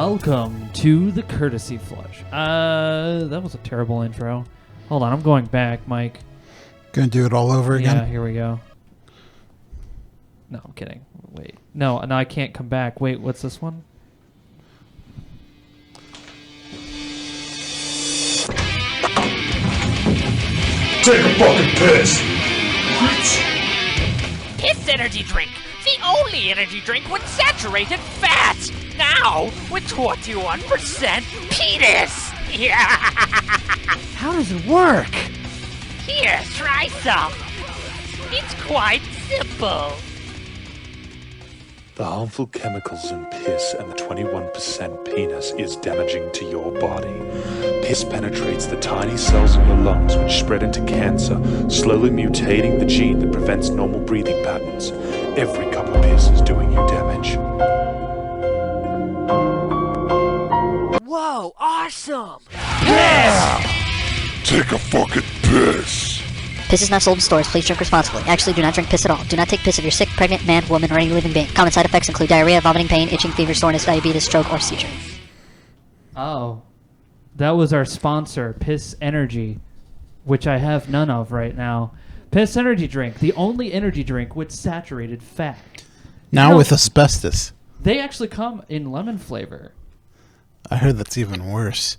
Welcome to the Courtesy Flush. That was a terrible intro. Hold on, I'm going back, Mike. Gonna do it all over again? Yeah, here we go. No, I'm kidding. Wait. No, I can't come back. Wait, what's this one? Take a fucking piss! What? Piss energy drink! The only energy drink with saturated fat! Now, with 21% penis! Yeah! How does it work? Here, try some! It's quite simple! The harmful chemicals in piss and the 21% penis is damaging to your body. Piss penetrates the tiny cells in your lungs which spread into cancer, slowly mutating the gene that prevents normal breathing patterns. Every cup of piss is doing you damage. Whoa, awesome! Take a fucking piss! Piss is not sold in stores. Please drink responsibly. Actually, do not drink piss at all. Do not take piss if you're sick, pregnant, man, woman, or any living being. Common side effects include diarrhea, vomiting, pain, itching, fever, soreness, diabetes, stroke, or seizure. Oh. That was our sponsor, Piss Energy, which I have none of right now. Piss Energy Drink, the only energy drink with saturated fat. Now with asbestos. They actually come in lemon flavor. I heard that's even worse.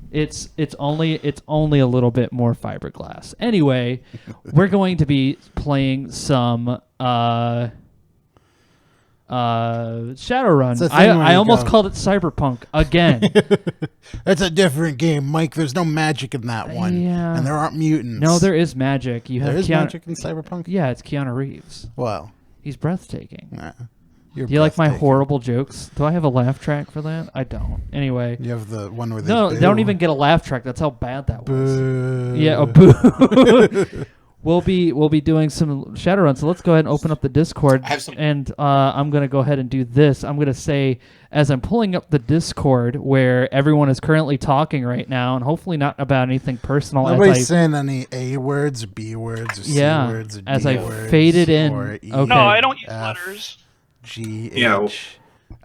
It's only a little bit more fiberglass. Anyway, we're going to be playing some Shadowrun. I almost called it Cyberpunk again. That's a different game, Mike. There's no magic in that one. Yeah. And there aren't mutants. No, there is magic. There is magic in Cyberpunk? Yeah, it's Keanu Reeves. Well. He's breathtaking. Nah, do you like my horrible jokes? Do I have a laugh track for that? I don't. Anyway. You have the one where they No, they don't even get a laugh track. That's how bad that was. Boo. Yeah, a boo. We'll be doing some Shadowrun, so let's go ahead and open up the Discord. And I'm going to go ahead and do this. I'm going to say, as I'm pulling up the Discord, where everyone is currently talking right now, and hopefully not about anything personal. Nobody's saying any A words, or B words, or C words, or D as I words, faded in. E, okay. No, I don't use letters. G, H,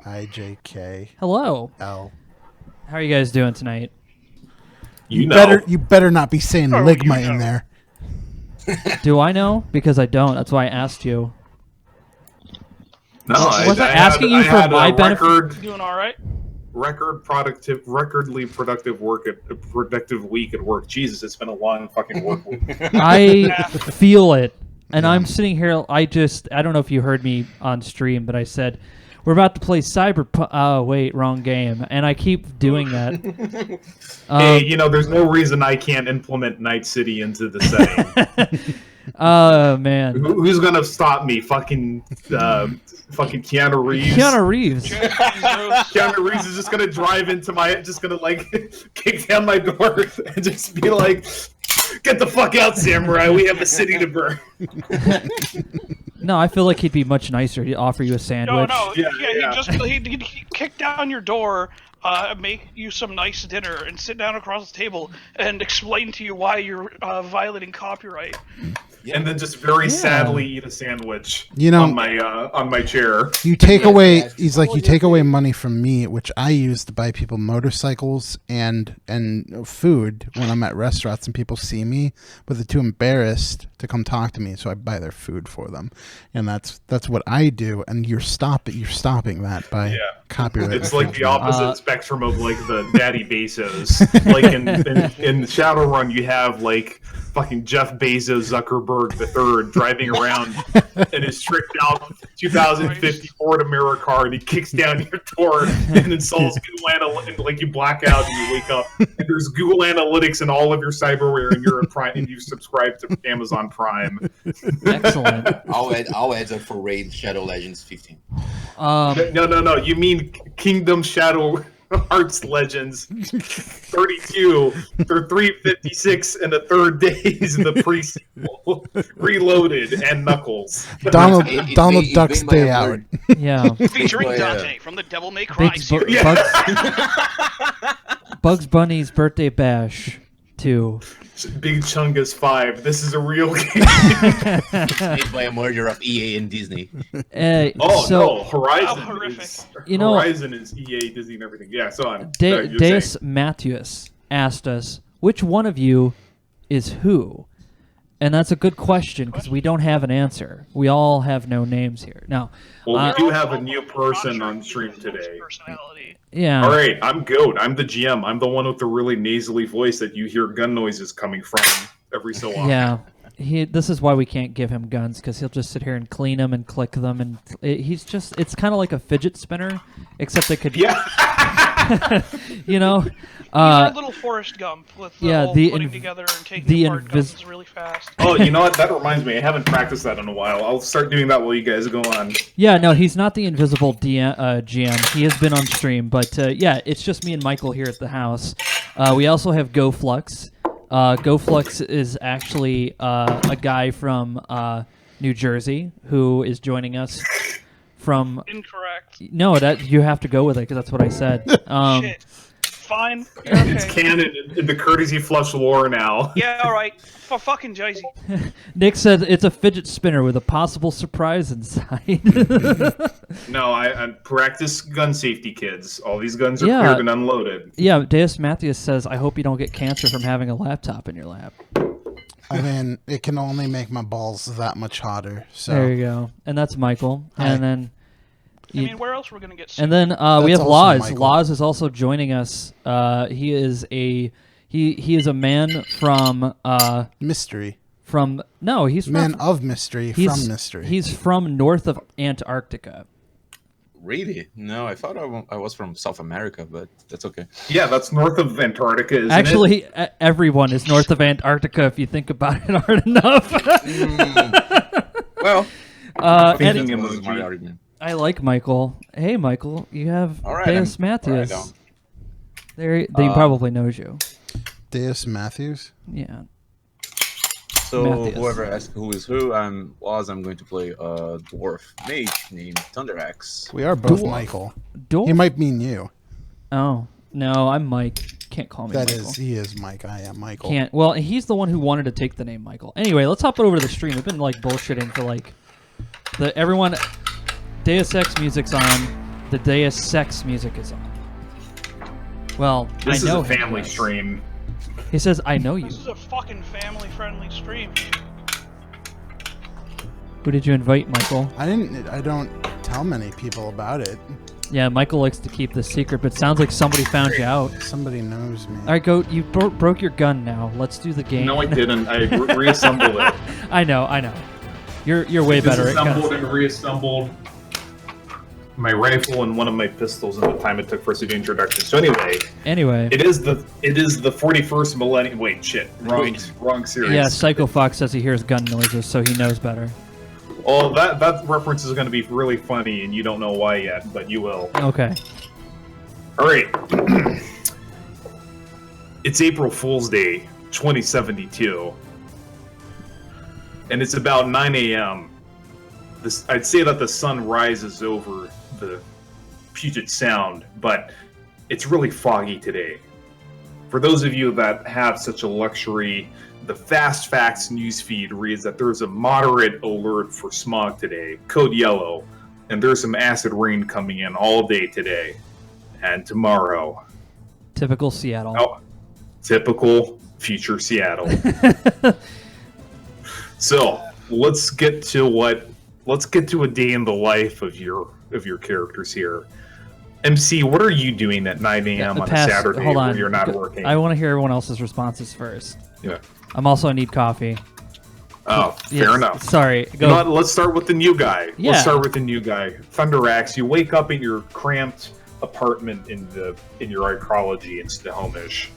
I, J, K. Hello. L. How are you guys doing tonight? You better not be saying ligma in there. Do I know? Because I don't. That's why I asked you. No, was I asking you for my benefit? Doing all right. Recordly productive week at work. Jesus, it's been a long fucking work week. I feel it, and I'm sitting here. I don't know if you heard me on stream, but I said we're about to play Cyberpunk. Oh wait, wrong game, and I keep doing that. Hey, there's no reason I can't implement Night City into the setting. Oh man, who's gonna stop me? Fucking Keanu Reeves. Keanu Reeves. Keanu Reeves is just gonna drive into kick down my door and just be like, "Get the fuck out, samurai! We have a city to burn." No, I feel like he'd be much nicer. He'd offer you a sandwich. No, he'd kick down your door, make you some nice dinner, and sit down across the table and explain to you why you're violating copyright. And then just very sadly eat a sandwich on my chair. You take away. He's like, you take away money from me, which I use to buy people motorcycles and food when I'm at restaurants and people see me, but they're too embarrassed to come talk to me, so I buy their food for them, and that's what I do. And you're stopping that by copyright. It's like the opposite spectrum of like the Daddy Bezos. Like in Shadowrun, you have like fucking Jeff Bezos Zuckerberg III driving around in his tricked out 2050 Ford Americar, and he kicks down your door and installs Google Analytics, like you black out and you wake up, and there's Google Analytics in all of your cyberware, and you're in Prime, and you subscribe to Amazon Prime. Excellent. I'll add that for Raid Shadow Legends 15. No. You mean Kingdom Shadow Hearts Legends 32 for 356 and a third days in the pre-sequel, Reloaded, and Knuckles. Donald Duck's Day Out. Yeah. Featuring Dante from the Devil May Cry series. Bugs Bunny's Birthday Bash 2. Big Chungus 5. This is a real game. Made by a merger of EA and Disney. No, Horizon. horrific. Horizon is EA, Disney, and everything. Yeah, so on. Deus Matthews asked us, which one of you is who? And that's a good question because we don't have an answer. We all have no names here. Now, well, we do have a new person on stream today. Yeah. All right, I'm Goat. I'm the GM. I'm the one with the really nasally voice that you hear gun noises coming from every so often. Yeah. This is why we can't give him guns, because he'll just sit here and clean them and click them, and it's kind of like a fidget spinner, except it could... Yeah. You know? He's our little Forrest Gump with the whole putting together and taking apart guns really fast. Oh, you know what? That reminds me. I haven't practiced that in a while. I'll start doing that while you guys go on. Yeah, no, he's not the invisible GM. He has been on stream, but yeah, it's just me and Michael here at the house. We also have GoFlux. GoFlux is actually a guy from New Jersey who is joining us from... Incorrect. No, that you have to go with it because that's what I said. Shit. Fine. Okay. It's canon in the Courtesy Flush lore now. Yeah, all right. For fucking Jay-Z. Nick said it's a fidget spinner with a possible surprise inside. No, I practice gun safety, kids. All these guns are cleared and unloaded. Yeah, Deus Matthews says, I hope you don't get cancer from having a laptop in your lap. I mean, it can only make my balls that much hotter. So there you go. And that's Michael. Hi. And then... I mean, where else are we going to get sued? And then we have also Laz. Michael. Laz is also joining us. He is a man from mystery. He's man of mystery from mystery. He's from north of Antarctica. Really? No, I thought I was from South America, but that's okay. Yeah, that's north of Antarctica, isn't Actually, it? Everyone is north of Antarctica if you think about it hard enough. Well, my argument. I like Michael. Hey, Michael, you have Deus Matthews. He probably knows you. Deus Matthews? Yeah. So Matthews. whoever asks who is who, I'm going to play a dwarf mage named Thunderaxe. We are both Michael. Dwarf? He might mean you. Oh. No, I'm Mike. Can't call me Michael. He is Mike. I am Michael. Can't. Well, he's the one who wanted to take the name Michael. Anyway, let's hop over to the stream. We've been bullshitting for everyone. Deus Ex music's on. The Deus Ex music is on. Well, this I know is a family stream. He says, "I know you." This is a fucking family-friendly stream. Who did you invite, Michael? I don't tell many people about it. Yeah, Michael likes to keep this secret, but it sounds like somebody found you out. Somebody knows me. All right, Goat, you broke your gun now. Let's do the game. No, I didn't. I reassembled it. I know. You're way better at guns. Disassembled and reassembled my rifle and one of my pistols in the time it took for us to do introduction. So anyway, it is the 41st millennium. Wait, shit, wrong series. Yeah, Psycho Fox says he hears gun noises, so he knows better. Oh, that reference is going to be really funny, and you don't know why yet, but you will. Okay. All right. It's April Fool's Day, 2072, and it's about 9 a.m. I'd say that the sun rises over the Puget Sound, but it's really foggy today. For those of you that have such a luxury, the Fast Facts newsfeed reads that there's a moderate alert for smog today, code yellow, and there's some acid rain coming in all day today and tomorrow. Typical Seattle. Oh, typical future Seattle. So let's get to a day in the life of your characters here. MC, what are you doing at 9 a.m. on a Saturday when you're not working? I want to hear everyone else's responses first. Yeah. I need coffee. Oh, fair enough. Sorry. Go. You know what? Let's start with the new guy. Yeah. Let's start with the new guy. Thunderaxe, you wake up in your cramped apartment in your ecology in Snohomish.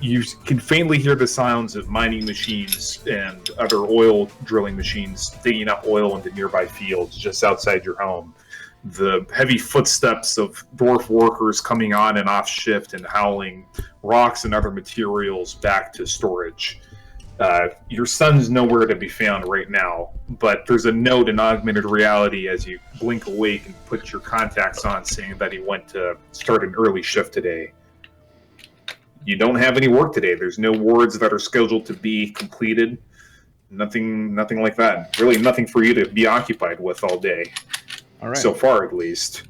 You can faintly hear the sounds of mining machines and other oil drilling machines digging up oil into nearby fields just outside your home. The heavy footsteps of dwarf workers coming on and off shift and hauling rocks and other materials back to storage. Your son's nowhere to be found right now, but there's a note in augmented reality as you blink awake and put your contacts on saying that he went to start an early shift today. you don't have any work today. There's no wards that are scheduled to be completed. Nothing like that. Really nothing for you to be occupied with all day. All right. So far, at least.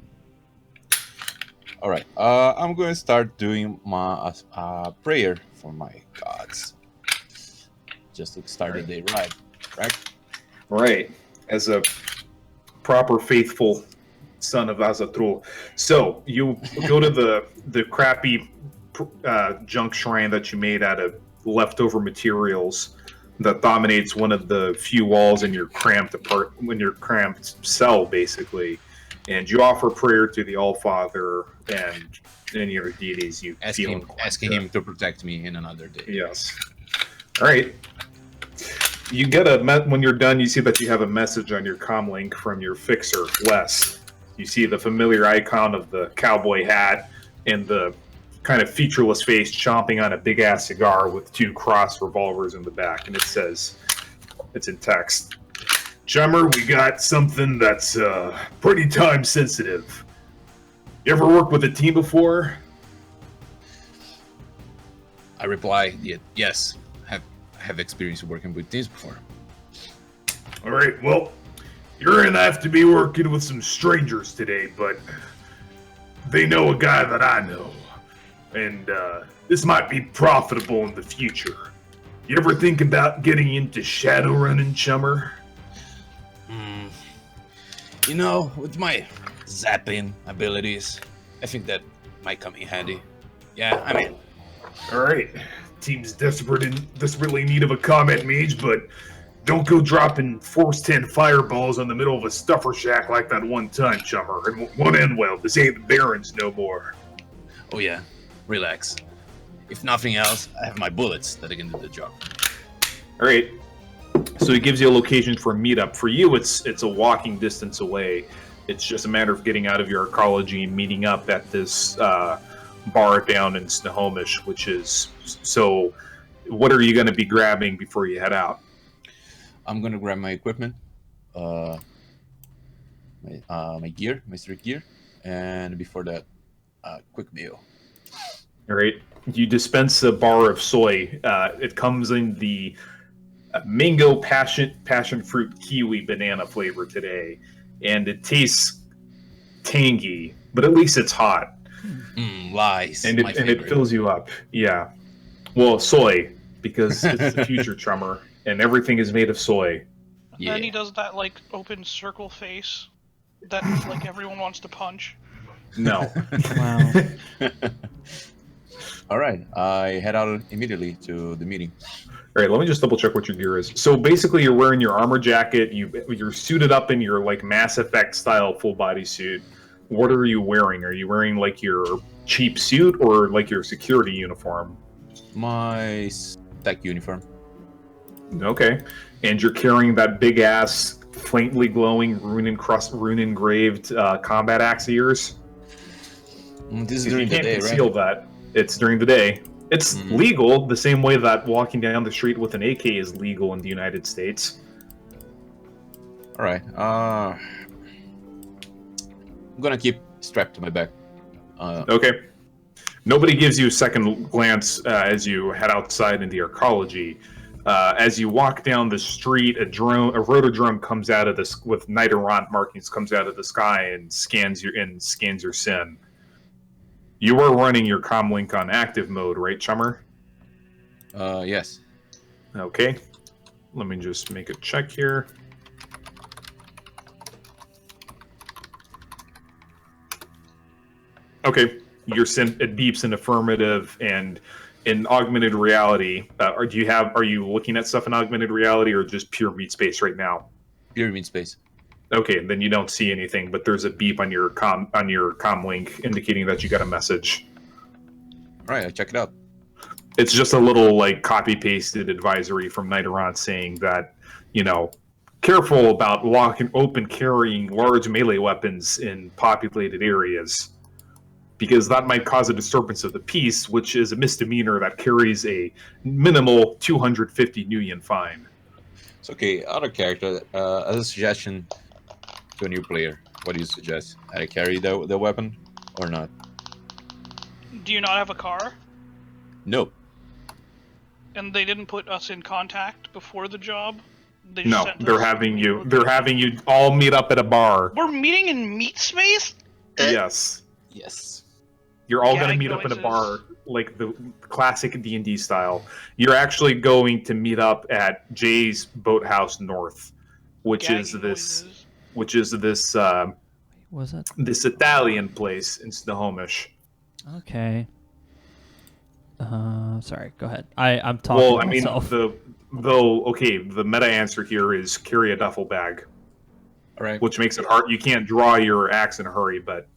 All right. I'm going to start doing my prayer for my gods. Just to start the day right. Right. As a proper faithful son of Azatrul. So you go to the crappy junk shrine that you made out of leftover materials that dominates one of the few walls in your cramped cell, basically. And you offer prayer to the All-Father and any other deities you feel asking him to protect me in another day. Yes. All right. You get when you're done, you see that you have a message on your comm link from your fixer, Wes. You see the familiar icon of the cowboy hat and the kind of featureless face chomping on a big-ass cigar with 2 cross revolvers in the back. And it says, it's in text, Chummer, we got something that's pretty time-sensitive. You ever worked with a team before? I reply, yes. Have experience working with teams before. All right, well, you're gonna have to be working with some strangers today, but they know a guy that I know, and this might be profitable in the future. You ever think about getting into Shadowrun, Chummer? You know, with my zapping abilities, I think that might come in handy. Yeah, I'm in. All right. Team's desperately in need of a combat mage, but don't go dropping Force 10 fireballs in the middle of a stuffer shack like that one time, Chummer. It won't end well. This ain't the Barrens no more. Oh yeah, relax. If nothing else, I have my bullets that can do the job. All right. So it gives you a location for a meetup. For you, it's a walking distance away. It's just a matter of getting out of your arcology and meeting up at this bar down in Snohomish, which is... So what are you going to be grabbing before you head out? I'm going to grab my equipment, my gear, my street gear, and before that, quick meal. All right. You dispense a bar of soy. It comes in the mango passion fruit kiwi banana flavor today, and it tastes tangy, but at least it's hot. Lies. And it fills you up. Yeah. Well, soy, because it's the future, Chummer, and everything is made of soy. Yeah. And he does that like open circle face that like everyone wants to punch. No. Wow. All right, I head out immediately to the meeting. All right, let me just double check what your gear is. So basically, you're wearing your armor jacket. You're suited up in your like Mass Effect style full body suit. What are you wearing? Are you wearing like your cheap suit or like your security uniform? My tech uniform. Okay, and you're carrying that big ass, faintly glowing, rune engraved combat axe of yours. This is during the day, conceal right? That. It's during the day. It's legal the same way that walking down the street with an AK is legal in the United States. All right. I'm gonna keep strapped to my back. Okay. Nobody gives you a second glance as you head outside into arcology. As you walk down the street, a rotodrome comes out of this with Nighterant markings comes out of the sky and scans your SIN. You are running your comlink on active mode, right, Chummer? Yes. Okay. Let me just make a check here. Okay. Your SIN, it beeps in affirmative, and in augmented reality, are you looking at stuff in augmented reality or just pure meat space right now? Pure meat space. Okay, then you don't see anything, but there's a beep on your comm link indicating that you got a message. All right, I check it out. It's just a little like copy pasted advisory from Nighterant saying that, careful about carrying large melee weapons in populated areas, because that might cause a disturbance of the peace, which is a misdemeanor that carries a minimal 250 Nuyen fine. It's okay. Other character, as a suggestion to a new player, what do you suggest? I carry the weapon or not? Do you not have a car? No. And they didn't put us in contact before the job? They No, sent they're us- having you all meet up at a bar. We're meeting in meat space? Yes. Yes. You're all Gag going to meet up in a noises. bar, like the classic D&D style. You're actually going to meet up at Jay's Boathouse North, which is Gagging this noises. Was that this Italian place in Snohomish. okay? Sorry. Go ahead. I'm talking Well, to I mean, myself. the meta answer here is carry a duffel bag, All right. which makes it hard. You can't draw your axe in a hurry, but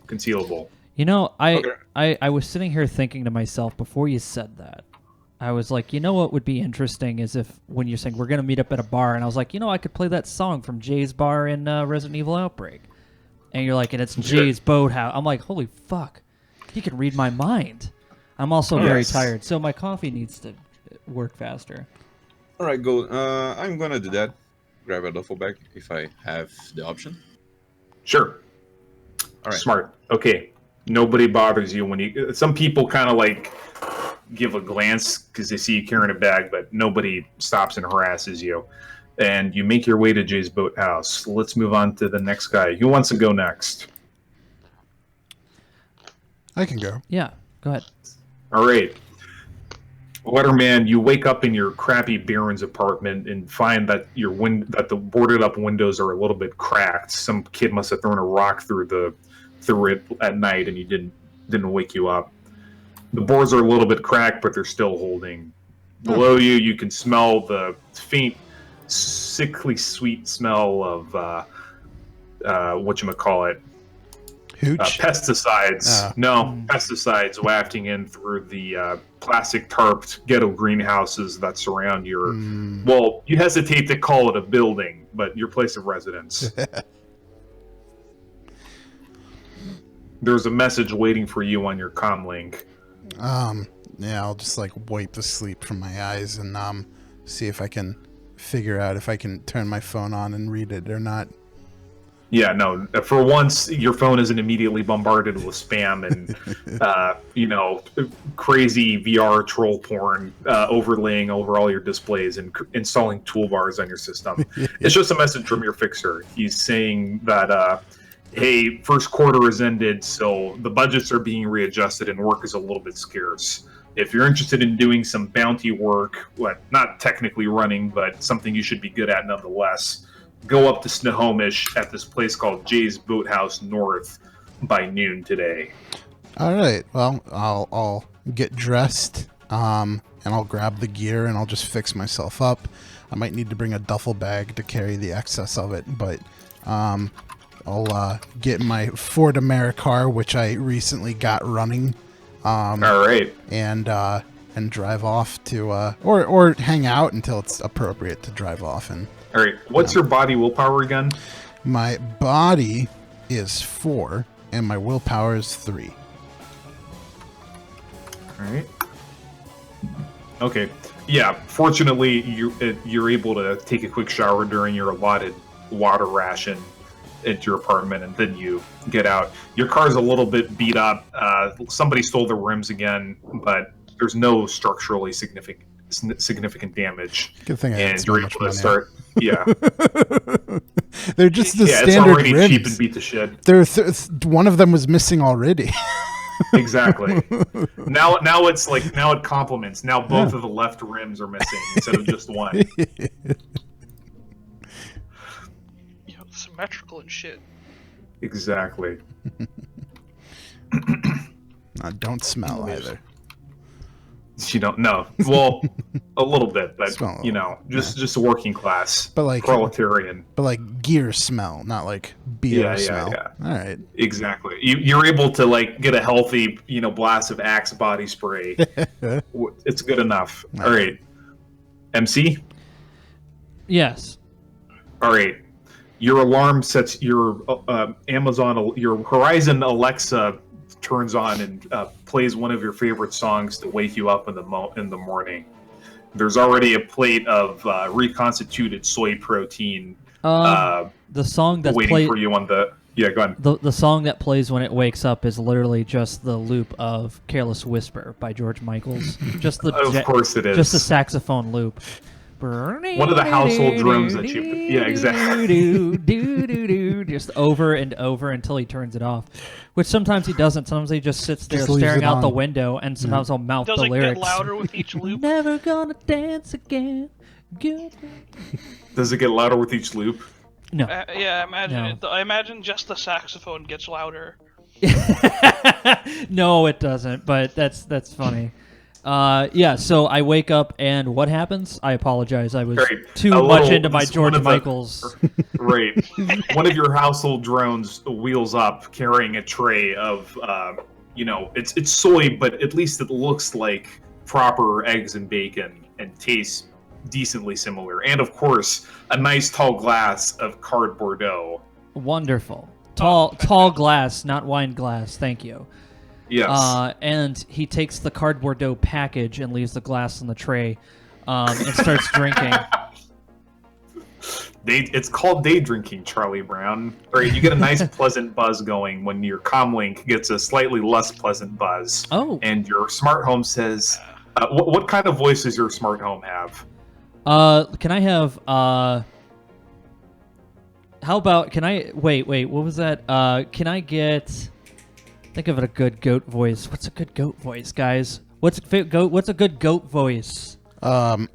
concealable. I was sitting here thinking to myself before you said that. I was like, what would be interesting is if when you're saying we're going to meet up at a bar, and I was like, I could play that song from Jay's bar in Resident Evil Outbreak. And you're like, and it's Jay's Boathouse. I'm like, holy fuck. He can read my mind. I'm also very tired, so my coffee needs to work faster. All right, go. I'm gonna do that. Grab a duffel bag if I have the option. Sure. All right. Smart. Okay. Nobody bothers you when you. Some people kind of like give a glance because they see you carrying a bag, but nobody stops and harasses you. And you make your way to Jay's Boathouse. Let's move on to the next guy. Who wants to go next? I can go. Yeah, go ahead. All right. Letterman, you wake up in your crappy Baron's apartment and find that that the boarded up windows are a little bit cracked. Some kid must have thrown a rock through it at night, and he didn't wake you up. The boards are a little bit cracked, but they're still holding. Below you can smell the faint, sickly sweet smell of whatchamacallit. Hooch? Pesticides. Pesticides wafting in through the plastic tarped ghetto greenhouses that surround your. Well, you hesitate to call it a building, but your place of residence. There's a message waiting for you on your comm link. Yeah, I'll just wipe the sleep from my eyes and see if I can figure out if I can turn my phone on and read it or not. Yeah, no. For once, your phone isn't immediately bombarded with spam and, crazy VR troll porn overlaying over all your displays and installing toolbars on your system. It's just a message from your fixer. He's saying that, hey, first quarter has ended, so the budgets are being readjusted and work is a little bit scarce. If you're interested in doing some bounty work, not technically running, but something you should be good at nonetheless, go up to Snohomish at this place called Jay's Boathouse North by noon today. All right. Well, I'll get dressed, and I'll grab the gear, and I'll just fix myself up. I might need to bring a duffel bag to carry the excess of it, but I'll get my Ford Americar, which I recently got running. All right. And drive off to or hang out until it's appropriate to drive off. And all right, what's your body willpower again? My body is 4 and my willpower is 3. All right. Okay. Yeah. Fortunately, you're able to take a quick shower during your allotted water ration at your apartment, and then you get out. Your car's a little bit beat up. Somebody stole the rims again, but there's no structurally significant damage. Good thing I had so you're much able to money. start. Yeah. They're just the it's standard already rims. cheap and beat the shit. One of them was missing already. Exactly. Now it complements. Now both of the left rims are missing instead of just one. Symmetrical and shit. Exactly. Don't smell either. You don't know. Well, a little bit, but Smell a little. just a working class, But proletarian. But gear smell, not beer smell. Yeah. All right. Exactly. You're able to get a healthy, blast of Axe body spray. It's good enough. All right. MC? Yes. All right. Your alarm sets your your Horizon Alexa turns on and plays one of your favorite songs to wake you up in the morning. There's already a plate of reconstituted soy protein. The song that's waiting for you on the. Yeah, go on. The song that plays when it wakes up is literally just the loop of "Careless Whisper" by George Michaels. Just the Of course it is. Just the saxophone loop. One of the household drums that you... Yeah, exactly. Just over and over until he turns it off. Which sometimes he doesn't. Sometimes he just sits there Just leaves staring it out the on. window, and sometimes he'll mouth Does the it lyrics. get louder with each loop? Never gonna dance again. Does it get louder with each loop? No. Yeah, imagine No. it. I imagine just the saxophone gets louder. No, it doesn't. But that's funny. Yeah. So I wake up, and what happens? I apologize. I was too much into my George Michaels. Right. One of your household drones wheels up carrying a tray of, it's soy, but at least it looks like proper eggs and bacon and tastes decently similar. And of course, a nice tall glass of card Bordeaux. Wonderful. Tall glass, not wine glass. Thank you. Yes. And he takes the card Bordeaux package and leaves the glass on the tray, and starts drinking. It's called day drinking, Charlie Brown. Right, you get a nice pleasant buzz going when your comlink gets a slightly less pleasant buzz. Oh. And your smart home says, what kind of voice does your smart home have? Can I have, how about, wait, what was that? Can I get, think of it, a good goat voice. What's a good goat voice, guys? What's a good goat voice? God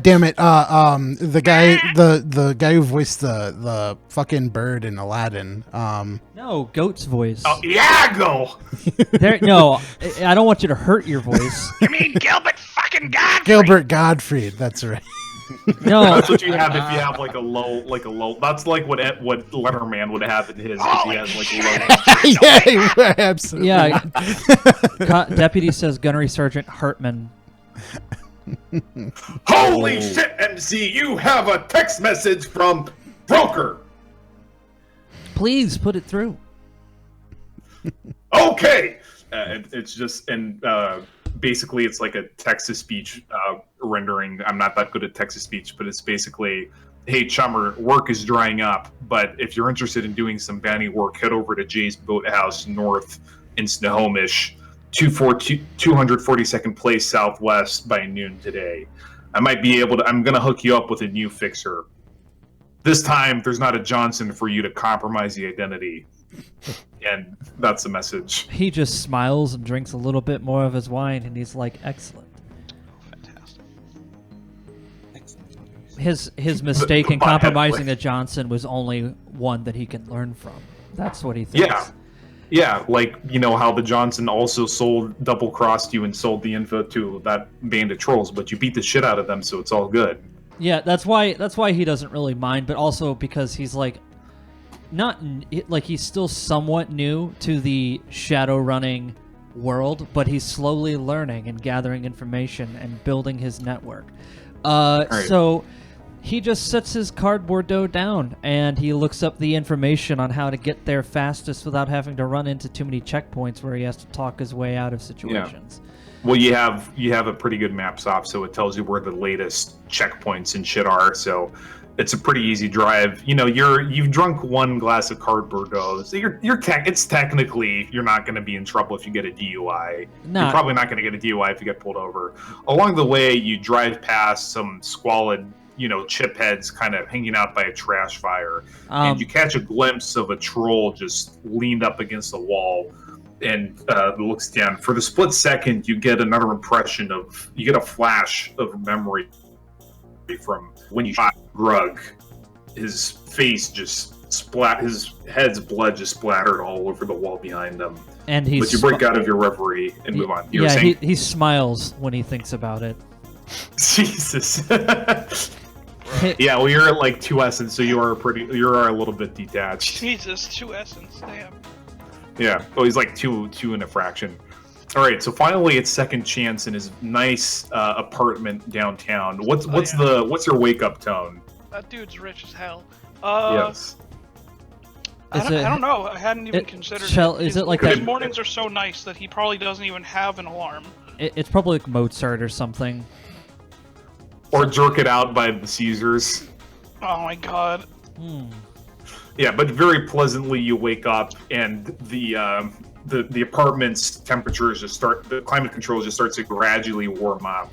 damn it. The guy who voiced the fucking bird in Aladdin. No, goat's voice. Oh, Iago! No, I don't want you to hurt your voice. You mean Gilbert fucking Godfrey? Gilbert Gottfried, that's right. No, that's what you have if you have like a low. That's like what Letterman would have in his if he has like a low. Yeah, absolutely. Yeah. Deputy says Gunnery Sergeant Hartman. Holy shit, MC! You have a text message from Broker. Please put it through. Okay. It's just basically it's like a text-to-speech rendering. I'm not that good at text-to-speech, but it's basically, hey Chummer, work is drying up, but if you're interested in doing some bounty work, head over to Jay's Boathouse North in Snohomish, 242nd Place Southwest by noon today. I'm gonna hook you up with a new fixer. This time, there's not a Johnson for you to compromise the identity. And that's the message. He just smiles and drinks a little bit more of his wine, and he's like, excellent. Fantastic. His mistake in compromising the Johnson was only one that he can learn from. That's what he thinks. Yeah, like, you know how the Johnson also double-crossed you and sold the info to that band of trolls, but you beat the shit out of them, so it's all good. Yeah, that's why he doesn't really mind, but also because he's like, he's still somewhat new to the Shadowrunning world, but he's slowly learning and gathering information and building his network. So he just sets his cardboard dough down and he looks up the information on how to get there fastest without having to run into too many checkpoints where he has to talk his way out of situations. Yeah. Well, you have a pretty good maps off, so it tells you where the latest checkpoints and shit are. So it's a pretty easy drive. You know, you've drunk one glass of cardboard dough, so it's technically you're not going to be in trouble if you get a DUI. You're probably not going to get a DUI if you get pulled over. Along the way, you drive past some squalid, chip heads kind of hanging out by a trash fire, and you catch a glimpse of a troll just leaned up against the wall and looks down. For the split second, you get another impression you get a flash of memory from when you shot Grug. His face just his head's blood just splattered all over the wall behind him. But you break out of your reverie and move on. He smiles when he thinks about it. Jesus. Yeah, well, you're at like 2 essence, so you are a little bit detached. Jesus, 2 essence, damn. Yeah, oh, he's like two and a fraction. All right, so finally it's second chance in his nice apartment downtown. What's your wake up tone? That dude's rich as hell. Yes. I don't know. I hadn't even considered it. Is it like his that? Mornings are so nice that he probably doesn't even have an alarm. It's probably like Mozart or something. Or jerk it out by the Caesars. Oh my god. Yeah, but very pleasantly you wake up and the apartment's temperatures the climate control just starts to gradually warm up.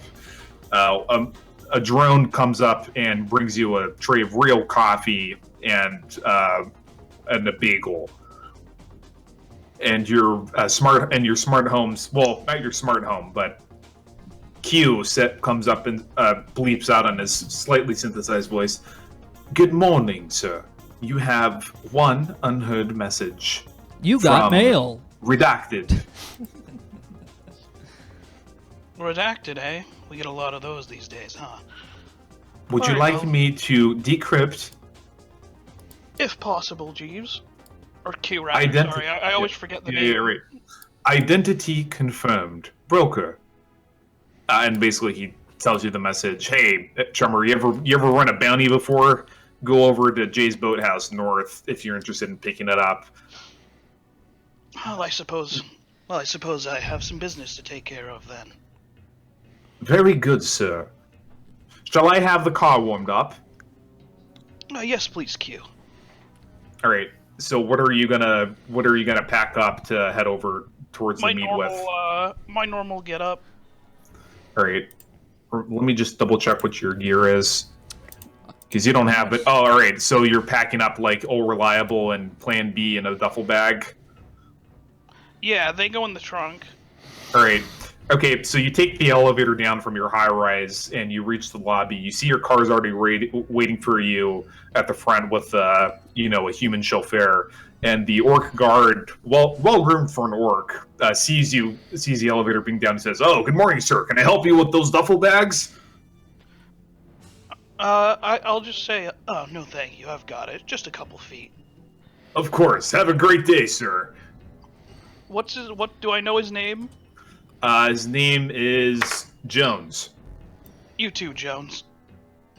A drone comes up and brings you a tray of real coffee and a bagel. And your smart homes, well, not your smart home, but Q comes up and bleeps out on his slightly synthesized voice. Good morning, sir. You have one unheard message. You got mail. Redacted. Redacted, eh? We get a lot of those these days, huh? Would you like me to decrypt? If possible, Jeeves. Or Q, rather. Sorry, I always forget the name. Yeah, right. Identity confirmed. Broker. And basically he tells you the message, hey, Chummer, you ever run a bounty before? Go over to Jay's Boathouse North if you're interested in picking it up. Well, I suppose I have some business to take care of then. Very good, sir. Shall I have the car warmed up? Yes, please, Q. All right. So what are you gonna pack up to head over towards the meet with? My normal get up. All right. Let me just double check what your gear is. Because you don't have it. Oh, all right. So you're packing up like All Reliable and Plan B in a duffel bag? Yeah, they go in the trunk. All right. Okay, so you take the elevator down from your high-rise and you reach the lobby. You see your car's already waiting for you at the front with, a human chauffeur. And the orc guard, well-groomed for an orc, sees the elevator being down and says, "Oh, good morning, sir. Can I help you with those duffel bags?" I'll just say, oh, no thank you, I've got it. Just a couple feet. Of course. Have a great day, sir. What do I know his name? His name is Jones. You too, Jones.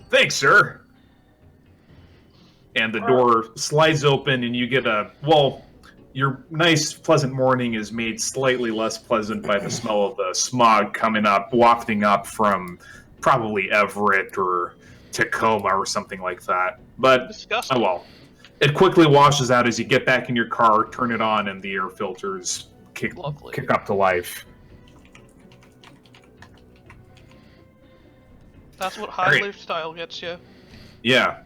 Thanks, sir. And the door slides open and you get your nice, pleasant morning is made slightly less pleasant by the smell of the smog coming up, wafting up from probably Everett or Tacoma or something like that. But, disgusting. Oh well. It quickly washes out as you get back in your car, turn it on, and the air filters kick up to life. That's what high lifestyle gets you. Yeah.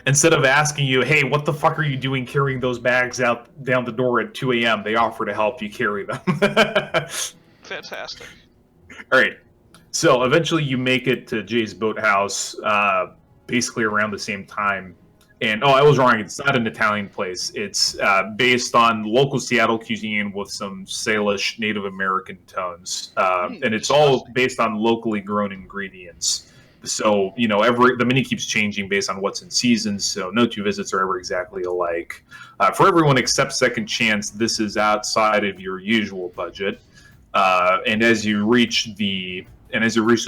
Instead of asking you, hey, what the fuck are you doing carrying those bags out down the door at 2 a.m., they offer to help you carry them. Fantastic. All right. So eventually you make it to Jay's Boathouse, basically around the same time. And, I was wrong. It's not an Italian place. It's based on local Seattle cuisine with some Salish Native American tones. And it's all based on locally grown ingredients. So, the menu keeps changing based on what's in season, so no two visits are ever exactly alike. For everyone except Second Chance, this is outside of your usual budget. And as you reach the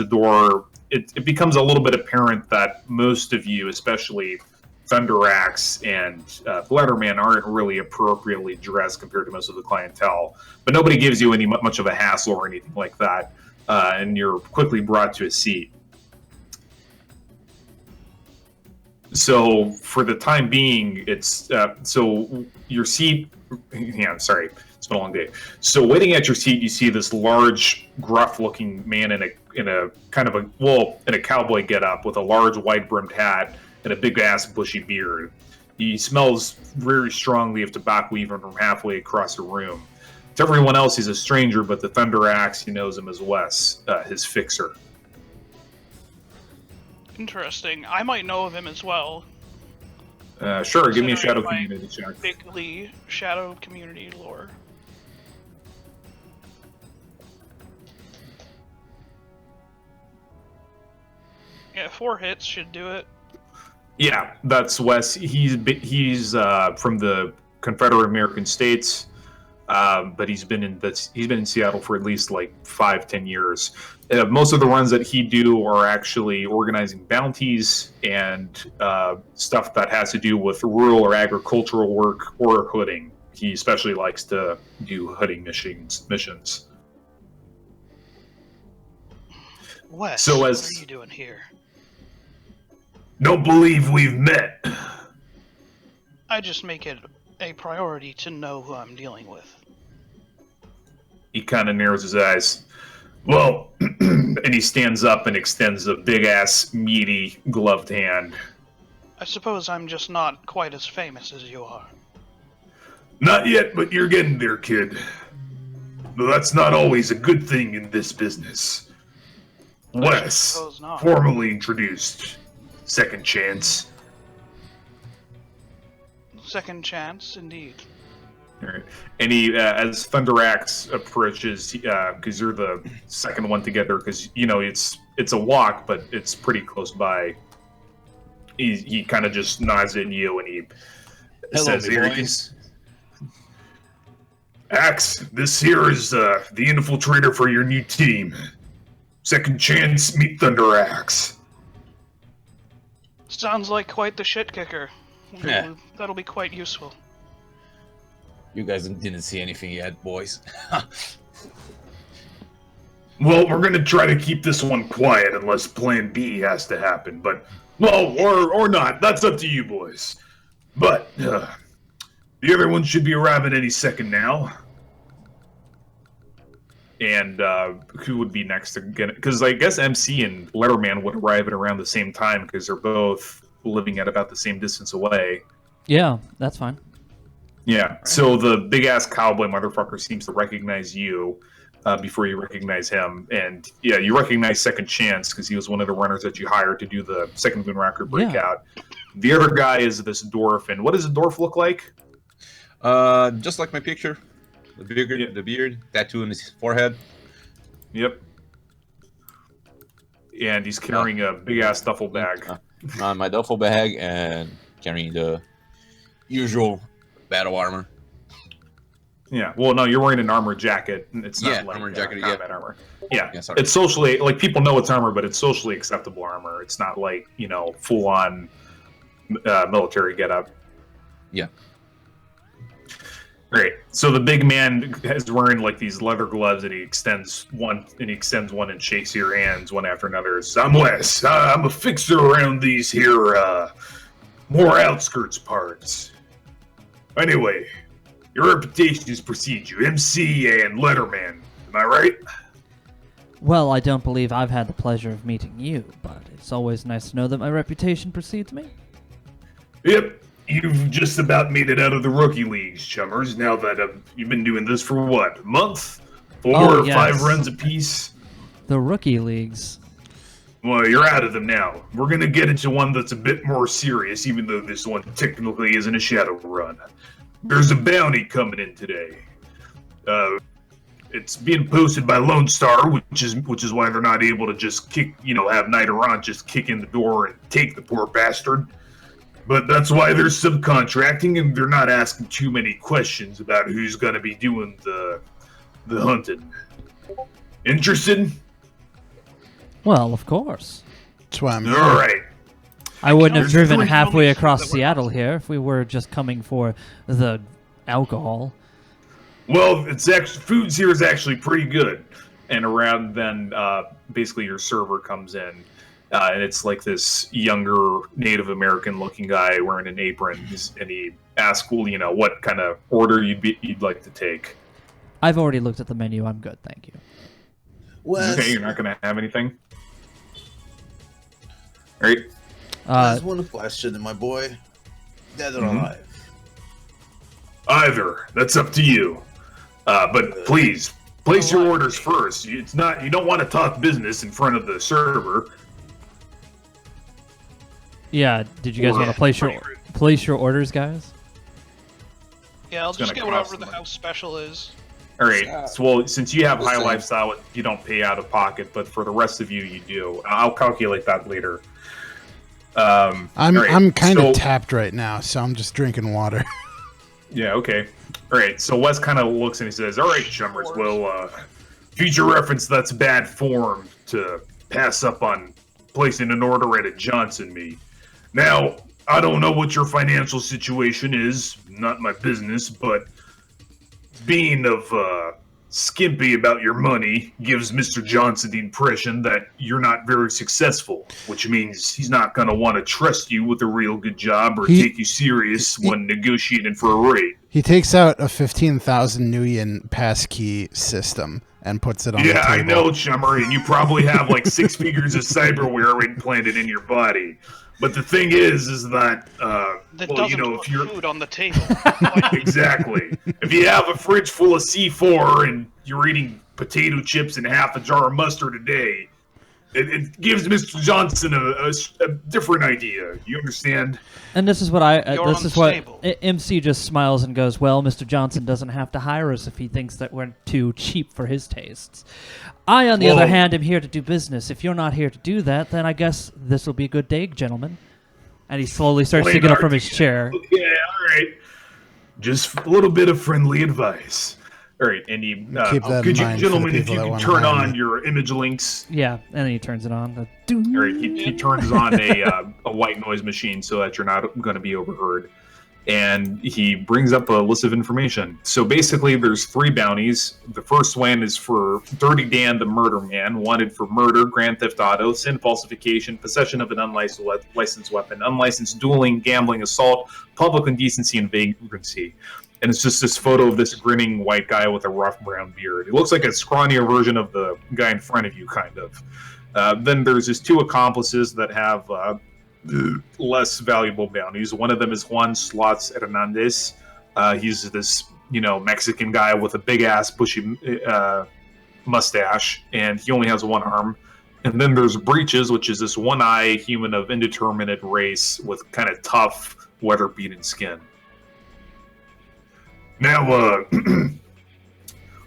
door, it becomes a little bit apparent that most of you, especially Thunderax and Bladderman, aren't really appropriately dressed compared to most of the clientele. But nobody gives you much of a hassle or anything like that, and you're quickly brought to a seat. So for the time being, it's so your seat. Yeah, sorry, it's been a long day. So waiting at your seat, you see this large, gruff-looking man in a cowboy getup with a large, wide-brimmed hat and a big-ass bushy beard. He smells very strongly of tobacco even from halfway across the room. To everyone else, he's a stranger, but the Thunderax, he knows him as Wes, his fixer. Interesting. I might know of him as well. Sure, give me a Shadow Community check. Bigly Shadow Community lore. Yeah, 4 hits should do it. Yeah, that's Wes. He's from the Confederate American States, but he's been in Seattle for at least like 5-10 years. Most of the runs that he do are actually organizing bounties and stuff that has to do with rural or agricultural work or hooding. He especially likes to do hooding missions. Wes, what are you doing here? Don't believe we've met. I just make it a priority to know who I'm dealing with. He kind of narrows his eyes. Well, and he stands up and extends a big-ass, meaty, gloved hand. I suppose I'm just not quite as famous as you are. Not yet, but you're getting there, kid. Though that's not always a good thing in this business. Wes, formally introduced. Second chance. Second chance, indeed. All right. And he, as Thunderax approaches, because you're the second one together, because it's a walk, but it's pretty close by. He kind of just nods at you, and he says, boys. Axe, this here is the infiltrator for your new team. Second chance, meet Thunderax. Sounds like quite the shit kicker. Yeah. That'll be quite useful. You guys didn't see anything yet, boys. Well, we're gonna try to keep this one quiet unless Plan B has to happen, but... Well, or not. That's up to you, boys. But, the other one should be arriving any second now. And who would be next to get it? Because I guess MC and Letterman would arrive at around the same time because they're both living at about the same distance away. Yeah, that's fine. Yeah, so the big-ass cowboy motherfucker seems to recognize you before you recognize him. And, yeah, you recognize Second Chance because he was one of the runners that you hired to do the Second Moon Rocker breakout. Yeah. The other guy is this dwarf. And what does the dwarf look like? Just like my picture. The beard, tattoo on his forehead. Yep. And he's carrying a big-ass duffel bag. My duffel bag and carrying the usual battle armor. Yeah, well, no, you're wearing an armor jacket. It's not like armor jacket, combat armor. Yeah, sorry. It's socially, like, people know it's armor, but it's socially acceptable armor. It's not like, full-on military getup. Yeah. Great. So the big man is wearing like these leather gloves, and he extends one and shakes your hands one after another. So, I'm Wes. I'm a fixer around these here more outskirts parts. Anyway, your reputations precede you, MC and Letterman. Am I right? Well, I don't believe I've had the pleasure of meeting you, but it's always nice to know that my reputation precedes me. Yep. You've just about made it out of the rookie leagues, chummers. Now that you've been doing this for what, a month? 4 or 5 runs apiece? The rookie leagues. Well, you're out of them now. We're going to get into one that's a bit more serious, even though this one technically isn't a Shadowrun. There's a bounty coming in today. It's being posted by Lone Star, which is why they're not able to just kick, have Naresar just kick in the door and take the poor bastard. But that's why they're subcontracting, and they're not asking too many questions about who's going to be doing the hunting. Interested? Well, of course. That's why I'm here. All right. I wouldn't have driven halfway across Seattle here if we were just coming for the alcohol. Well, food's here is actually pretty good. And around then, basically your server comes in. And it's like this younger Native American-looking guy wearing an apron, and he asks, "Well, what kind of order you'd like to take?" I've already looked at the menu. I'm good, thank you. Okay, you're not going to have anything. All right. I just want a question, my boy. Dead or alive? Either. That's up to you. But please place your orders first. You don't want to talk business in front of the server. Yeah, did you guys want to place your orders, guys? Yeah, I'll just get whatever the house special is. All right. So, since you have high lifestyle, you don't pay out of pocket, but for the rest of you, you do. I'll calculate that later. I'm kind of tapped right now, so I'm just drinking water. Yeah. Okay. All right. So Wes kind of looks and he says, "All right, chummers. Well, future reference. That's bad form to pass up on placing an order at a Johnson me. Now, I don't know what your financial situation is, not my business, but being of skimpy about your money gives Mr. Johnson the impression that you're not very successful, which means he's not going to want to trust you with a real good job or take you serious when negotiating for a rate. He takes out a 15,000 Nuyen passkey system and puts it on the table. Yeah, I know, Chummery, and you probably have like 6 figures of cyberware implanted in your body. But the thing is that if you're food on the table. Exactly. If you have a fridge full of C4 and you're eating potato chips and half a jar of mustard a day, it gives Mr. Johnson a different idea. You understand? And this is what MC just smiles and goes, well, Mr. Johnson doesn't have to hire us if he thinks that we're too cheap for his tastes. I, on the other hand, am here to do business. If you're not here to do that, then I guess this will be a good day, gentlemen. And he slowly starts to get up from his chair. Yeah, all right. Just a little bit of friendly advice. All right, and could you, gentlemen, if you can turn on your image links? Yeah, and then he turns it on. All right, he turns on a white noise machine so that you're not going to be overheard. And he brings up a list of information. So basically, there's 3 bounties. The first one is for Dirty Dan the Murder Man, wanted for murder, grand theft auto, sin falsification, possession of an unlicensed weapon, unlicensed dueling, gambling, assault, public indecency, and vagrancy. And it's just this photo of this grinning white guy with a rough brown beard. It looks like a scrawnier version of the guy in front of you, kind of. Then there's his 2 accomplices that have less valuable bounties. One of them is Juan Slots Hernandez. He's this, Mexican guy with a big-ass, bushy mustache, and he only has 1 arm. And then there's Breaches, which is this one-eye human of indeterminate race with kind of tough, weather-beaten skin. Now,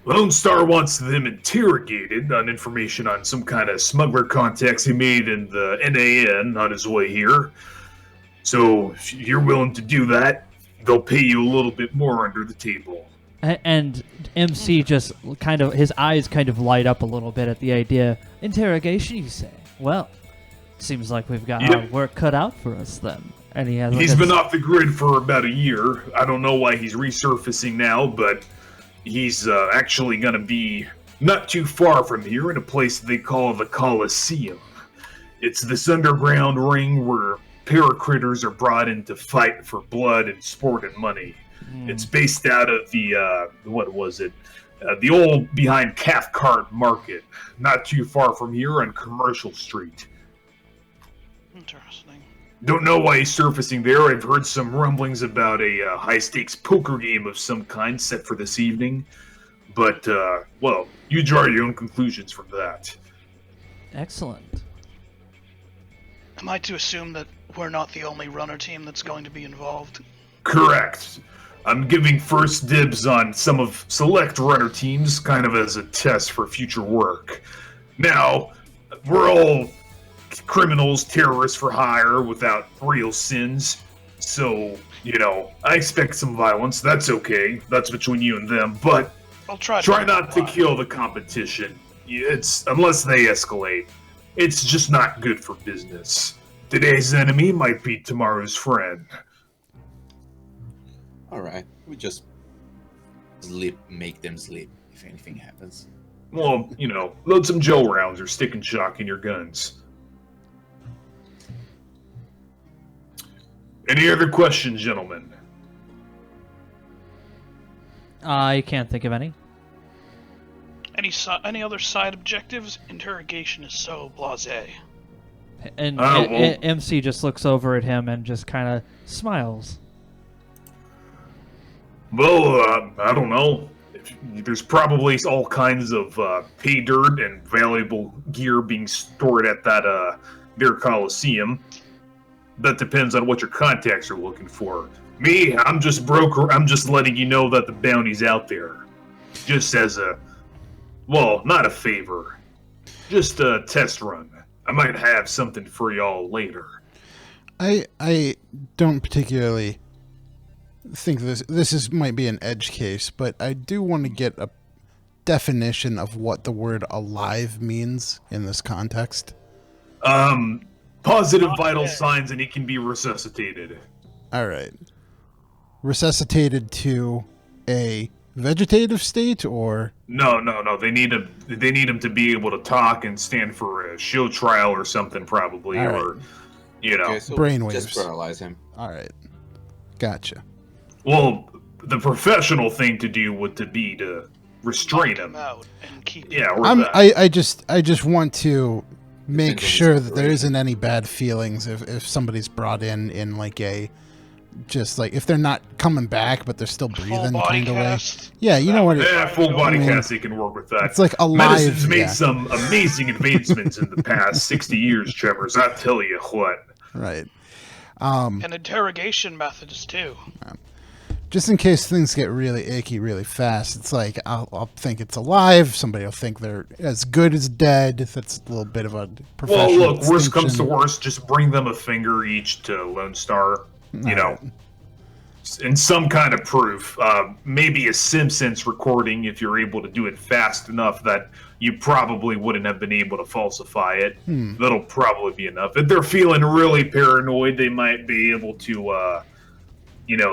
Lone Star wants them interrogated on information on some kind of smuggler contacts he made in the NAN on his way here. So, if you're willing to do that, they'll pay you a little bit more under the table. And MC just his eyes kind of light up a little bit at the idea. Interrogation, you say? Well, seems like we've got our work cut out for us then. And he's been off the grid for about a year. I don't know why he's resurfacing now, but he's actually going to be not too far from here in a place they call the Coliseum. It's this underground ring where paracritters are brought in to fight for blood and sport and money. It's based out of the, the old behind Cathcart Market, not too far from here on Commercial Street. Interesting. Don't know why he's surfacing there. I've heard some rumblings about a high-stakes poker game of some kind set for this evening. But, you draw your own conclusions from that. Excellent. Am I to assume that we're not the only runner team that's going to be involved? Correct. I'm giving first dibs on some of select runner teams, kind of as a test for future work. Now, we're all criminals, terrorists for hire without real sins. So, I expect some violence. That's okay. That's between you and them. But I'll try not to kill the competition. Unless they escalate. It's just not good for business. Today's enemy might be tomorrow's friend. Alright, we just make them sleep if anything happens. Well, load some Joe rounds or stick and shock in your guns. Any other questions, gentlemen? I can't think of any. Any other side objectives? Interrogation is so blasé. And MC just looks over at him and just kind of smiles. Well, I don't know. There's probably all kinds of pay dirt and valuable gear being stored at that their Coliseum. That depends on what your contacts are looking for. Me, I'm just broker. I'm just letting you know that the bounty's out there. Just as not a favor. Just a test run. I might have something for y'all later. I don't particularly think this might be an edge case, but I do want to get a definition of what the word alive means in this context. Positive vital signs and he can be resuscitated. All right. Resuscitated to a vegetative state, or No. They need him. They need him to be able to talk and stand for a show trial or something, probably, All or you know, Okay, so brainwaves. just paralyze him. All right, gotcha. Well, the professional thing to do would be to restrain Knock him. out and keep Yeah, or I'm that. I just want to make Depends on sure his that there operation. isn't any bad feelings if somebody's brought in like a just like if they're not coming back but they're still full breathing body kind of way. cast. Yeah, you know what? Yeah, full body I mean, cast, they can work with that. It's like alive. Medicine's made Yeah, some amazing advancements in the past 60 years, Tremors. I tell you what. right. And interrogation methods too. Just in case things get really icky really fast, it's like I'll think it's alive. Somebody will think they're as good as dead. That's a little bit of a professional Well, look, worst comes to distinction. worst, just bring them a finger each to Lone Star. You know, and some kind of proof. Maybe a Simpsons recording if you're able to do it fast enough that you probably wouldn't have been able to falsify it. That'll probably be enough. If they're feeling really paranoid, they might be able to,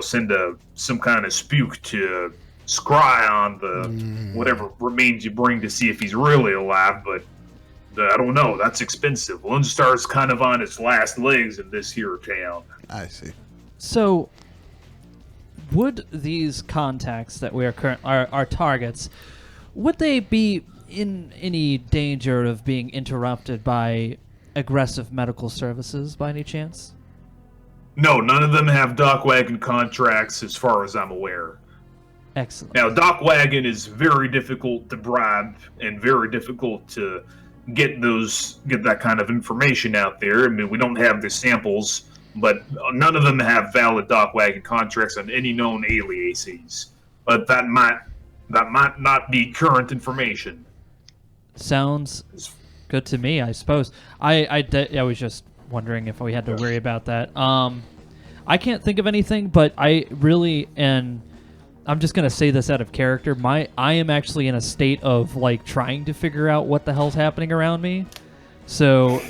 send some kind of spook to scry on the whatever remains you bring to see if he's really alive. But I don't know. That's expensive. Lone Star's kind of on its last legs in this here town. I see. So, would these contacts that we are our targets, would they be in any danger of being interrupted by aggressive medical services by any chance? No, none of them have Dock Wagon contracts as far as I'm aware. Excellent. Now, Dock Wagon is very difficult to bribe and very difficult to get that kind of information out there. I mean, we don't have the samples, but none of them have valid Dock Wagon contracts on any known aliases. But that might not be current information. Sounds good to me, I suppose. I was just wondering if we had to worry about that. I can't think of anything, but I really, and I'm just gonna say this out of character. I am actually in a state of like trying to figure out what the hell's happening around me. So,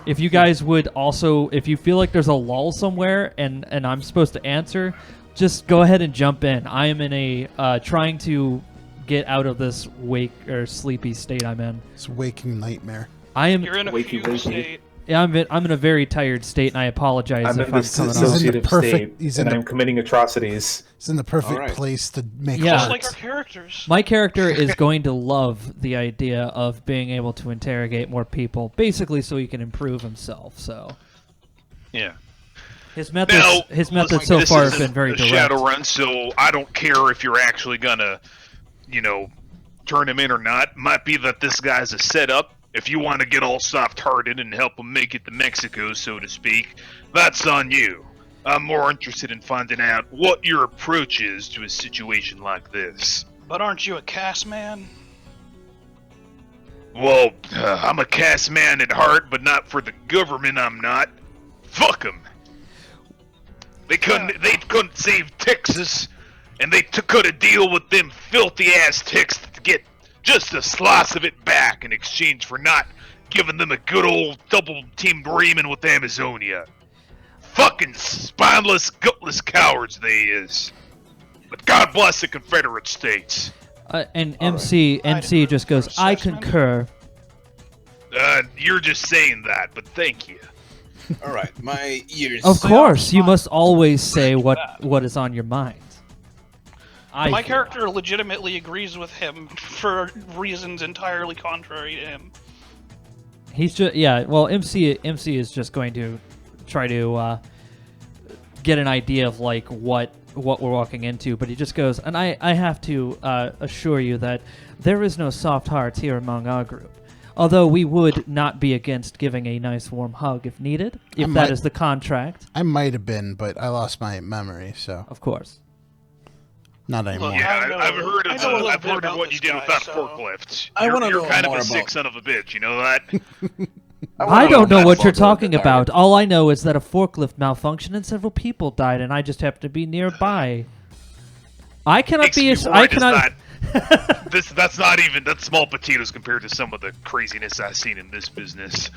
if you guys would also, if you feel like there's a lull somewhere and I'm supposed to answer, just go ahead and jump in. I am in a trying to get out of this wake or sleepy state I'm in. It's a waking nightmare. You're in a fugue state. Yeah, I'm in a very tired state, and I apologize I'm if in I'm this coming on. dissociative state, he's and in I'm committing atrocities. It's in the perfect All right. place to make Yeah. art. Just like our characters. My character is going to love the idea of being able to interrogate more people, basically so he can improve himself. So Yeah. his methods, Now, so this far is have been very a direct. Shadowrun, so I don't care if you're actually gonna, turn him in or not. Might be that this guy's a setup. If you want to get all soft-hearted and help him make it to Mexico, so to speak, that's on you. I'm more interested in finding out what your approach is to a situation like this. But aren't you a cast man? Well, I'm a cast man at heart, but not for the government. I'm not. Fuck them. They couldn't save Texas, and they cut a deal with them filthy ass Texans to get just a slice of it back in exchange for not giving them a good old double-teamed reaming with Amazonia. Fucking spineless, gutless cowards they is. But God bless the Confederate States. And MC just goes, I concur. You're just saying that, but thank you. All right, my ears. Of course, you must always say what is on your mind. My character legitimately agrees with him for reasons entirely contrary to him. He's just MC is just going to try to get an idea of like what we're walking into, but he just goes, and I have to assure you that there is no soft hearts here among our group. Although we would not be against giving a nice warm hug if needed, if that is the contract. I might have been, but I lost my memory, so of course. Not anymore. Yeah, I've heard of what you did without forklifts. You're kind of a sick son of a bitch, you know that? I don't know what you're talking about. All I know is that a forklift malfunctioned and several people died, and I just have to be nearby. I cannot be. I cannot. That's small potatoes compared to some of the craziness I've seen in this business.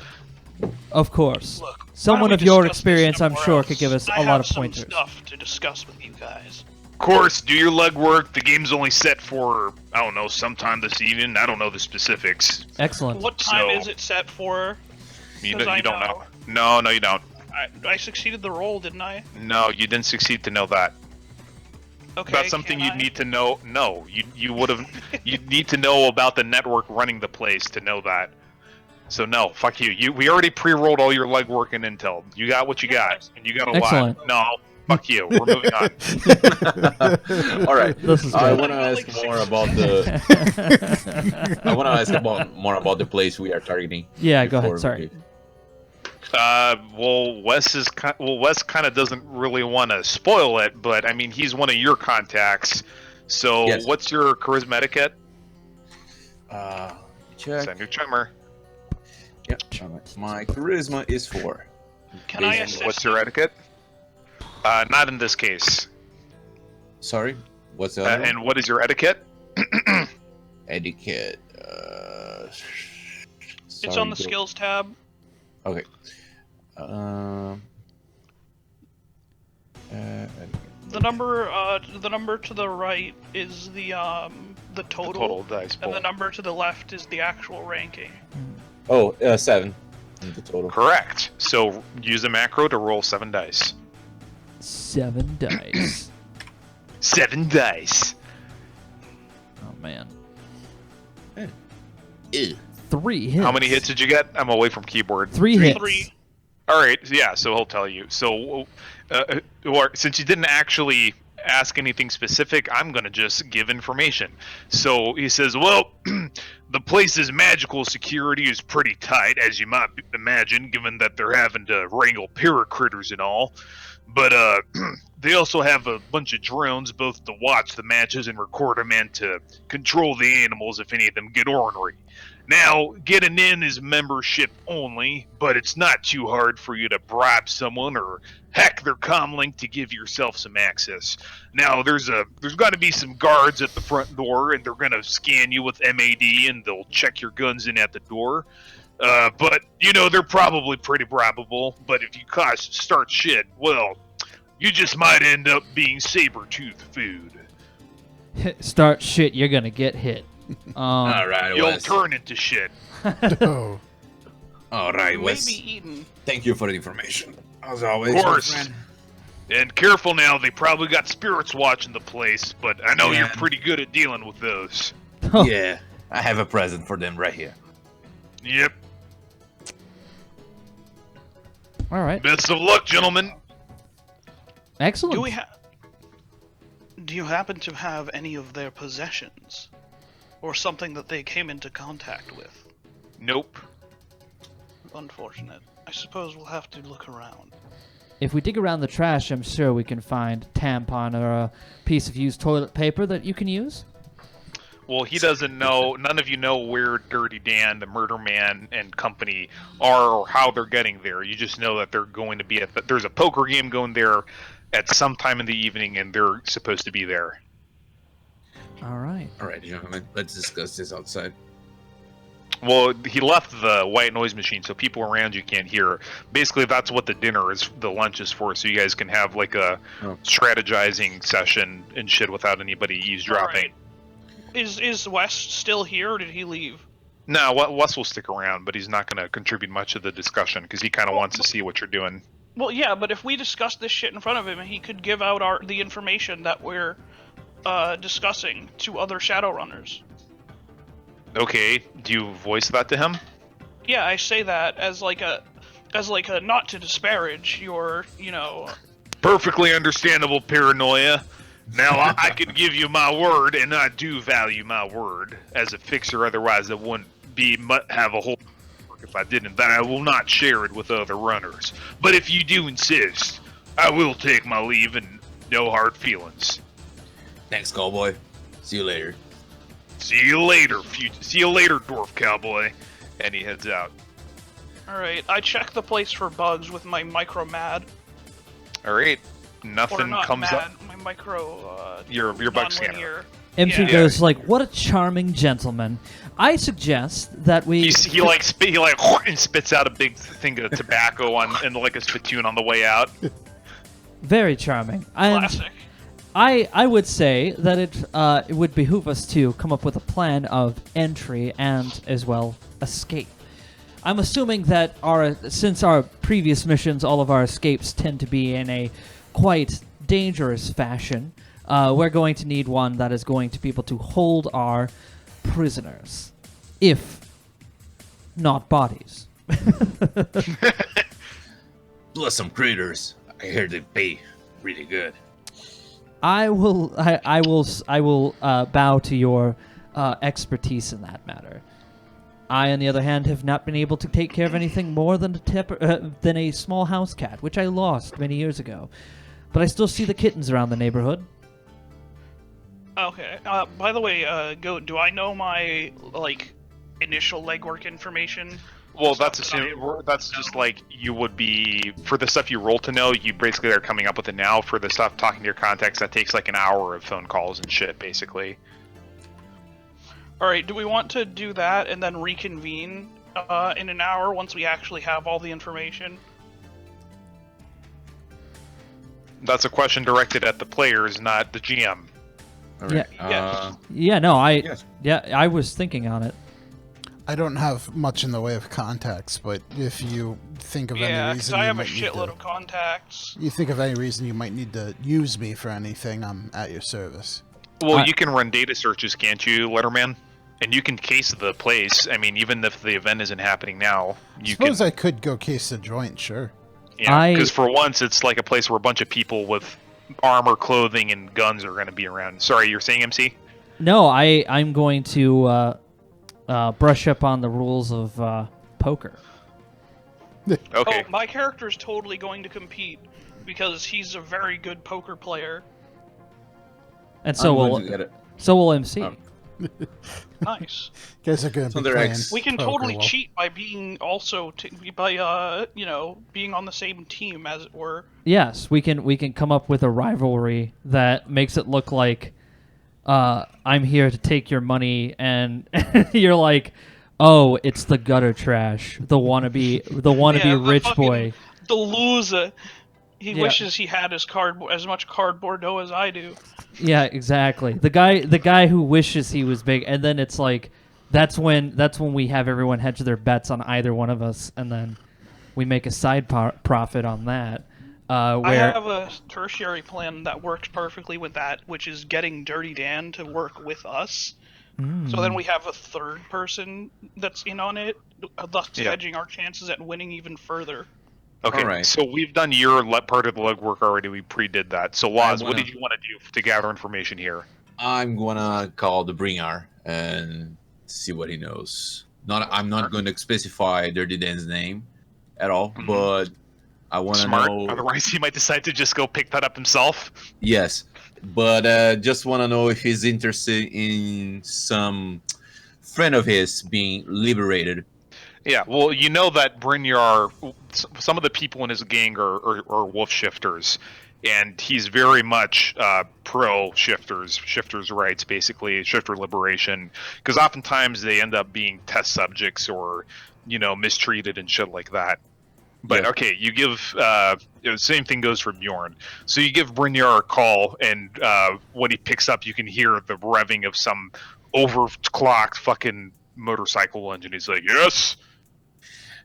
Of course. Look, someone why of don't we your discuss this experience, I'm somewhere sure, else? could give us I a lot have of some pointers. stuff to discuss with you guys. course, do your legwork. The game's only set for, I don't know, sometime this evening. I don't know the specifics. Excellent. What time is it set for? You don't know. No, you don't. I succeeded the roll, didn't I? No, you didn't succeed to know that. Okay. That's something you'd need to know. No, you would have. You'd need to know about the network running the place to know that. So no, fuck you. We already pre-rolled all your legwork and intel. You got what you got, and you got a Excellent. lot. No, fuck you. We're moving on. All right. This is I good. want to ask more about the. I want to ask more about the place we are targeting. Yeah, go ahead. before Sorry. we- Well, Wes kind of doesn't really want to spoil it, but I mean, he's one of your contacts. So, Yes. what's your charisma etiquette? Check. Send your chummer. Yep. My charisma is 4. Can I Based on- assist? What's your etiquette? Not in this case. Sorry. What's the other one? And what is your etiquette? Etiquette. It's on the skills tab. Okay. The number to the right is the total. Total dice And the pool. number to the left is the actual ranking. 7. In the total. Correct. So use a macro to roll 7 dice. 7 dice. 7 dice. Oh man. Ew. 3 hits. How many hits did you get? I'm away from keyboard. 3 hits. 3. All right, yeah, so he'll tell you. So, or since you didn't actually ask anything specific, I'm going to just give information. So he says, well, the place's magical security is pretty tight, as you might imagine, given that they're having to wrangle paracritters and all. But they also have a bunch of drones, both to watch the matches and record them and to control the animals if any of them get ornery. Now, getting in is membership only, but it's not too hard for you to bribe someone or hack their comlink to give yourself some access. Now, there's got to be some guards at the front door, and they're going to scan you with MAD, and they'll check your guns in at the door. But, you know, they're probably pretty bribable, but if you start shit, well, you just might end up being saber-toothed food. Start shit, you're gonna get hit. All right, You'll Wes. turn into shit. Oh. All right, May Wes. be eaten. Thank you for the information. As always. Of course. my friend. And careful now, they probably got spirits watching the place, but I know you're Yeah. pretty good at dealing with those. Yeah, I have a present for them right here. Yep. All right. Best of luck, gentlemen. Excellent. Do you happen to have any of their possessions? Or something that they came into contact with? Nope. Unfortunate. I suppose we'll have to look around. If we dig around the trash, I'm sure we can find tampon or a piece of used toilet paper that you can use. Well, he doesn't know. None of you know where Dirty Dan, the Murder Man, and company are or how they're getting there. You just know that they're going to be there's a poker game going there at some time in the evening, and they're supposed to be there. All right. All right, gentlemen, let's discuss this outside. Well, he left the white noise machine, so people around you can't hear. Basically, that's what the dinner is, the lunch is for, so you guys can have like a strategizing session and shit without anybody eavesdropping. Is Wes still here, or did he leave? No, Wes will stick around, but he's not going to contribute much to the discussion because he kind of wants to see what you're doing. Well, yeah, but if we discuss this shit in front of him, he could give out the information that we're discussing to other Shadowrunners. Okay, do you voice that to him? Yeah, I say that as like a not to disparage your, Perfectly understandable paranoia. Now, I could give you my word, and I do value my word as a fixer. Otherwise, it wouldn't have a whole if I didn't. That I will not share it with other runners. But if you do insist, I will take my leave and no hard feelings. Thanks, cowboy. See you later. See you later, dwarf cowboy. And he heads out. Alright, I check the place for bugs with my micro mad. Alright, Or nothing not comes mad, up. my micro Your bug scanner. nonlinear. MC Yeah. goes like, "What a charming gentleman." I suggest that we. He and spits out a big thing of tobacco and like a spittoon on the way out. Very charming. And Classic. I would say that it would behoove us to come up with a plan of entry and as well escape. I'm assuming that since our previous missions, all of our escapes tend to be in a quite dangerous fashion. We're going to need one that is going to be able to hold our prisoners, if not bodies. Plus some critters. I hear they pay really good. I will bow to your expertise in that matter. I, on the other hand, have not been able to take care of anything more than a small house cat, which I lost many years ago. But I still see the kittens around the neighborhood. Okay. By the way, Goat, do I know my initial legwork information? Well, that's just like you would be for the stuff you roll to know. You basically are coming up with it now. For the stuff talking to your contacts, that takes like an hour of phone calls and shit, basically. All right. Do we want to do that and then reconvene in an hour once we actually have all the information? That's a question directed at the players, not the GM. All right. I was thinking on it. I don't have much in the way of contacts, but if you think of any reason, I have a shitload of contacts. You think of any reason you might need to use me for anything, I'm at your service. Well, you can run data searches, can't you, Letterman? And you can case the place. I mean, even if the event isn't happening now, you can. I could go case the joint, sure. Yeah, because for once, it's like a place where a bunch of people with armor, clothing, and guns are going to be around. Sorry, you're saying, MC? No, I'm going to brush up on the rules of poker. Okay. Oh, my character's totally going to compete because he's a very good poker player. And so will MC. Nice. Guys are good. We can totally cheat by being also being on the same team, as it were. Yes, we can come up with a rivalry that makes it look like I'm here to take your money, and you're like, oh, it's the gutter trash, the wannabe rich boy, the loser. He wishes he had as much cardboard dough as I do. Yeah, exactly. The guy who wishes he was big, and then it's like that's when we have everyone hedge their bets on either one of us, and then we make a side profit on that. I have a tertiary plan that works perfectly with that, which is getting Dirty Dan to work with us. So then we have a third person that's in on it, thus hedging our chances at winning even further. Okay, so we've done your part of the legwork already. We pre-did that. So, Laz, what did you want to do to gather information here? I'm gonna call the bringer and see what he knows. I'm not going to specify Dirty Dan's name at all, but I want to know. Otherwise, he might decide to just go pick that up himself. Yes, but just want to know if he's interested in some friend of his being liberated. Yeah, well, you know that Brynjar, some of the people in his gang are wolf shifters, and he's very much pro shifters' rights, basically, shifter liberation, because oftentimes they end up being test subjects or, mistreated and shit like that. But, okay, you give, the same thing goes for Bjorn. So you give Brynjar a call, and when he picks up, you can hear the revving of some overclocked fucking motorcycle engine. He's like, yes?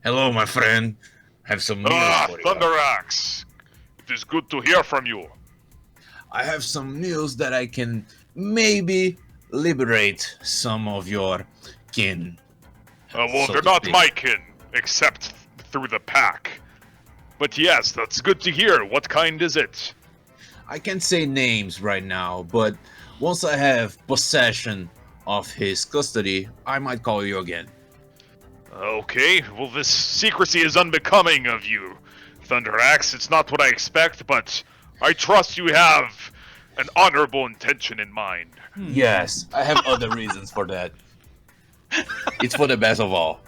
Hello, my friend. Have some news for you. Thunderax. It is good to hear from you. I have some news that I can maybe liberate some of your kin. Well, they're not my kin, except through the pack. But yes, that's good to hear. What kind is it? I can't say names right now, but once I have possession of his custody, I might call you again. Okay, well, this secrecy is unbecoming of you, Thunderax. It's not what I expect, but I trust you have an honorable intention in mind. Yes, I have other reasons for that. It's for the best of all.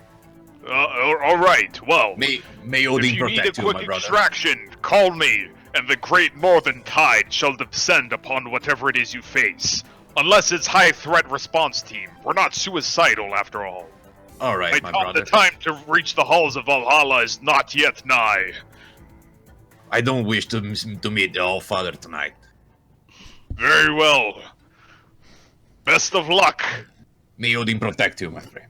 All right, well, may Odin protect you, my brother. If you need a quick extraction, call me, and the great northern tide shall descend upon whatever it is you face. Unless it's high threat response team. We're not suicidal, after all. All right, my brother. The time to reach the halls of Valhalla is not yet nigh. I don't wish to meet the All-Father tonight. Very well. Best of luck. May Odin protect you, my friend.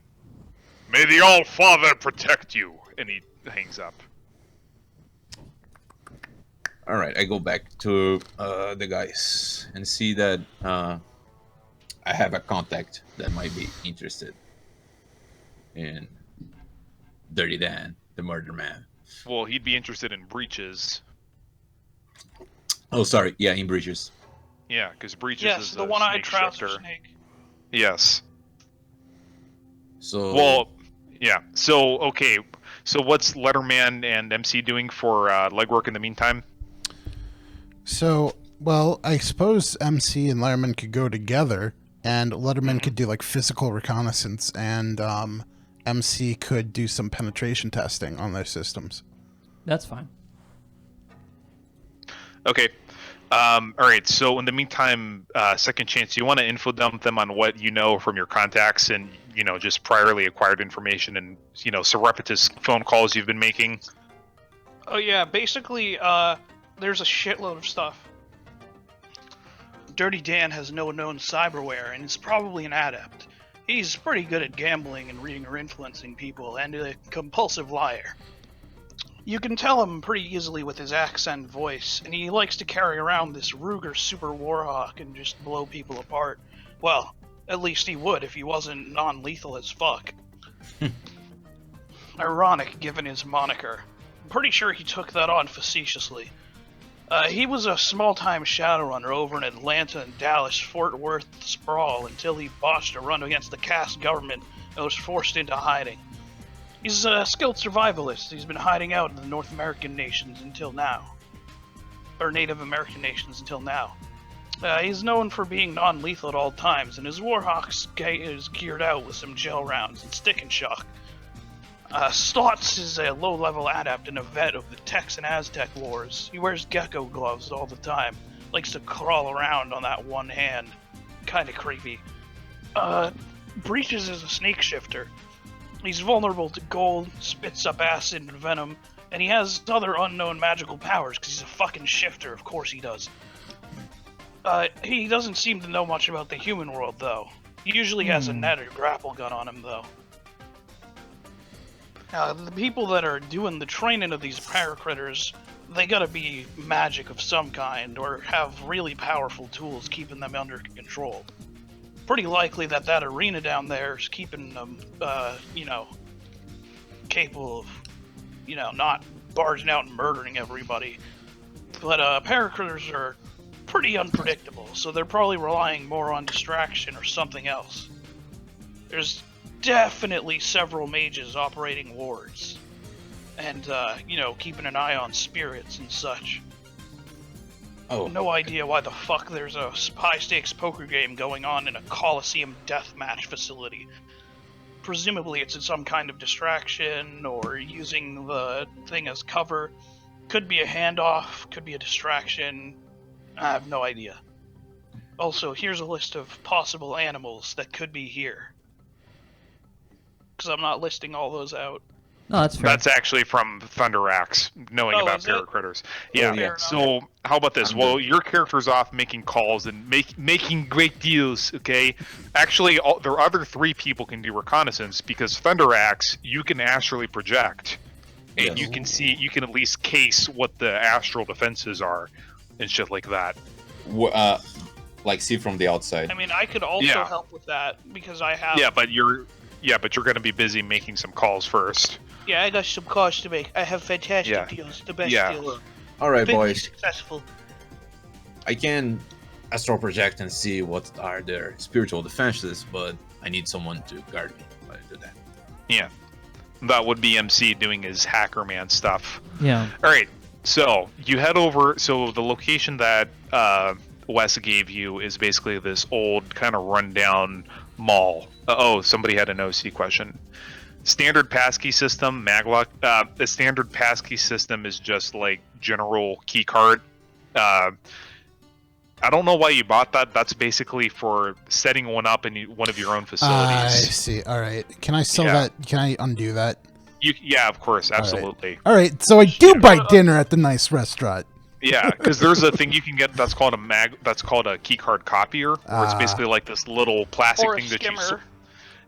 May the All-Father protect you. And he hangs up. All right, I go back to the guys and see that I have a contact that might be interested in Dirty Dan, the murder man. Well, he'd be interested in breaches. Oh, sorry. Yeah, in breaches. Yeah, because breaches is the a one-eyed snake trouser shifter. snake. Yes. So. Well, yeah. So, okay. So what's Letterman and MC doing for legwork in the meantime? So, well, I suppose MC and Letterman could go together, and Letterman could do like physical reconnaissance, and MC could do some penetration testing on their systems. That's fine. Okay. All right. So in the meantime, second chance, you want to info dump them on what you know from your contacts and, just priorly acquired information and, surreptitious phone calls you've been making? Oh yeah, basically, there's a shitload of stuff. Dirty Dan has no known cyberware, and is probably an adept. He's pretty good at gambling and reading or influencing people, and a compulsive liar. You can tell him pretty easily with his accent and voice, and he likes to carry around this Ruger Super Warhawk and just blow people apart. Well, at least he would if he wasn't non-lethal as fuck. Ironic, given his moniker. I'm pretty sure he took that on facetiously. He was a small-time Shadowrunner over in Atlanta and Dallas, Fort Worth sprawl until he botched a run against the caste government and was forced into hiding. He's a skilled survivalist. He's been hiding out in the North American nations until now. Or Native American nations until now. He's known for being non-lethal at all times, and his Warhawk is geared out with some gel rounds and stick and shock. Stotts is a low-level adept and a vet of the Tex and Aztec wars. He wears gecko gloves all the time. Likes to crawl around on that one hand. Kinda creepy. Breaches is a snake shifter. He's vulnerable to gold, spits up acid and venom, and he has other unknown magical powers because he's a fucking shifter, of course he does. He doesn't seem to know much about the human world, though. He usually has a net or grapple gun on him, though. The people that are doing the training of these paracritters, they gotta be magic of some kind, or have really powerful tools keeping them under control. Pretty likely that arena down there is keeping them, capable of, not barging out and murdering everybody. But paracritters are pretty unpredictable, so they're probably relying more on distraction or something else. There's definitely several mages operating wards, and, keeping an eye on spirits and such. Oh. No idea why the fuck there's a high-stakes poker game going on in a Coliseum deathmatch facility. Presumably it's some kind of distraction, or using the thing as cover. Could be a handoff, could be a distraction. I have no idea. Also, here's a list of possible animals that could be here. Because I'm not listing all those out. No, that's fair. That's actually from Thunderax, knowing about paracritters. Yeah. yeah. So how about this? Well, your character's off making calls and making great deals. Okay. Actually, there are other 3 people can do reconnaissance because Thunderax, you can astrally project, and you can see, you can at least case what the astral defenses are, and shit like that. Like see from the outside. I mean, I could also help with that because I have. Yeah, but you're going to be busy making some calls first. Yeah, I got some calls to make. I have fantastic deals. The best deal. All right, Been boys. Successful. I can astral project and see what are their spiritual defenses, but I need someone to guard me while I do that. Yeah. That would be MC doing his hacker man stuff. Yeah. All right. So you head over. So the location that Wes gave you is basically this old kind of rundown mall. Somebody had an OC question. Standard passkey system, maglock. The standard passkey system is just like general key card. I don't know why you bought that. That's basically for setting one up in one of your own facilities. I see. All right. Can I sell that? Can I undo that? Yeah, of course, absolutely. All right. So I do buy dinner at the nice restaurant. Yeah, because there's a thing you can get that's called a keycard copier, where it's basically like this little plastic or a thing that skimmer.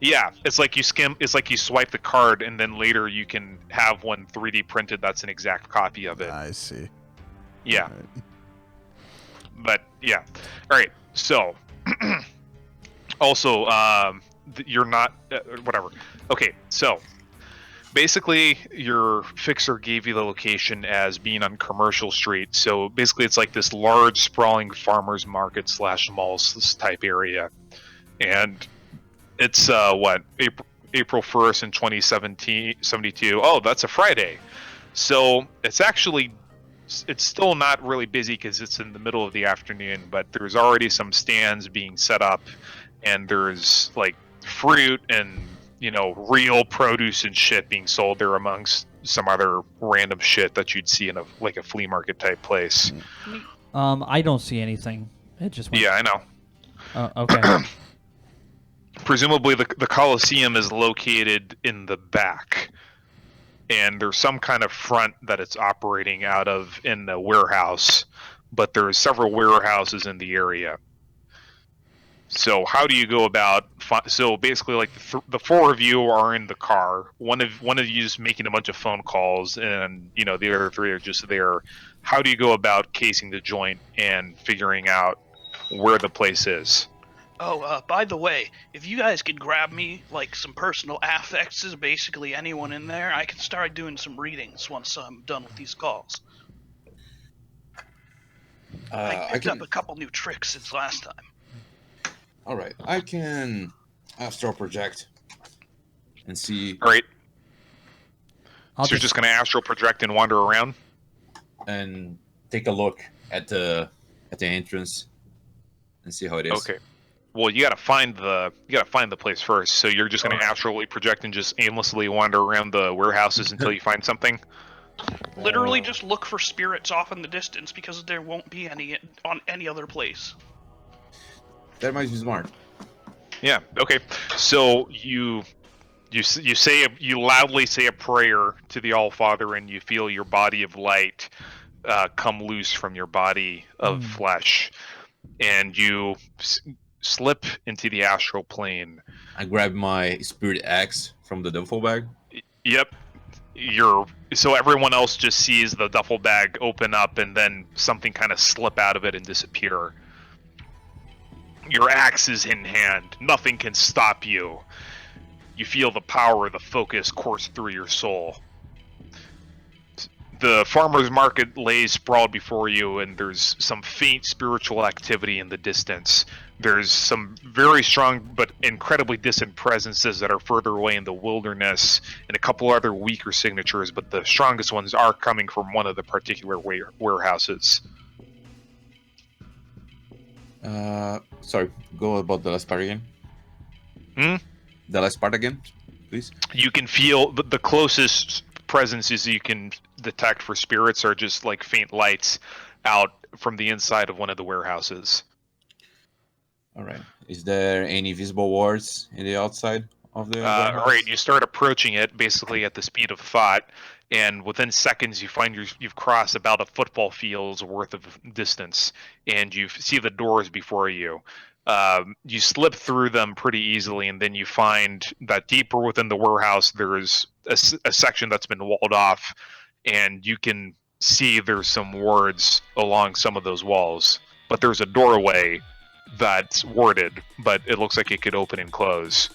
Yeah, it's like you swipe the card, and then later you can have one 3D printed that's an exact copy of it. I see. Yeah. Right. But yeah. All right. So also you're not whatever. Okay, so basically your fixer gave you the location as being on Commercial Street. So basically it's like this large sprawling farmers market / malls type area. And it's April 1st in 2072. Oh, that's a Friday. So it's still not really busy because it's in the middle of the afternoon, but there's already some stands being set up, and there's like fruit and real produce and shit being sold there amongst some other random shit that you'd see in a flea market type place. I don't see anything. It just went... Yeah, I know. Okay. Presumably the Coliseum is located in the back, and there's some kind of front that it's operating out of in the warehouse, but there's several warehouses in the area. So how do you go about? So basically, like the four of you are in the car. One of you is making a bunch of phone calls, and the other three are just there. How do you go about casing the joint and figuring out where the place is? Oh, by the way, if you guys could grab me like some personal affixes, basically anyone in there, I can start doing some readings once I'm done with these calls. I picked up a couple new tricks since last time. All right, I can astral project and see. All right. So you're just going to astral project and wander around, and take a look at the entrance and see how it is. Okay. Well, you gotta find the place first. So you're just gonna astrally project and just aimlessly wander around the warehouses until you find something. Literally, just look for spirits off in the distance because there won't be any on any other place. That might be smart. Yeah. Okay. So you loudly say a prayer to the All-Father, and you feel your body of light come loose from your body of flesh, and you slip into the astral plane. I grab my spirit axe from the duffel bag. Yep. So everyone else just sees the duffel bag open up and then something kind of slip out of it and disappear. Your axe is in hand. Nothing can stop you. You feel the power of the focus course through your soul. The farmer's market lays sprawled before you, and there's some faint spiritual activity in the distance. There's some very strong but incredibly distant presences that are further away in the wilderness, and a couple other weaker signatures, but the strongest ones are coming from one of the particular warehouses. Sorry, go about the last part again. The last part again, please. You can feel the closest presences you can detect for spirits are just like faint lights out from the inside of one of the warehouses. All right. Is there any visible wards in the outside of the warehouse? Right. You start approaching it basically at the speed of thought, and within seconds you find you've crossed about a football field's worth of distance, and you see the doors before you. You slip through them pretty easily, and then you find that deeper within the warehouse there's a section that's been walled off, and you can see there's some wards along some of those walls. But there's a doorway that's warded, but it looks like it could open and close.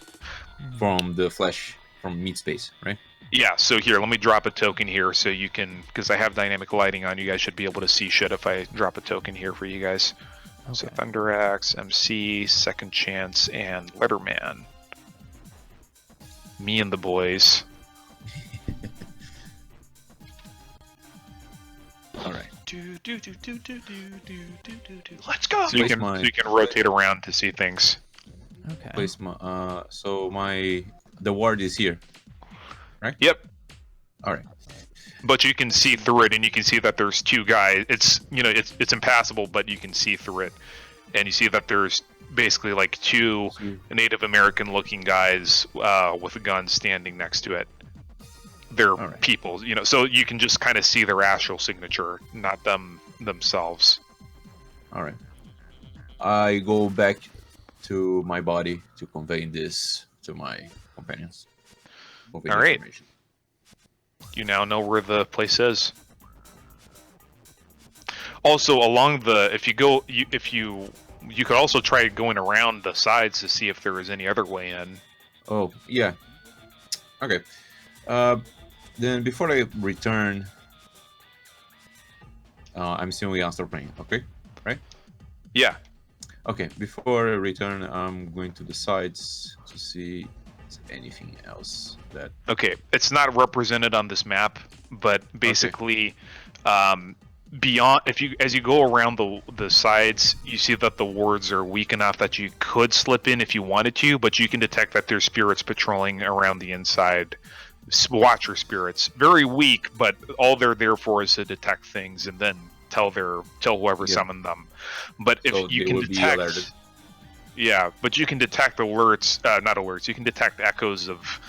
From the flesh, from meat space, right? Yeah, so here, let me drop a token here so you can, because I have dynamic lighting on, you guys should be able to see shit if I drop a token here for you guys. Okay. So Thunder Axe, MC, Second Chance, and Letterman. Me and the boys. All right. Let's go. So you can rotate around to see things. Okay. Place the ward is here, right? Yep. All right. But you can see through it, and you can see that there's two guys. It's it's impassable, but you can see through it, and you see that there's basically like two Native American-looking guys with a gun standing next to it. they're people, so you can just kind of see their astral signature, not them themselves. All right. I go back to my body to convey this to my companions. All right. You now know where the place is. Also, along the, if you could also try going around the sides to see if there is any other way in. Oh, yeah. Okay. Then before I return, I'm assuming we start playing, okay? Right? Yeah. Okay, before I return, I'm going to the sides to see if there's anything else that... Okay, it's not represented on this map, but basically, beyond, as you go around the sides, you see that the wards are weak enough that you could slip in if you wanted to, but you can detect that there's spirits patrolling around the inside. Watcher spirits, very weak, but all they're there for is to detect things and then tell whoever summoned them. But if So you they can will be alerted. detect, but you can detect alerts, not alerts. You can detect echoes of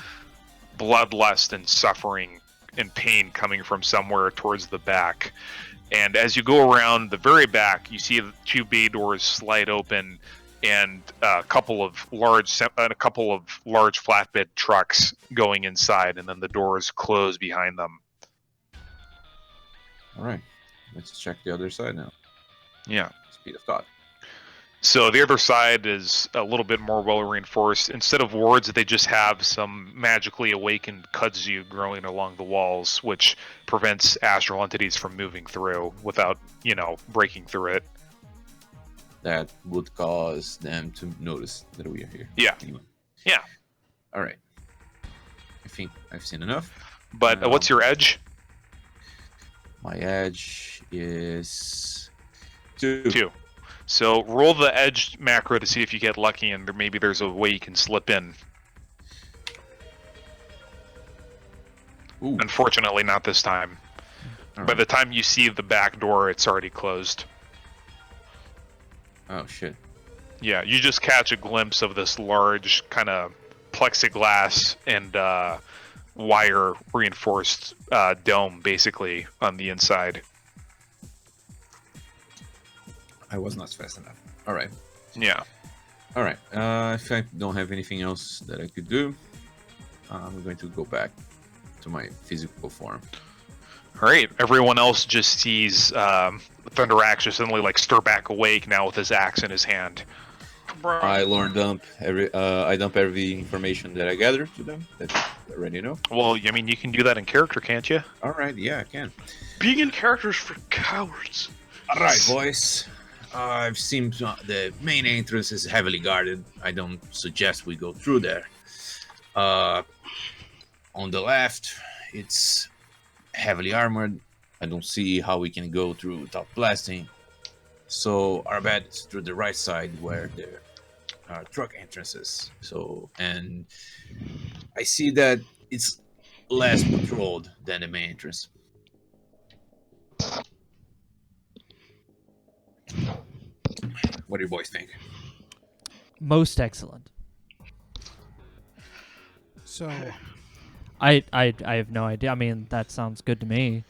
bloodlust and suffering and pain coming from somewhere towards the back. And as you go around the very back, you see the two bay doors slide open, and a couple of large flatbed trucks going inside, and then the doors close behind them. All right, let's check the other side now. Yeah. Speed of thought. So the other side is a little bit more well reinforced. Instead of wards, they just have some magically awakened kudzu growing along the walls, which prevents astral entities from moving through without, breaking through it. That would cause them to notice that we are here. Yeah. Anyway. Yeah. All right. I think I've seen enough. But what's your edge? My edge is 2. 2. So roll the edge macro to see if you get lucky, and maybe there's a way you can slip in. Ooh. Unfortunately, not this time. By the time you see the back door, it's already closed. Oh, shit. Yeah, you just catch a glimpse of this large kind of plexiglass and wire reinforced dome, basically, on the inside. I was not fast enough. All right. Yeah. All right. If I don't have anything else that I could do, I'm going to go back to my physical form. All right. Everyone else just sees Thunderax just suddenly stir back awake now with his axe in his hand. I dump every information that I gathered to them that I already know. Well, I mean, you can do that in character, can't you? All right. Yeah, I can. Being in character is for cowards. All right, boys. I've seen the main entrance is heavily guarded. I don't suggest we go through there. On the left, it's heavily armored. I don't see how we can go through without blasting. So our bet is through the right side where there are truck entrances. And I see that it's less patrolled than the main entrance. What do you boys think? Most excellent. So, I have no idea. I mean, that sounds good to me.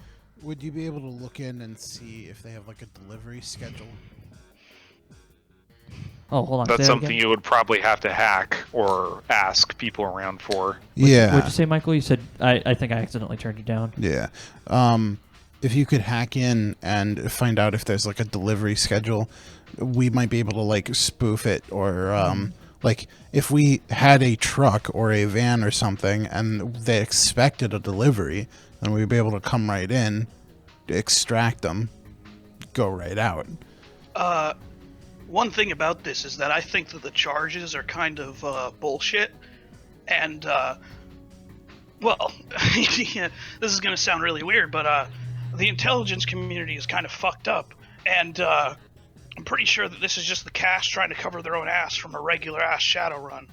would you be able to look in and see if they have a delivery schedule? Oh, hold on. That's something you would probably have to hack or ask people around for. Yeah. What'd you say, Michael? You said I think I accidentally turned you down. Yeah. If you could hack in and find out if there's a delivery schedule, we might be able to spoof it, or if we had a truck or a van or something and they expected a delivery, then we'd be able to come right in, extract them, go right out. One thing about this is that I think that the charges are kind of bullshit, and well, yeah, this is gonna sound really weird, but the intelligence community is kind of fucked up, and I'm pretty sure that this is just the cast trying to cover their own ass from a regular ass Shadowrun.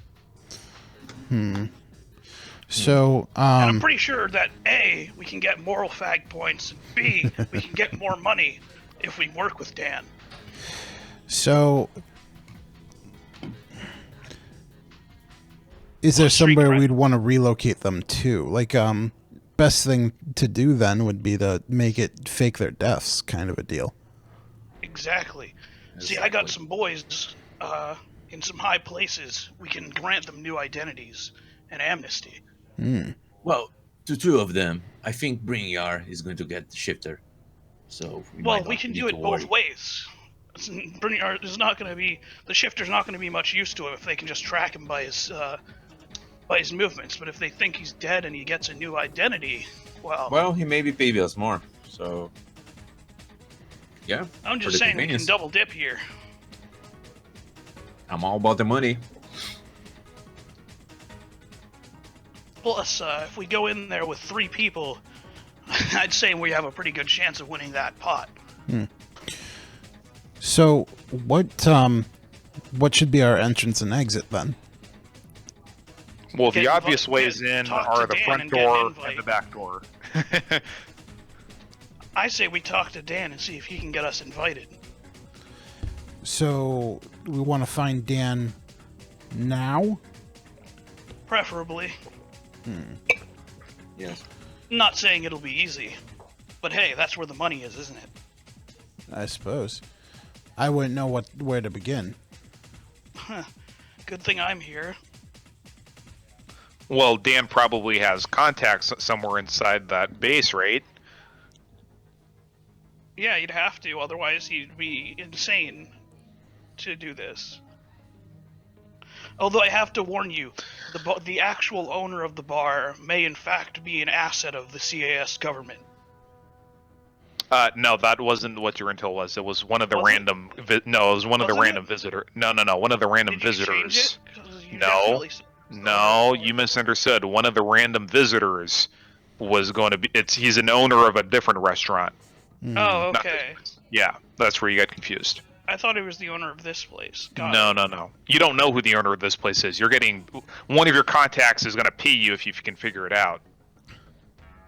So, and I'm pretty sure that A, we can get moral fag points, and B, we can get more money if we work with Dan. So, is there somewhere we'd want to relocate them to? best thing to do then would be to make it fake their deaths, kind of a deal. Exactly. See, I got some boys in some high places. We can grant them new identities and amnesty. Well, to two of them, I think Bringyar is going to get the shifter. So we can do it both ways. Bringyar is not going to be the shifter's not going to be much use to him if they can just track him by his movements. But if they think he's dead and he gets a new identity, well, he maybe pay us more. So yeah, I'm just saying we can double dip here. I'm all about the money. Plus, if we go in there with 3 people, I'd say we have a pretty good chance of winning that pot. So, what should be our entrance and exit then? Well, the obvious ways in are the front door and the back door. I say we talk to Dan and see if he can get us invited. So, we want to find Dan now? Preferably. Yes. Not saying it'll be easy, but hey, that's where the money is, isn't it? I suppose. I wouldn't know where to begin. Good thing I'm here. Well, Dan probably has contacts somewhere inside that base, right? Yeah, you'd have to, otherwise he'd be insane to do this. Although I have to warn you, the actual owner of the bar may in fact be an asset of the CAS government. No, that wasn't what your intel was. It was one of the random. No, it was one of the random visitor. No, one of the random visitors. No, you misunderstood. One of the random visitors was going to be. He's an owner of a different restaurant. Oh, okay. Yeah, that's where you got confused. I thought he was the owner of this place. No. You don't know who the owner of this place is. You're getting one of your contacts is going to pay you if you can figure it out.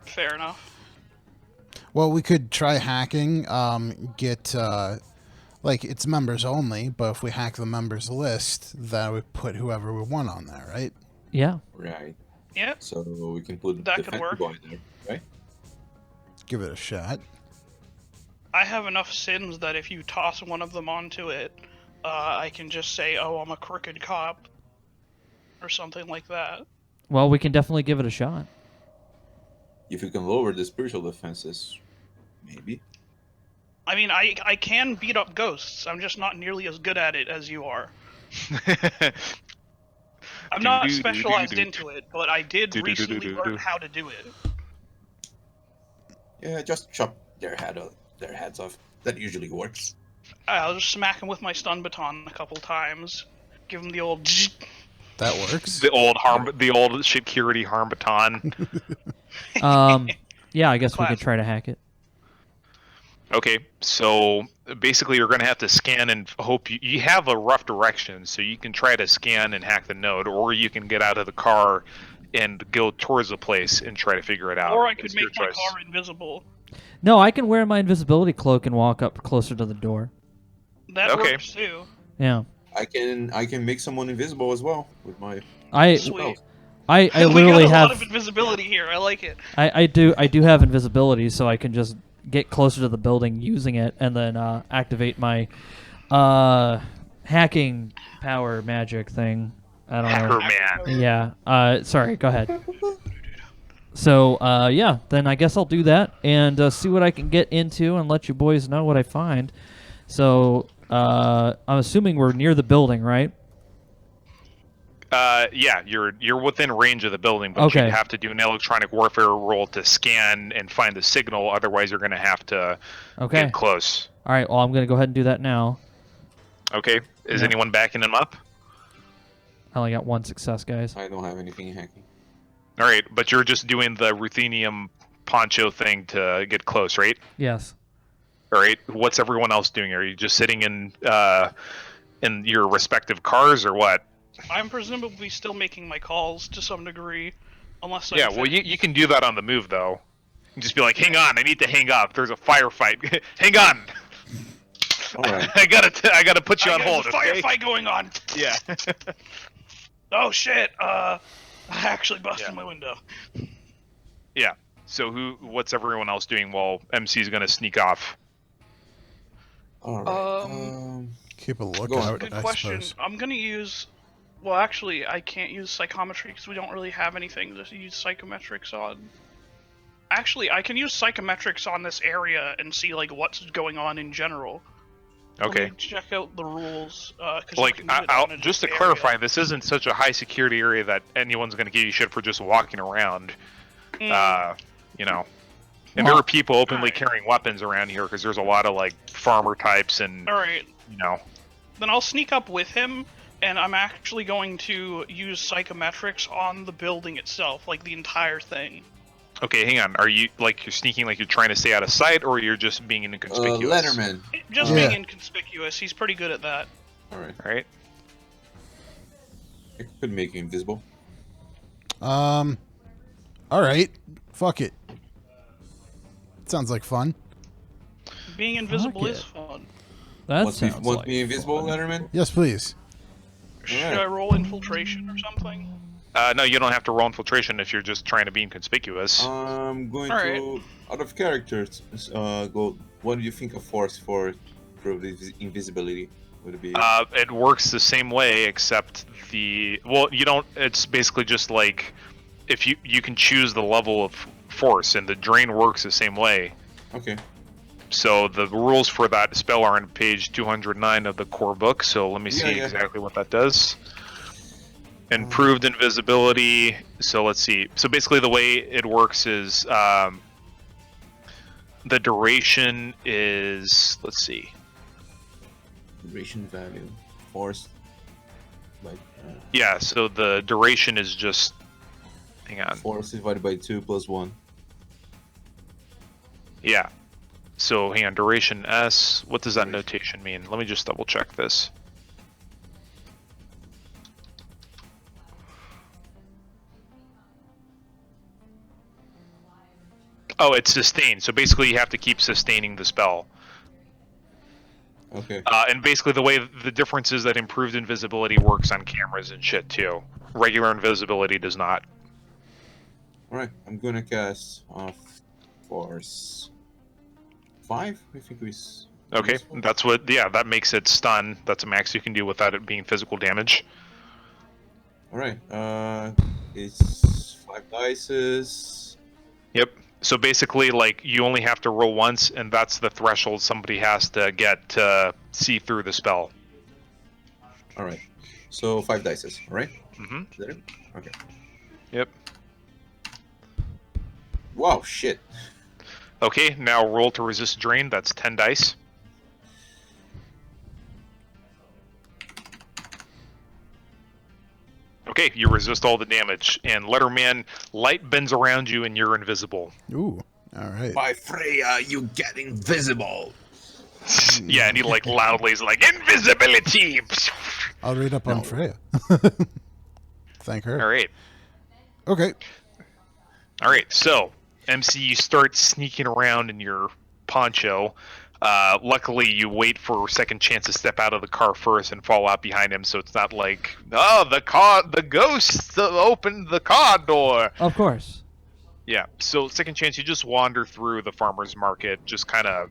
Fair enough. Well, we could try hacking, get, it's members only, but if we hack the members list, then we put whoever we want on there, right? Yeah. Right. Yeah. So we can put that the could work. Boy there, right? Let's give it a shot. I have enough sins that if you toss one of them onto it, I can just say, oh, I'm a crooked cop, or something like that. Well, we can definitely give it a shot. If you can lower the spiritual defenses, maybe. I mean, I can beat up ghosts. I'm just not nearly as good at it as you are. I'm not specialized into it, but I did recently learn how to do it. Yeah, just chop their heads off. That usually works. I'll just smack them with my stun baton a couple times. Give them the old... That works. The old security harm baton. Yeah, I guess we could try to hack it. Okay, so basically you're going to have to scan and hope you have a rough direction, so you can try to scan and hack the node, or you can get out of the car and go towards the place and try to figure it out. Or I could make my car invisible. No, I can wear my invisibility cloak and walk up closer to the door. That works too. Yeah. I can make someone invisible as well with my. Sweet. I we literally got a have lot of invisibility here. I like it. I do have invisibility, so I can just get closer to the building using it, and then activate my hacking power magic thing. I don't know. Hacker man. Yeah. Sorry. Go ahead. So yeah, then I guess I'll do that and see what I can get into and let you boys know what I find. So I'm assuming we're near the building, right? Yeah, you're within range of the building, but you have to do an electronic warfare roll to scan and find the signal. Otherwise, you're going to have to get close. All right. Well, I'm going to go ahead and do that now. Okay. Is anyone backing him up? I only got one success, guys. I don't have anything hacking. All right, but you're just doing the ruthenium poncho thing to get close, right? Yes. All right. What's everyone else doing? Are you just sitting in your respective cars, or what? I'm presumably still making my calls to some degree, unless Yeah, well, you can do that on the move, though. You can just be like, hang on, I need to hang up. There's a firefight. Hang on. All right. I gotta put you on hold. There's a firefight going on. Yeah. Oh shit! I actually busted my window. Yeah. So what's everyone else doing while MC is gonna sneak off? All right. Keep a lookout. Good I question. suppose. I'm gonna use. Well, actually, I can't use psychometry because we don't really have anything to use psychometrics on. Actually, I can use psychometrics on this area and see like what's going on in general. Okay. Let me check out the rules. Like, just to clarify, this isn't such a high security area that anyone's gonna give you shit for just walking around. You know. And there are people openly carrying weapons around here because there's a lot of like farmer types and. All right. You know. Then I'll sneak up with him, and I'm actually going to use psychometrics on the building itself, like the entire thing. Okay, hang on. Are you like you're sneaking, like you're trying to stay out of sight, or you're just being inconspicuous? Letterman. Just being inconspicuous. He's pretty good at that. All right. All right. I could make you invisible. All right. Fuck it. Sounds like fun. Being invisible is fun. That Want sounds me like invisible, fun. Letterman? Yes, please. Should I roll infiltration or something? No, you don't have to roll infiltration if you're just trying to be inconspicuous. I'm going to, out of characters, go. What do you think of force for invisibility? Would it be? It works the same way, except you don't. It's basically just like if you can choose the level of force, and the drain works the same way. Okay. So the rules for that spell are on page 209 of the core book. So let me see exactly what that does. Improved invisibility. So let's see. So basically, the way it works is the duration is. Let's see. Duration value, force. Like. Yeah. So the duration is just. Hang on. Force divided by 2 plus 1. Yeah. So hang on. Duration S. What does that notation mean? Let me just double check this. Oh, it's sustained. So basically, you have to keep sustaining the spell. Okay. And basically, the way the difference is that improved invisibility works on cameras and shit too. Regular invisibility does not. All right, I'm gonna cast force 5. I think we. Okay, that's what. Yeah, that makes it stun. That's a max you can do without it being physical damage. All right. It's 5 dices. Yep. So basically, like, you only have to roll once, and that's the threshold somebody has to get to see through the spell. All right. So 5 dices, all right? Mm-hmm. Is that it? Okay. Yep. Wow, shit. Okay, now roll to resist drain. That's 10 dice. Okay, you resist all the damage, and Letterman, light bends around you, and you're invisible. Ooh, all right. By Freya, you get invisible. Yeah, and he like loudly is like, invisibility! I'll read up on Freya. Thank her. All right. Okay. All right, so, MC, you start sneaking around in your poncho. Luckily, you wait for a second chance to step out of the car first and fall out behind him, so it's not like, oh, the ghost opened the car door. Of course. Yeah, so second chance, you just wander through the farmer's market, just kind of,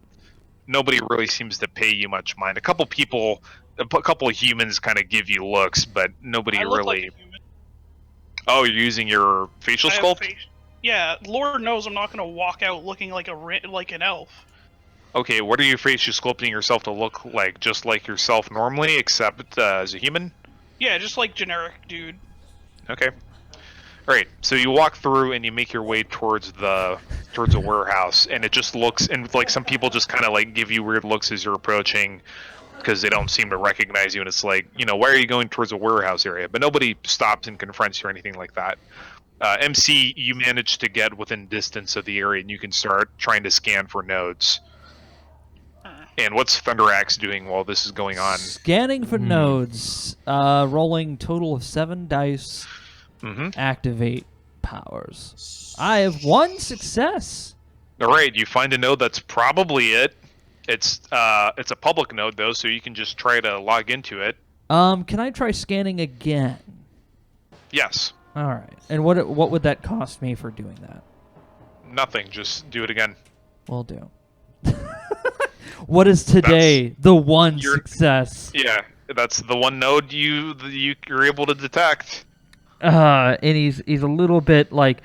nobody really seems to pay you much mind. A couple of humans kind of give you looks, but nobody really... Oh, you're using your facial sculpt? Yeah, Lord knows I'm not going to walk out looking like an elf. Okay, what are you facial sculpting yourself to look like? Just like yourself normally, except as a human? Yeah, just like generic dude. Okay. Alright, so you walk through and you make your way towards a warehouse, and it just looks, and like some people just kind of like give you weird looks as you're approaching, because they don't seem to recognize you, and it's like, you know, why are you going towards a warehouse area? But nobody stops and confronts you or anything like that. MC, you manage to get within distance of the area, and you can start trying to scan for nodes. And what's Thunderaxe doing while this is going on? Scanning for nodes. Rolling total of 7 dice. Activate powers. I have 1 success. All right, you find a node that's probably it. It's a public node though, so you can just try to log into it. Can I try scanning again? Yes. All right. And what would that cost me for doing that? nothing. Just do it again. Will do. What is today? The one success. Yeah, that's the one node you're able to detect. And he's a little bit like,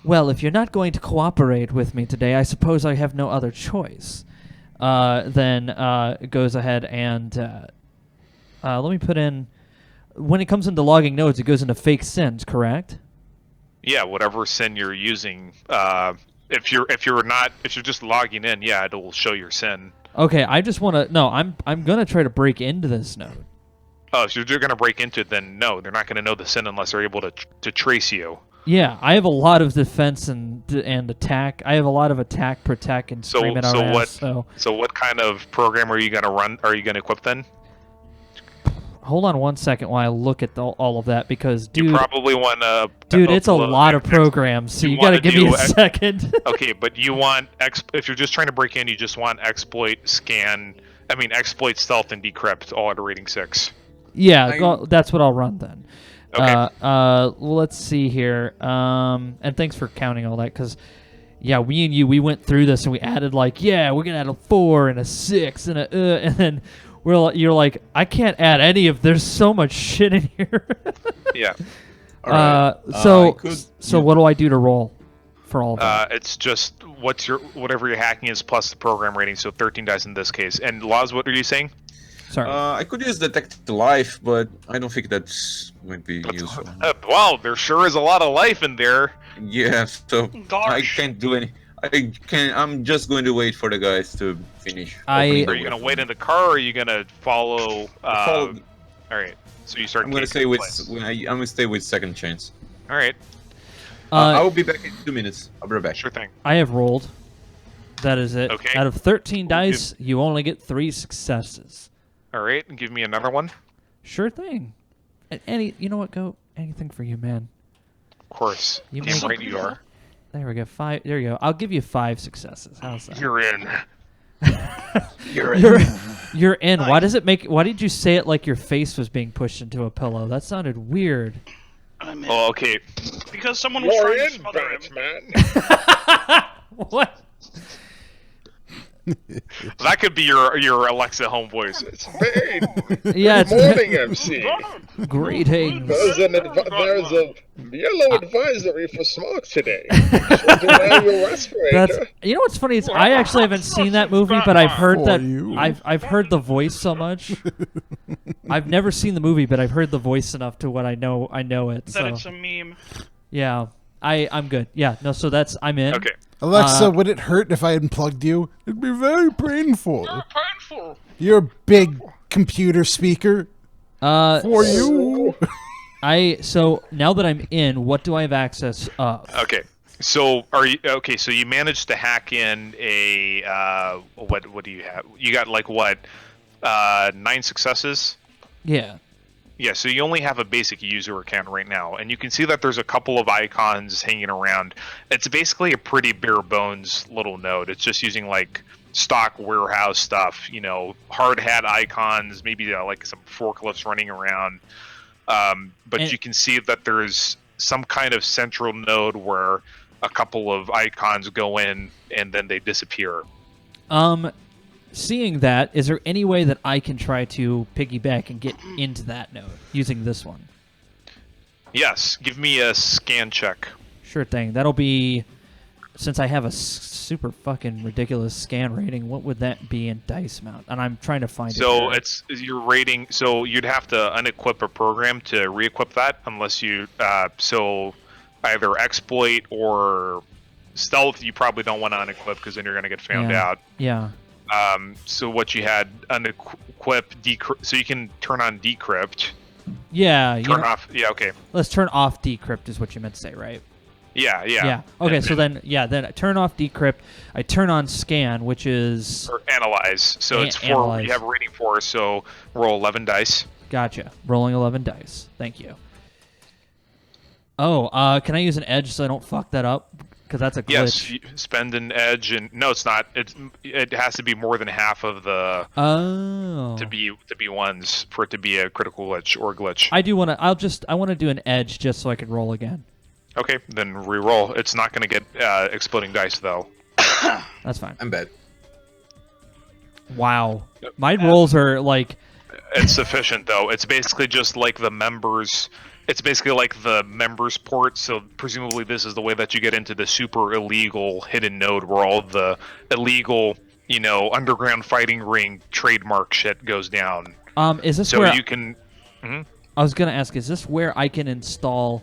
well, if you're not going to cooperate with me today, I suppose I have no other choice. Then it goes ahead and let me put in. When it comes into logging nodes, it goes into fake sins, correct? Yeah, whatever sin you're using. If you're just logging in, yeah, it'll show your sin. Okay, I just want to. No, I'm gonna try to break into this node. Oh, if you're gonna break into it, then no, they're not gonna know the sin unless they're able to trace you. Yeah, I have a lot of defense and attack. I have a lot of attack, protect, and scream at our ass. So what kind of program are you gonna run? Are you gonna equip then? Hold on 1 second while I look at all of that, because dude, you probably want to. Dude, it's a lot of programs, so you gotta give me a second. Okay, but you want if you're just trying to break in, you just want exploit, exploit, stealth, and decrypt all at a rating 6. Yeah, that's what I'll run then. Okay. Let's see here. And thanks for counting all that, because yeah, we went through this and we added we're gonna add a 4 and a 6 and and then you're like, I can't add any of. There's so much shit in here. Yeah. All right. So what do I do to roll for all of that? It's just whatever your hacking is plus the program rating, so 13 dice in this case. And Laws, what are you saying? Sorry. I could use Detect Life, but I don't think that's going to be useful. Wow, there sure is a lot of life in there. Yeah, so I can't do any. I'm just going to wait for the guys to finish. Are you going to wait in the car, or are you going to follow? All right. So you start. I'm going to stay with. I'm going to stay with Second Chance. All right. I will be back in 2 minutes. I'll be right back. Sure thing. I have rolled. That is it. Okay. Out of 13 dice, you only get 3 successes. All right, and give me another one. Sure thing. You know what? Go anything for you, man. Of course. Damn right you are. There we go. 5. There you go. I'll give you 5 successes. How's that? You're in. You're in. Nice. Why did you say it like your face was being pushed into a pillow? That sounded weird. Oh, okay. Because someone was trying to smother him. What? That could be your Alexa home voice. It's Bane. Yeah, Good morning, MC. Greetings. There's a yellow advisory for smoke today. To wear your respirator. You know what's funny is I actually haven't seen that movie, but I've heard I've heard the voice so much. I've never seen the movie, but I've heard the voice enough to what I know it. That it's a meme. Yeah, I'm good. Yeah, no, so I'm in. Okay. Alexa, would it hurt if I unplugged you? It'd be very painful. Very painful. You're a big computer speaker. For you. So now that I'm in, what do I have access of? Okay. So So you managed to hack in a what do you have? You got 9 successes? Yeah. Yeah, so you only have a basic user account right now, and you can see that there's a couple of icons hanging around. It's basically a pretty bare bones little node. It's just using stock warehouse stuff, hard hat icons, maybe some forklifts running around. But you can see that there's some kind of central node where a couple of icons go in and then they disappear. Seeing that, is there any way that I can try to piggyback and get into that node using this one? Yes, give me a scan check. Sure thing. That'll be, since I have a super fucking ridiculous scan rating, what would that be in dice mount? And I'm trying to find it. So it's your rating. So you'd have to unequip a program to re-equip that, unless you so either exploit or stealth. You probably don't want to unequip because then you're going to get found out. Yeah. So what you had unequip decrypt, so you can turn on decrypt. Yeah. Turn off. Yeah. Okay. Let's turn off decrypt is what you meant to say, right? Yeah. Yeah. Okay. So then I turn off decrypt. I turn on scan, which is or analyze. So it's 4. Analyze. You have a rating 4. So roll 11 dice. Gotcha. Rolling 11 dice. Thank you. Oh, can I use an edge so I don't fuck that up? Because that's a glitch. Yes, you spend an edge, and no, it's not. It has to be more than half of the to be ones for it to be a critical glitch or glitch. I do want to. I want to do an edge just so I can roll again. Okay, then re-roll. It's not going to get exploding dice, though. That's fine. I'm bad. Wow. My rolls are like... It's sufficient, though. It's basically just like the members... It's basically like the members port, so presumably this is the way that you get into the super illegal hidden node where all the illegal, underground fighting ring trademark shit goes down. Is this so where... you can... I was going to ask, is this where I can install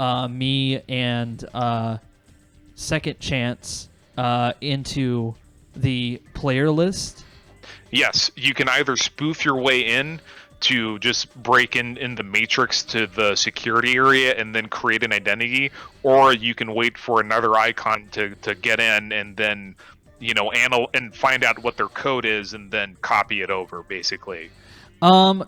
me and Second Chance into the player list? Yes, you can either spoof your way in to just break in the matrix to the security area and then create an identity, or you can wait for another icon to get in and then, and find out what their code is and then copy it over, basically.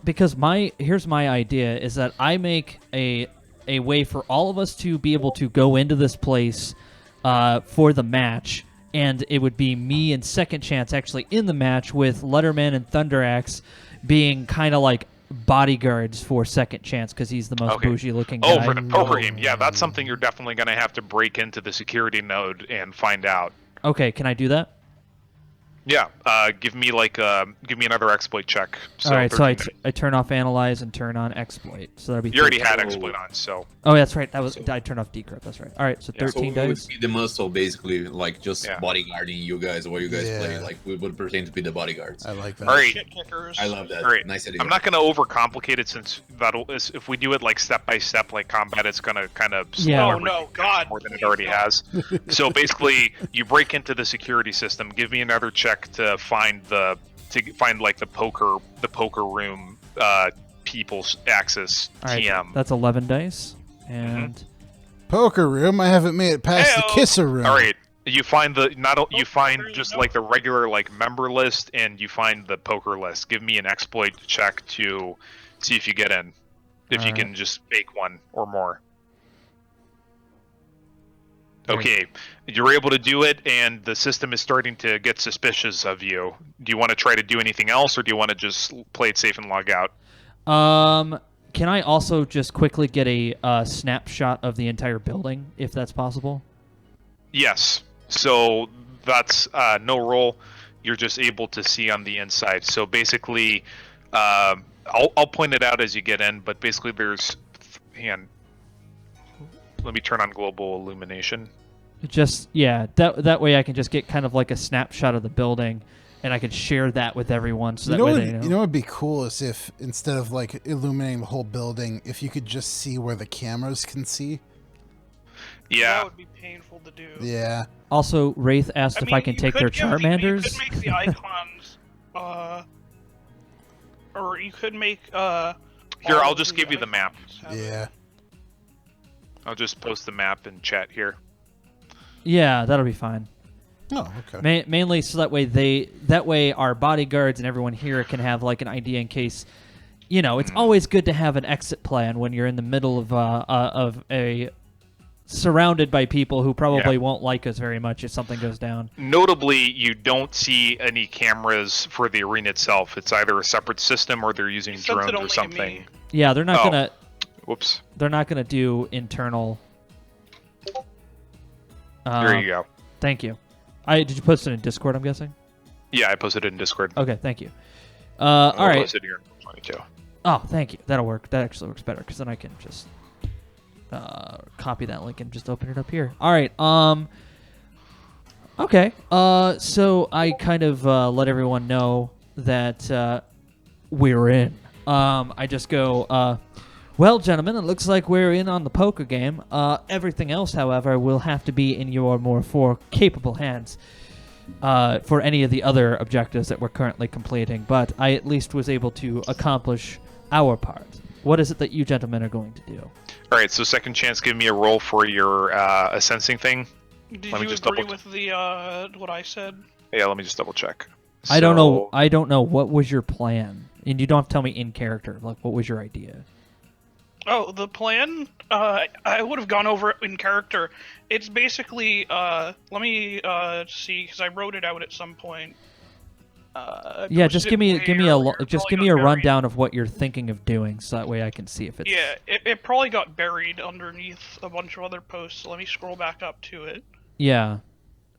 Because here's my idea is that I make a way for all of us to be able to go into this place for the match, and it would be me and Second Chance actually in the match with Letterman and Thunderaxe being kind of like bodyguards for Second Chance because he's the most bougie looking guy. Oh, for the poker game. Yeah, that's something you're definitely going to have to break into the security node and find out. Okay, can I do that? Yeah, give me another exploit check. So all right, so I turn off analyze and turn on exploit. So that'll be. You already had exploit on, so. Oh, that's right. I turned off decrypt. That's right. All right, so 13 so dice. So would be the muscle, basically, like just bodyguarding you guys, what you guys play. Like we would pretend to be the bodyguards. I like that. All right. I love that. All right. Nice idea. I'm not going to overcomplicate it since if we do it like step by step, like combat, it's going to kind of slow everything down more than it already has. So basically, you break into the security system. Give me another check to find the poker room people's access TM. That's 11 dice and poker room. I haven't made it past the kisser room. All right, you find just like the regular like member list, and you find the poker list. Give me an exploit check to see if you get in, if you can just fake one or more. Okay, you're able to do it, and the system is starting to get suspicious of you. Do you want to try to do anything else, or do you want to just play it safe and log out? Can I also just quickly get a snapshot of the entire building, if that's possible? Yes. So that's no roll. You're just able to see on the inside. So basically, I'll point it out as you get in, but basically there's... Let me turn on global illumination. That way I can just get kind of like a snapshot of the building, and I can share that with everyone. So that way they know. You know what would be cool is if instead of like illuminating the whole building, if you could just see where the cameras can see. Yeah, that would be painful to do. Yeah. Also, Wraith asked if I can take their Charmanders. You could make the icons, or you could make. Here, I'll just give you the map. Yeah. I'll just post the map in chat here. Yeah, that'll be fine. Oh, okay. Mainly so that way our bodyguards and everyone here can have like an idea in case, it's always good to have an exit plan when you're in the middle of a surrounded by people who probably won't like us very much if something goes down. Notably, you don't see any cameras for the arena itself. It's either a separate system or they're using drones or something. Yeah, they're not gonna. Whoops. They're not gonna do internal. There you go. Thank you. Did you post it in Discord, I'm guessing? Yeah, I posted it in Discord. Okay, thank you. All right. I posted it here in 22. Oh, thank you. That'll work. That actually works better because then I can just copy that link and just open it up here. All right. Okay. So I kind of let everyone know that we're in. I just go, well, gentlemen, it looks like we're in on the poker game. Everything else, however, will have to be in your more capable hands for any of the other objectives that we're currently completing. But I at least was able to accomplish our part. What is it that you gentlemen are going to do? All right, so Second Chance, give me a roll for your sensing thing. Did you agree with the what I said? Yeah, let me just double check. I don't know. What was your plan? And you don't have to tell me in character. Like, what was your idea? Oh, the plan? I would have gone over it in character. It's basically, let me see, because I wrote it out at some point. Yeah, just give me a buried. rundown of what you're thinking of doing, so that way I can see if it's. Yeah, it probably got buried underneath a bunch of other posts. So let me scroll back up to it. Yeah,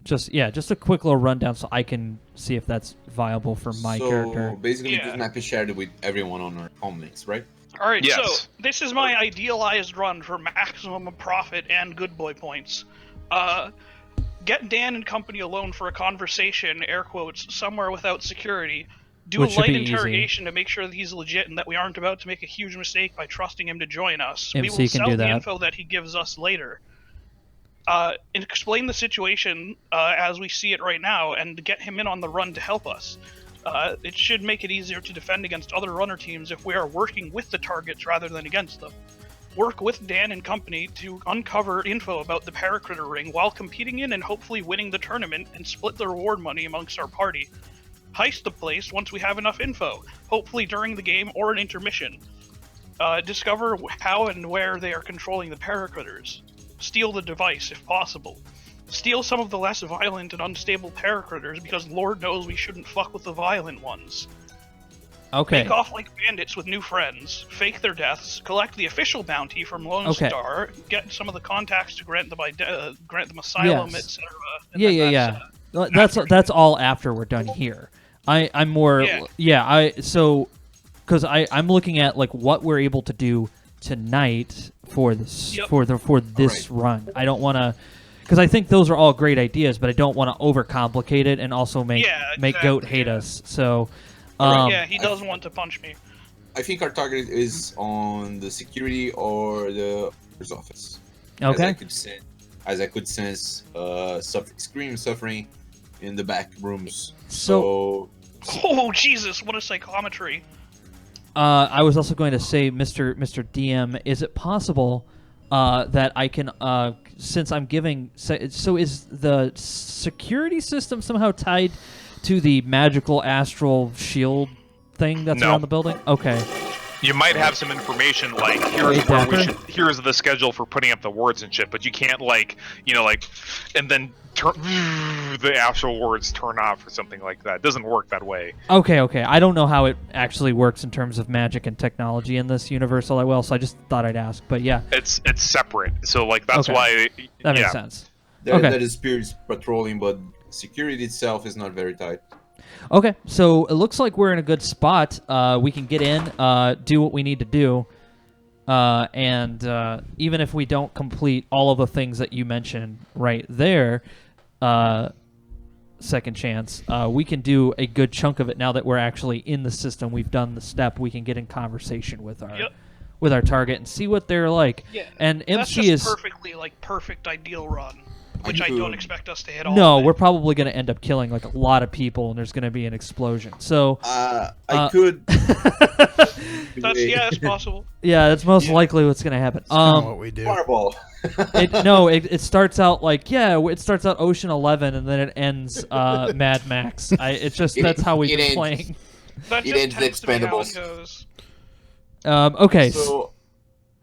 just a quick little rundown so I can see if that's viable for my character. So basically, this map is shared with everyone on our home links, right? All right, Yes. so this is my idealized run for maximum profit and good boy points. Get Dan and company alone for a conversation, air quotes, somewhere without security. Do Which a should light be easy. interrogation to make sure that he's legit and that we aren't about to make a huge mistake by trusting him to join us. We MC will can sell do the that. info that he gives us later. And explain the situation as we see it right now and get him in on the run to help us. It should make it easier to defend against other runner teams if we are working with the targets rather than against them. Work with Dan and company to uncover info about the Paracritter Ring while competing in and hopefully winning the tournament and split the reward money amongst our party. Heist the place once we have enough info, hopefully during the game or an intermission. Discover how and where they are controlling the Paracritters. Steal the device if possible. Steal some of the less violent and unstable Paracritters because Lord knows we shouldn't fuck with the violent ones. Okay. Make off like bandits with new friends, fake their deaths, collect the official bounty from Lone Star, get some of the contacts to grant them asylum, Yes. etc. Yeah. That's all after we're done here. I'm more because I'm looking at like what we're able to do tonight for this for this run. I don't want to. Because I think those are all great ideas, but I don't want to overcomplicate it and also make Goat hate us. So, he doesn't want to punch me. I think our target is on the security or the mayor's office. Okay. As I could sense, suffering in the back rooms. So oh Jesus! What a psychometry. I was also going to say, Mr. DM, is it possible that I can, since I'm giving, so is the security system somehow tied to the magical astral shield thing that's around the building? Okay. You might have some information like here's the schedule for putting up the wards and shit, but you can't and then the actual wards turn off or something like that. It doesn't work that way. Okay. I don't know how it actually works in terms of magic and technology in this universe all that well, so I just thought I'd ask. But yeah, it's separate. So that's why that makes sense. There is spirits patrolling, but security itself is not very tight. Okay, so it looks like we're in a good spot. We can get in, do what we need to do, and even if we don't complete all of the things that you mentioned right there, second chance, we can do a good chunk of it now that we're actually in the system. We've done the step. We can get in conversation with our target and see what they're like. Yeah, and that's MC just is perfect ideal run. Which I don't expect us to hit all. No, we're probably going to end up killing like a lot of people, and there's going to be an explosion. So I could. It's possible. Yeah, that's most likely what's going to happen. What we do. Fireball. it starts out it starts out Ocean 11, and then it ends Mad Max. That's how we've been playing. That it ends the Expendables. Okay. So,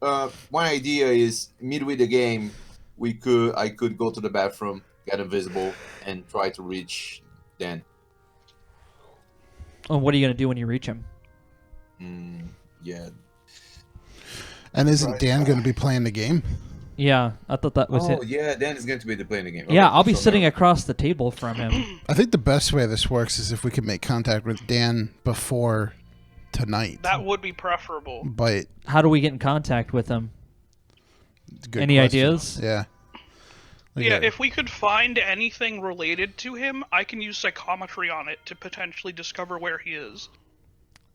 one idea is midway the game. I could go to the bathroom, get invisible, and try to reach Dan. Oh, what are you gonna do when you reach him? Yeah. And isn't Dan going to be playing the game? Yeah, I thought that was it. Oh, yeah, Dan is going to be playing the game. Yeah, I'll be sitting across the table from him. I think the best way this works is if we could make contact with Dan before tonight. That would be preferable. But how do we get in contact with him? Any ideas? Yeah. If we could find anything related to him, I can use psychometry on it to potentially discover where he is.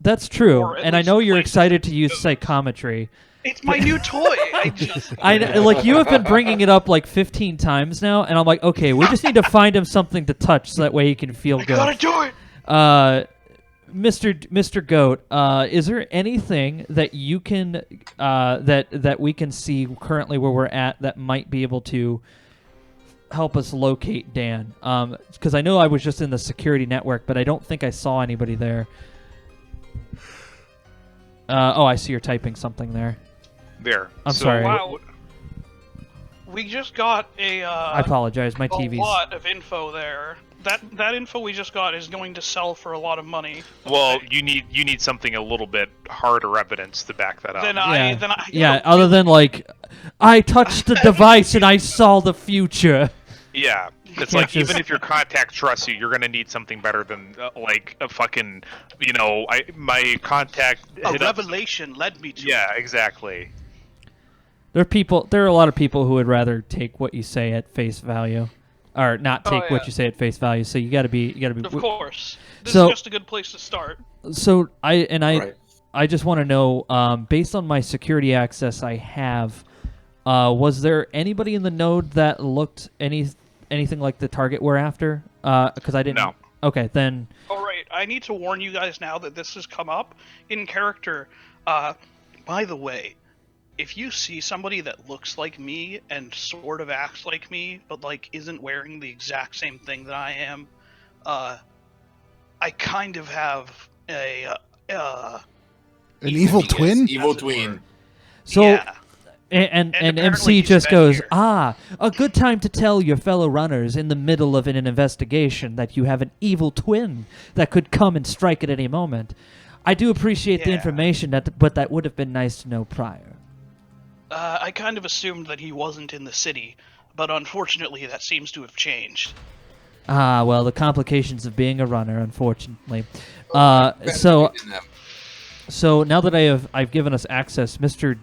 That's true, and I know you're excited to use psychometry. It's my new toy. You have been bringing it up like 15 times now, and I'm like, okay, we just need to find him something to touch so that way he can feel good. I gotta do it. Mr. Goat, is there anything that you can that we can see currently where we're at that might be able to help us locate Dan? Because I know I was just in the security network, but I don't think I saw anybody there. I see you're typing something there. There. I'm sorry. We just got a. I apologize. My TV's. A lot of info there. That info we just got is going to sell for a lot of money. Well, you need something a little bit harder evidence to back that up. Other than like, I touched the device and I saw the future. Yeah, it's like even if your contact trusts you, you're gonna need something better than like a fucking, my contact. A revelation led me to. Yeah, exactly. There are a lot of people who would rather take what you say at face value, or not take what you say at face value. So you got to be. Of course, this is just a good place to start. So I just want to know, based on my security access I have, was there anybody in the node that looked anything like the target we're after? Because I didn't. No. Okay, then. All right, I need to warn you guys now that this has come up in character. By the way. If you see somebody that looks like me and sort of acts like me, but like isn't wearing the exact same thing that I am, I kind of have an evil twin. Evil twin. So, yeah. and MC just goes, a good time to tell your fellow runners in the middle of an investigation that you have an evil twin that could come and strike at any moment. I do appreciate the information, but that would have been nice to know prior. I kind of assumed that he wasn't in the city, but unfortunately that seems to have changed. Well, the complications of being a runner, unfortunately. So now that I've given us access, Mr.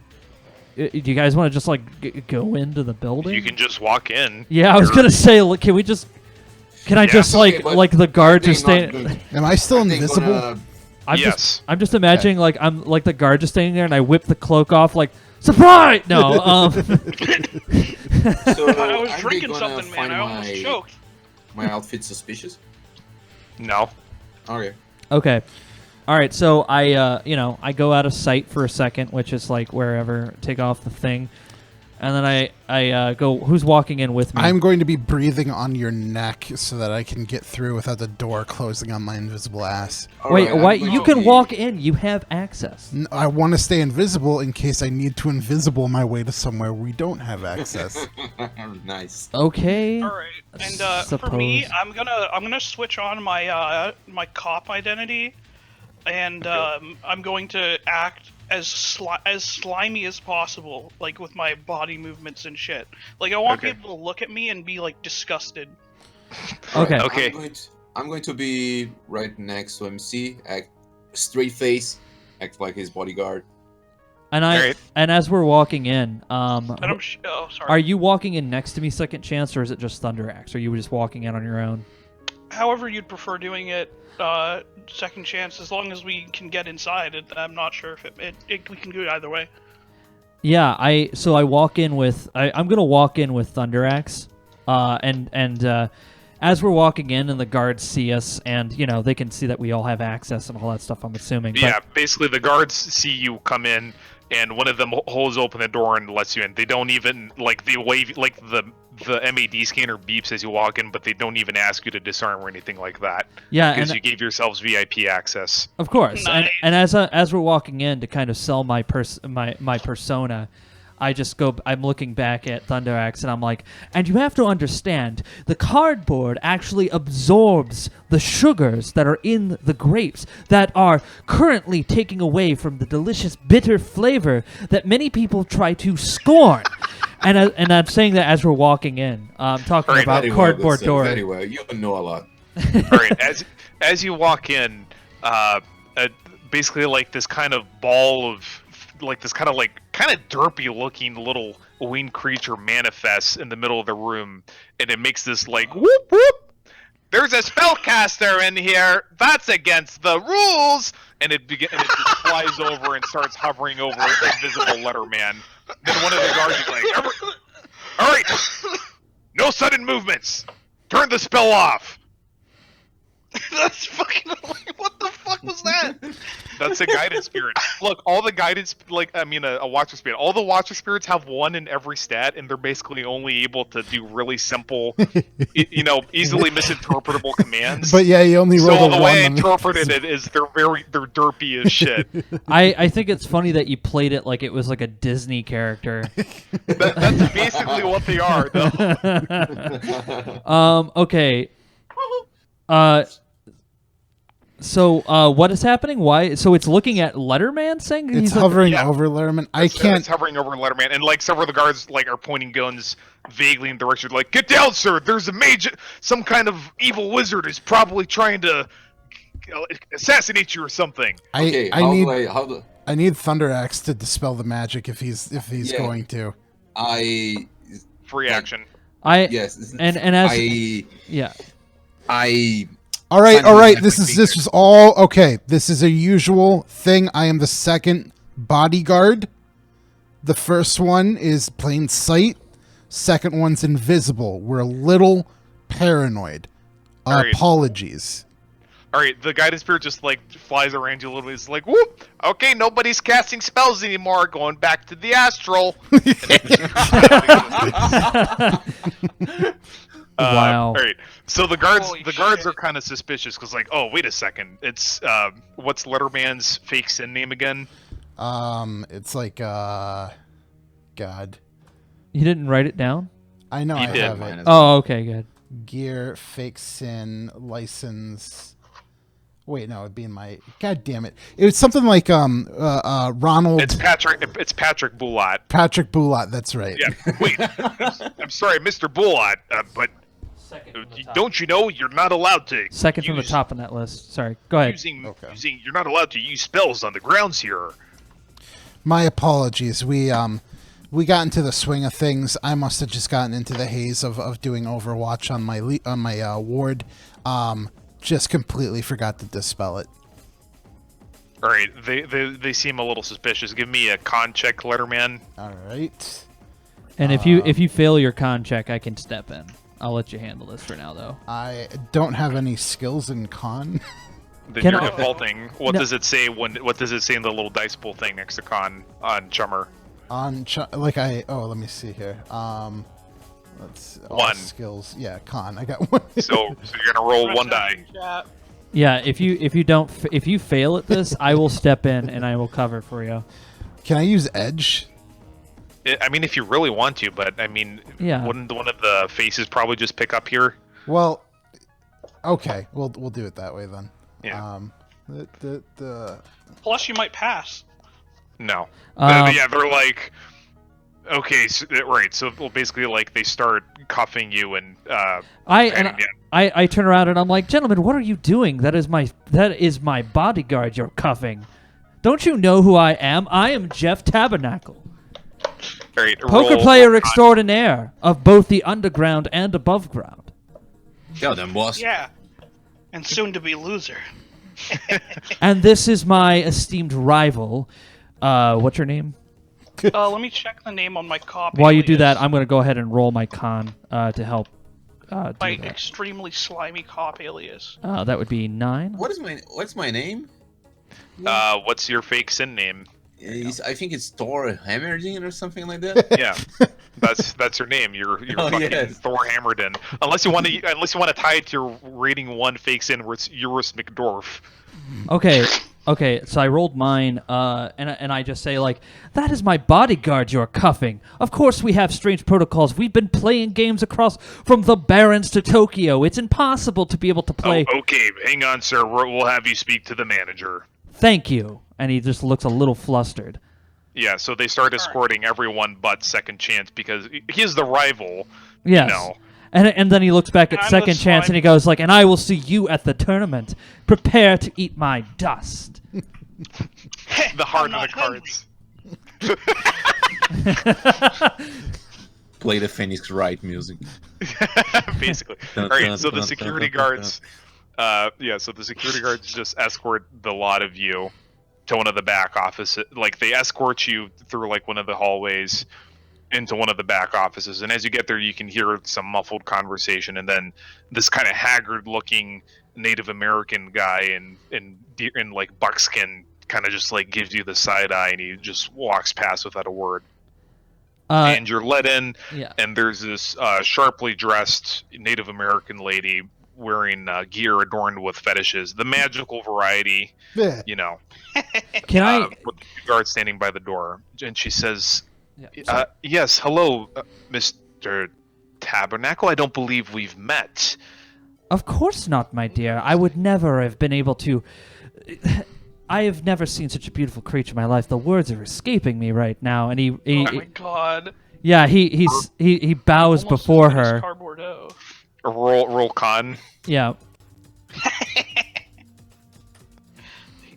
Do you guys want to just like go into the building? You can just walk in. Yeah, I was gonna say, can we just? Can I just like the guards are staying? Am I still invisible? I'm just imagining like I'm like the guard just standing there, and I whip the cloak off like. Surprise! No. So I was drinking something, man. I almost choked. My outfit suspicious? No. Okay. Okay. All right. So I go out of sight for a second, which is like wherever. Take off the thing, and then I go. Who's walking in with me? I'm going to be breathing on your neck so that I can get through without the door closing on my invisible ass. Wait, why? You can walk in. You have access. I want to stay invisible in case I need to invisible my way to somewhere we don't have access. Nice. Okay. All right. And for me, I'm gonna switch on my my cop identity, and I'm going to act as slimy as possible, like with my body movements and shit. Like I want people to look at me and be like disgusted. Okay. Okay. I'm going to be right next to MC. Act straight face. Act like his bodyguard. And and as we're walking in, sorry. Are you walking in next to me, Second Chance, or is it just Thunder Axe? Or are you just walking in on your own? However you'd prefer doing it, Second Chance, as long as we can get inside. I'm not sure if we can do it either way. Yeah, I walk in with I'm gonna walk in with Thunder Axe, and as we're walking in and the guards see us, and they can see that we all have access and all that stuff. I'm assuming. Yeah, basically the guards see you come in, and one of them holds open the door and lets you in. They don't even they wave the MAD scanner beeps as you walk in, but they don't even ask you to disarm or anything like that. Yeah, because you gave yourselves VIP access. Of course, nice. and as we're walking in to kind of sell my persona, I'm looking back at Thunder Axe and I'm like, and you have to understand, the cardboard actually absorbs the sugars that are in the grapes that are currently taking away from the delicious bitter flavor that many people try to scorn. And I'm saying that as we're walking in, I'm talking about cardboard door. Very well. You know a lot. All right, as you walk in, basically like this kind of ball of this kind of derpy looking little winged creature manifests in the middle of the room, and it makes this like whoop whoop. There's a spellcaster in here. That's against the rules. And it just flies over and starts hovering over Invisible Letterman. Then one of the guards is like, all right, no sudden movements. Turn the spell off. That's fucking. What the fuck was that? That's a guidance spirit. Look, all the guidance, a watcher spirit. All the watcher spirits have one in every stat, and they're basically only able to do really simple, easily misinterpretable commands. But yeah, you only roll so the the one. way I interpreted it is they're derpy as shit. I think it's funny that you played it like it was like a Disney character. That's basically what they are, though. Okay. So what is happening? Why? So it's looking at Letterman, saying It's hovering over Letterman. It's hovering over Letterman, and like several of the guards are pointing guns vaguely in the direction. Like, get down, sir! There's some kind of evil wizard is probably trying to assassinate you or something. Okay, I need Thunderaxe to dispel the magic if he's going to. Free action. All right. This is all okay. This is a usual thing. I am the second bodyguard. The first one is plain sight. Second one's invisible. We're a little paranoid. Right. Apologies. All right, the guidance spirit just flies around you a little bit. It's like, whoop! Okay, nobody's casting spells anymore. Going back to the astral. Wow. All right. So the guards are kind of suspicious because, oh, wait a second. It's what's Letterman's fake sin name again? It's like God. You didn't write it down? I know. I have it. Oh, okay, good. Gear, fake sin, license. Wait, no, it'd be in my. God damn it! It was something like Ronald. It's Patrick Boulat. Patrick Boulat. That's right. Yeah. Wait. I'm sorry, Mr. Boulat, but don't you know you're not allowed to? Second from the top on that list. Sorry. Go ahead. You're not allowed to use spells on the grounds here. My apologies. We got into the swing of things. I must have just gotten into the haze of doing Overwatch on my ward. Just completely forgot to dispel it. All right, they seem a little suspicious. Give me a con check, Letterman. All right. And if you fail your con check, I can step in. I'll let you handle this for now, though. I don't have any skills in con. Then you're defaulting. What does it say What does it say in the little dice pool thing next to con on Chummer? Let me see here. Let's one skills. Yeah, con. I got one. So you're gonna roll one die. Yeah, if you fail at this, I will step in and I will cover for you. Can I use edge? I mean, if you really want to, but I mean, wouldn't one of the faces probably just pick up here? Well, okay, we'll do it that way then. Yeah. Plus, you might pass. No. They're like, okay, right. So basically, they start cuffing you and. I turn around and I'm like, gentlemen, what are you doing? That is my bodyguard you're cuffing. Don't you know who I am? I am Jeff Tabernacle. Right, poker player extraordinaire of both the underground and above ground. Yeah, then boss. Yeah, and soon to be loser. And this is my esteemed rival. What's your name? Let me check the name on my copy. While you do that, I'm going to go ahead and roll my con to help. My extremely slimy cop alias. That would be 9. What's my name? What's your fake sin name? I think it's Thor Hammerding or something like that. Yeah, that's your name. You're fucking Thor Hammerdin. Unless you want to tie it to your rating 1 fake sin, where it's Eurus McDorf. Okay. So I rolled mine, and I just say that is my bodyguard you're cuffing. Of course we have strange protocols. We've been playing games across from the Barrens to Tokyo. It's impossible to be able to play. Oh, okay, hang on, sir. We'll have you speak to the manager. Thank you. And he just looks a little flustered. Yeah, so they start escorting everyone but Second Chance because he's the rival. Yes. You know. And then he looks back at Second Chance and he goes and I will see you at the tournament. Prepare to eat my dust. The heart of the cards. Play the Phoenix Wright music. Basically. All right, so the security guards... so the security guards just escort the lot of you to one of the back offices. They escort you through one of the hallways into one of the back offices, and as you get there, you can hear some muffled conversation, and then this kind of haggard-looking Native American guy in buckskin kind of just like gives you the side eye, and he just walks past without a word. And you're let in, and there's this sharply dressed Native American lady wearing gear adorned with fetishes, the magical variety, you know. Can I? With the guard standing by the door, and she says, "Yes, hello, Mr. Tabernacle. I don't believe we've met." Of course not, my dear. I would never have been able to. I have never seen such a beautiful creature in my life. The words are escaping me right now, and he oh my god! Yeah, he bows Almost before as good as her. Cardboard O. Roll con. Yeah.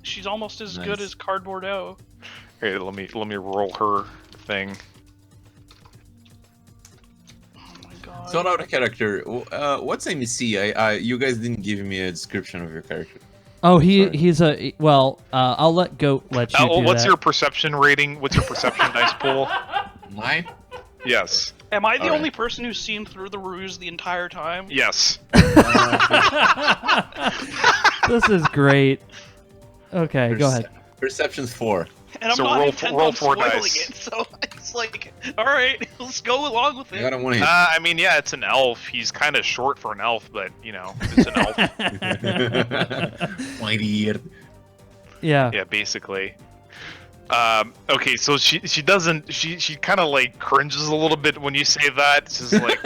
She's almost as good as Cardboard O. Hey, let me roll her thing. So out of character, what's MC? You guys didn't give me a description of your character. Oh, he's a well. I'll let Goat let you do what's that. your perception rating? What's your perception dice pool? Mine? Yes. Am I the only person who's seen through the ruse the entire time? Yes. This is great. Okay, go ahead. Perception's 4. And I'm So not roll intent roll on 4 spoiling dice. it, so it's like, all right, let's go along with it. I mean, yeah, it's an elf. He's kind of short for an elf, but you know, it's an elf. Mighty. Yeah. Yeah, basically. Okay, so she doesn't. She kind of like cringes a little bit when you say that. She's like,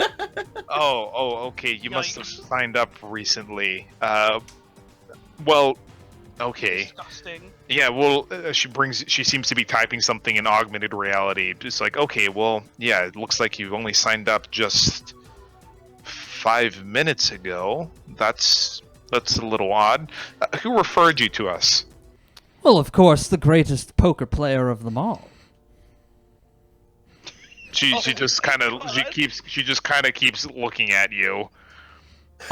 oh, okay, you must have signed up recently. Well, okay. Disgusting. Yeah, well, she seems to be typing something in augmented reality. It's like, okay, well, yeah, it looks like you've only signed up just 5 minutes ago. That's a little odd. Who referred you to us? Well, of course, the greatest poker player of them all. She just kind of keeps looking at you.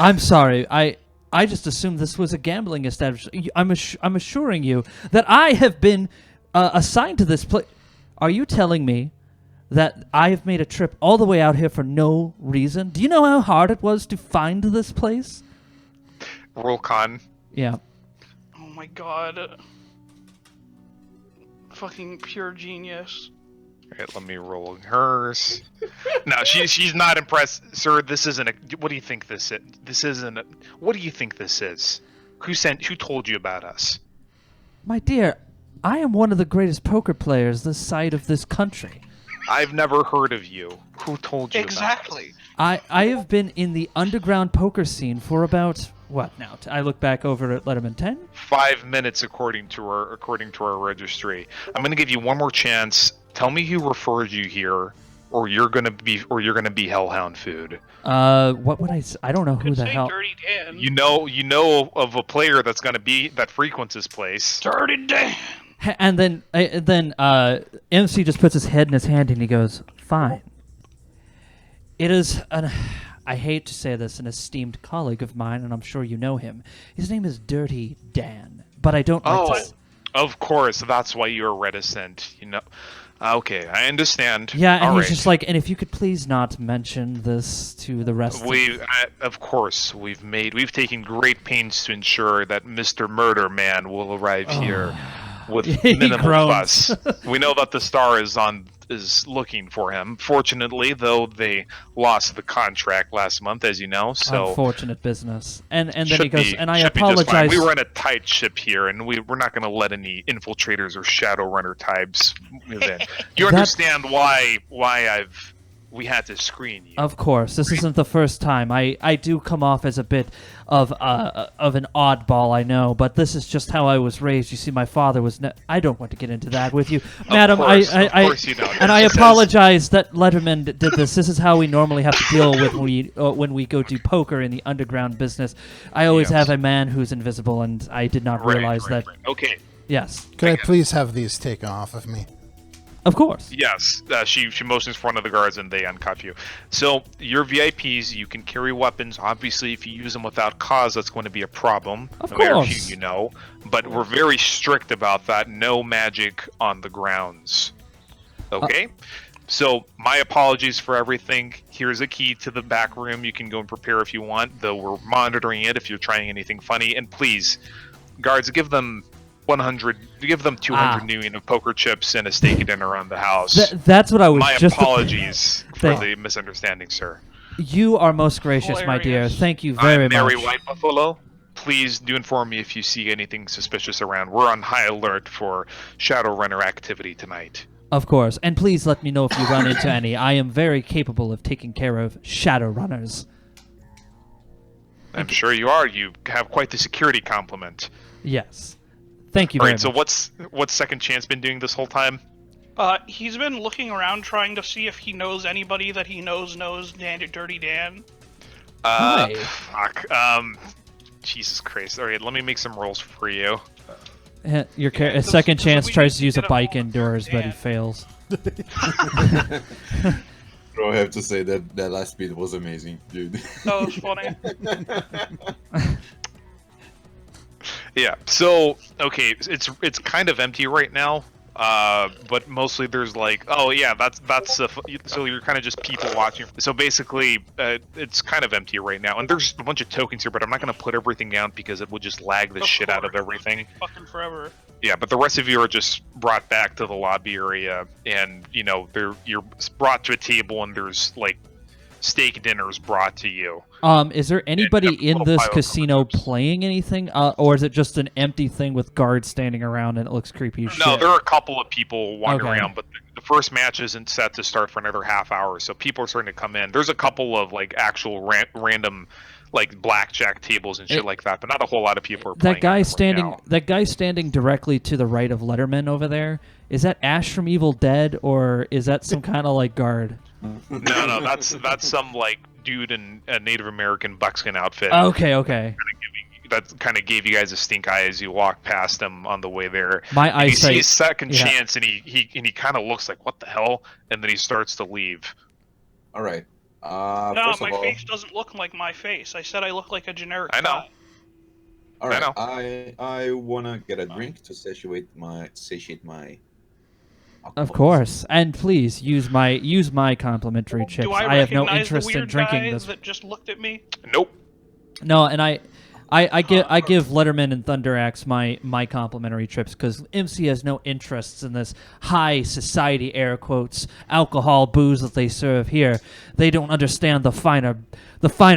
I'm sorry. I just assumed this was a gambling establishment. I'm assuring you that I have been assigned to this place. Are you telling me that I have made a trip all the way out here for no reason? Do you know how hard it was to find this place? Roll con. Yeah. Oh my god. Fucking pure genius. Alright, let me roll hers. No, she's not impressed, sir. This isn't a. What do you think this is? This isn't a. What do you think this is? Who told you about us? My dear, I am one of the greatest poker players this side of this country. I've never heard of you. Who told you? Exactly. I have been in the underground poker scene for about what now? I look back over at Letterman 10. 5 minutes, according to our registry. I'm going to give you one more chance. Tell me who referred you here, or you're gonna be hellhound food. What would I? I don't know who the hell. Dirty Dan. You know of a player that frequents this place. Dirty Dan. And then MC just puts his head in his hand and he goes, "Fine. It is I hate to say this, an esteemed colleague of mine, and I'm sure you know him. His name is Dirty Dan, but I don't like to... Of course, that's why you're reticent, you know. Okay, I understand. Yeah, and All he's right. just like, and if you could please not mention this to the rest Of course, we've taken great pains to ensure that Mr. Murder Man will arrive here with He minimal groans. fuss. We know that the star is looking for him. Fortunately, though, they lost the contract last month, as you know. So unfortunate business. And then should he goes, be- and I should be just fine. apologize. We run a tight ship here, and we're not going to let any infiltrators or Shadowrunner types move in. You understand why we had to screen you? Of course, this isn't the first time. I do come off as a bit of an oddball, I know, but this is just how I was raised. You see, my father was. I don't want to get into that with you, madam. Of course you don't. And I apologize that Letterman did this. This is how we normally have to deal with when we go do poker in the underground business. I always have a man who's invisible, and I did not realize that. Okay. Yes. Could I please have these taken off of me? Of course. Yes, she motions for one of the guards and they uncuff you. So you're VIPs. You can carry weapons. Obviously, if you use them without cause, that's going to be a problem. Of no matter course. who you know. But we're very strict about that. No magic on the grounds. Okay. So my apologies for everything. Here's a key to the back room. You can go and prepare if you want. Though we're monitoring it if you're trying anything funny. And please, guards, give them 100. Give them 200 new of poker chips and a steak dinner around the house. That's what I was. My just apologies for the misunderstanding, sir. You are most gracious, my dear. Thank you very much. Mary White Buffalo. Please do inform me if you see anything suspicious around. We're on high alert for Shadowrunner activity tonight. Of course, and please let me know if you run into any. I am very capable of taking care of Shadowrunners. I'm sure you are. You have quite the security complement. Yes. Thank you very much. So what's Second Chance been doing this whole time? He's been looking around trying to see if he knows anybody that he knows Dirty Dan. Hi. Fuck. Jesus Christ. All right, let me make some rolls for you. Second Chance tries to use a bike indoors, but he fails. Bro, I have to say that last bit was amazing, dude. That was funny. Yeah. So okay, it's kind of empty right now. But mostly there's like, oh yeah, that's so you're kind of just people watching. So basically, it's kind of empty right now, and there's a bunch of tokens here, but I'm not gonna put everything down because it would just lag the shit out of everything. Fucking forever. Yeah, but the rest of you are just brought back to the lobby area, and you're brought to a table, and there's like steak dinners brought to you. Is there anybody in this casino playing anything, or is it just an empty thing with guards standing around and it looks creepy as shit? No, there are a couple of people wandering around, but the first match isn't set to start for another half hour, so people are starting to come in. There's a couple of like actual random like blackjack tables and shit like that, but not a whole lot of people are playing. That guy standing directly to the right of Letterman over there, is that Ash from Evil Dead, or is that some kind of like guard? No, that's some like dude in a Native American buckskin outfit. Okay. That kind of gave you guys a stink eye as you walk past him on the way there. My eyesight. You see his Second Chance, and he kind of looks like, what the hell, and then he starts to leave. All right. No, my face doesn't look like my face. I said I look like a generic guy. All right. I wanna get a drink to satiate my. Of course, and please use my complimentary chips. Do I have no interest the weird in drinking guy this. that just looked at me? Nope. No, and I give Letterman and Thunderaxe my complimentary trips because MC has no interests in this high society air quotes alcohol booze that they serve here. They don't understand the finer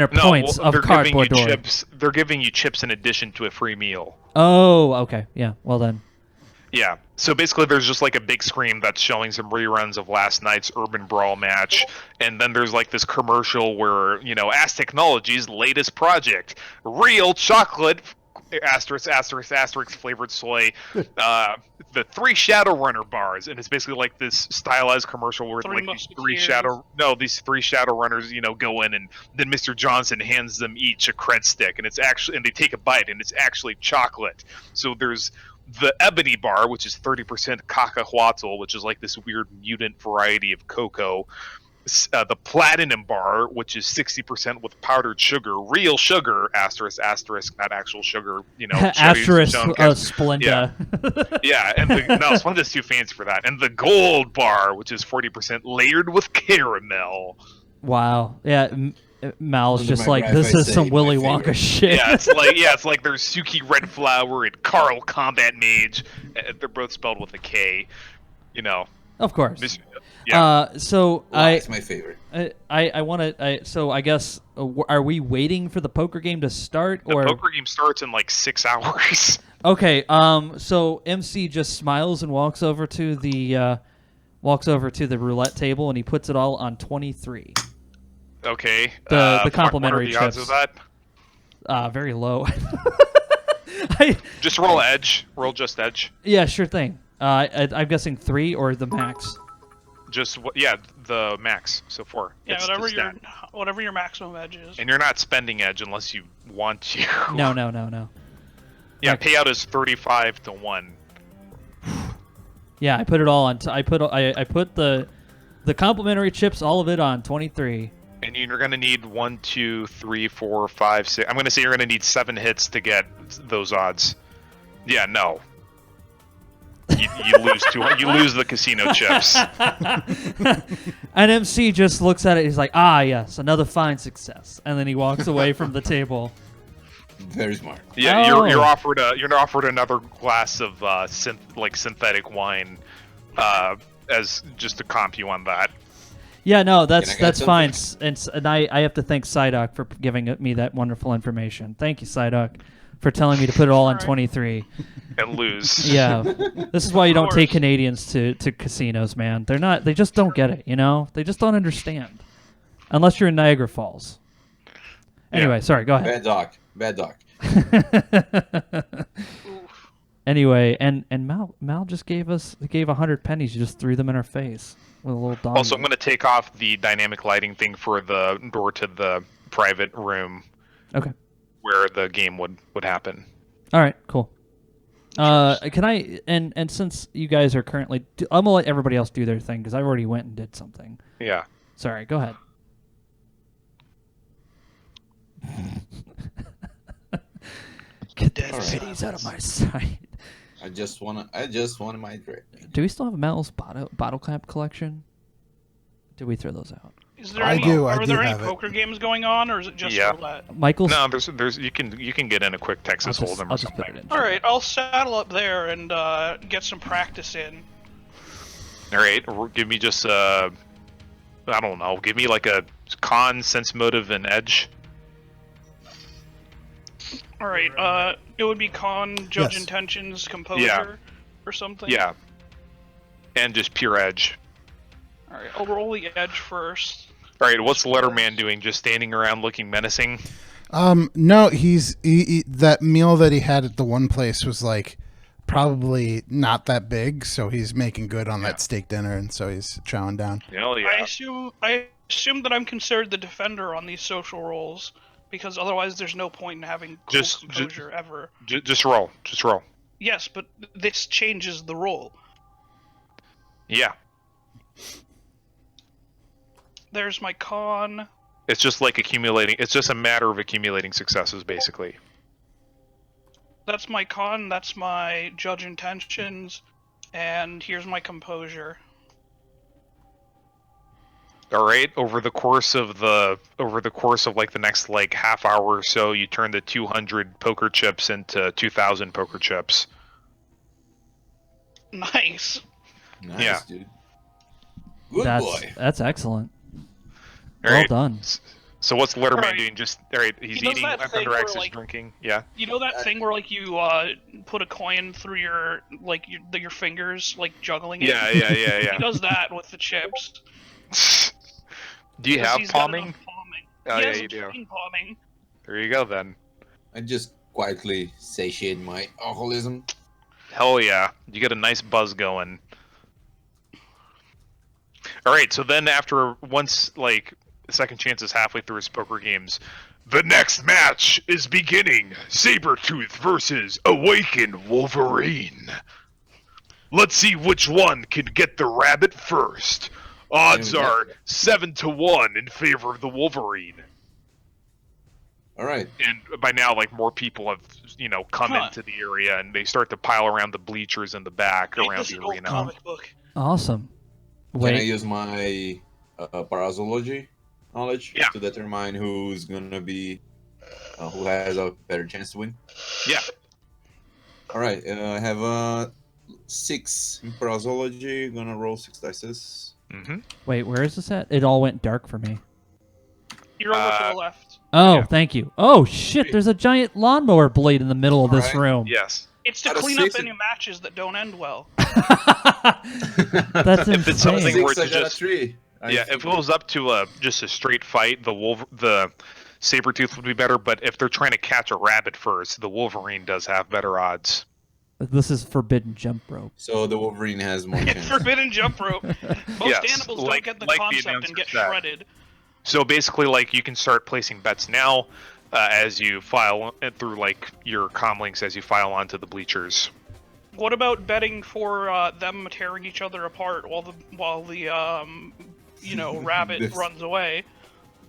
points of cardboard door. They're giving you chips in addition to a free meal. Oh, okay, yeah. Well then. Yeah, so basically there's just like a big screen that's showing some reruns of last night's Urban Brawl match, and then there's like this commercial where, Ask Technology's latest project, real chocolate, asterisk flavored soy, the 3 Shadowrunner bars, and it's basically like this stylized commercial where like these 3 Shadowrunners, go in, and then Mr. Johnson hands them each a cred stick, and they take a bite, and it's actually chocolate. So there's the Ebony bar, which is 30% cacahuatl, which is like this weird mutant variety of cocoa. The Platinum bar, which is 60% with powdered sugar, real sugar, asterisk, not actual sugar, asterisk, Splenda. Yeah, and Splenda's too fancy for that. And the Gold bar, which is 40% layered with caramel. Wow. Yeah. Mal's just like, this is some Willy Wonka shit. Yeah, it's like there's Suki Red Flower and Carl Combat Mage. They're both spelled with a K. Of course. Yeah. It's my favorite. I want to. So I guess are we waiting for the poker game to start? The poker game starts in like 6 hours. Okay. So MC just smiles and walks over to the roulette table, and he puts it all on 23. Okay. The complimentary chips. What are the odds of that? Very low. Just roll edge. Roll just edge. Yeah, sure thing. I'm guessing 3 or the max. The max. So 4. Yeah, whatever your maximum edge is. And you're not spending edge unless you want to. No. Yeah, payout is 35-1. Yeah, I put it all on. I put the complimentary chips, all of it on 23. And you're going to need 1, 2, 3, 4, 5, 6. I'm going to say you're going to need 7 hits to get those odds. Yeah, no. You lose you lose the casino chips. And MC just looks at it. He's like, "Ah, yes, another fine success." And then he walks away from the table. Very smart. Yeah, Oh. you're offered another glass of synthetic wine, as just to comp you on that. Yeah, no, Can I that's get fine. something? And I have to thank Psyduck for giving me that wonderful information. Thank you, Psyduck, for telling me to put it all on 23. And lose. Yeah, this is why you don't Of take course. Canadians to casinos, man. They just don't get it. You know, they just don't understand, unless you're in Niagara Falls. Anyway, sorry, go ahead. Bad doc. Anyway, and Mal just gave 100 pennies. You just threw them in our face with a little dog. Also, I'm going to take off the dynamic lighting thing for the door to the private room. Okay. Where the game would happen. All right, cool. Can I and since you guys are currently, I'm gonna let everybody else do their thing because I already went and did something. Yeah. Sorry, go ahead. Get those pennies out of my sight. I just wanted my drink. Do we still have Mel's bottle cap collection? Did we throw those out? Is there I any, do Are there any have it. poker games going on, or is it just roulette? Michael's. No, there's you can get in a quick Texas Hold'em or something. Put it in. All right, I'll saddle up there and get some practice in. All right, give me just I don't know. Give me like a con, sense motive, and edge. All right, it would be con, judge Yes. intentions, composure, or something. Yeah. And just pure edge. All right, I'll roll the edge first. All right, what's Letterman doing? Just standing around looking menacing? No, he that meal that he had at the one place was like probably not that big, so he's making good on that steak dinner, and so he's chowing down. Hell yeah. I assume that I'm considered the defender on these social roles, because otherwise there's no point in having cool composure ever. Just roll. Just roll. Yes, but this changes the role. Yeah. There's my con. It's just like accumulating. It's just a matter of accumulating successes, basically. That's my con. That's my judge intentions, and here's my composure. All right. Over the course of like the next like half hour or so, you turn the 200 poker chips into 2,000 poker chips. Nice. Nice, Yeah. dude. Good boy. That's excellent. All Well right. done. So what's Letterman All right. doing? Just all right. He's He does eating that left thing under where, X is like- drinking. Yeah. You know that thing where like you put a coin through your your fingers, like juggling it. Yeah. He does that with the chips. Do you 'Cause have he's got palming? enough palming. Oh He yeah, has you a do. clean palming. There you go then. I just quietly satiate my alcoholism. Hell yeah. You get a nice buzz going. All right. So then once like Second Chance is halfway through his poker games, The next match is beginning. Sabretooth versus Awakened Wolverine. Let's see which one can get the rabbit first. Odds are 7-1 in favor of the Wolverine. All right. And by now, like more people have, come into the area, and they start to pile around the bleachers in the back around This the is old arena. comic book. Awesome. Can I Wait. use my parasology knowledge to determine who's gonna be, who has a better chance to win? Yeah. All right. I have 6 in parasology. Gonna roll 6 dice. Mm-hmm. Wait, where is this at? It all went dark for me. You're over to the left. Oh, thank you. Oh shit! There's a giant lawnmower blade in the middle of this room. Yes. It's to Out of clean up 6 any matches that don't end well. That's If it's something insane. where 6, I it's got a just 3. if it was up to just a straight fight, the Sabretooth would be better. But if they're trying to catch a rabbit first, the Wolverine does have better odds. This is forbidden jump rope. So the Wolverine has more It's chance. forbidden jump rope. Most Yes, animals like- don't get the like the concept announcer and get said. shredded. So basically, like you can start placing bets now as you file through like your comlinks as you file onto the bleachers. What about betting for them tearing each other apart while the rabbit runs away?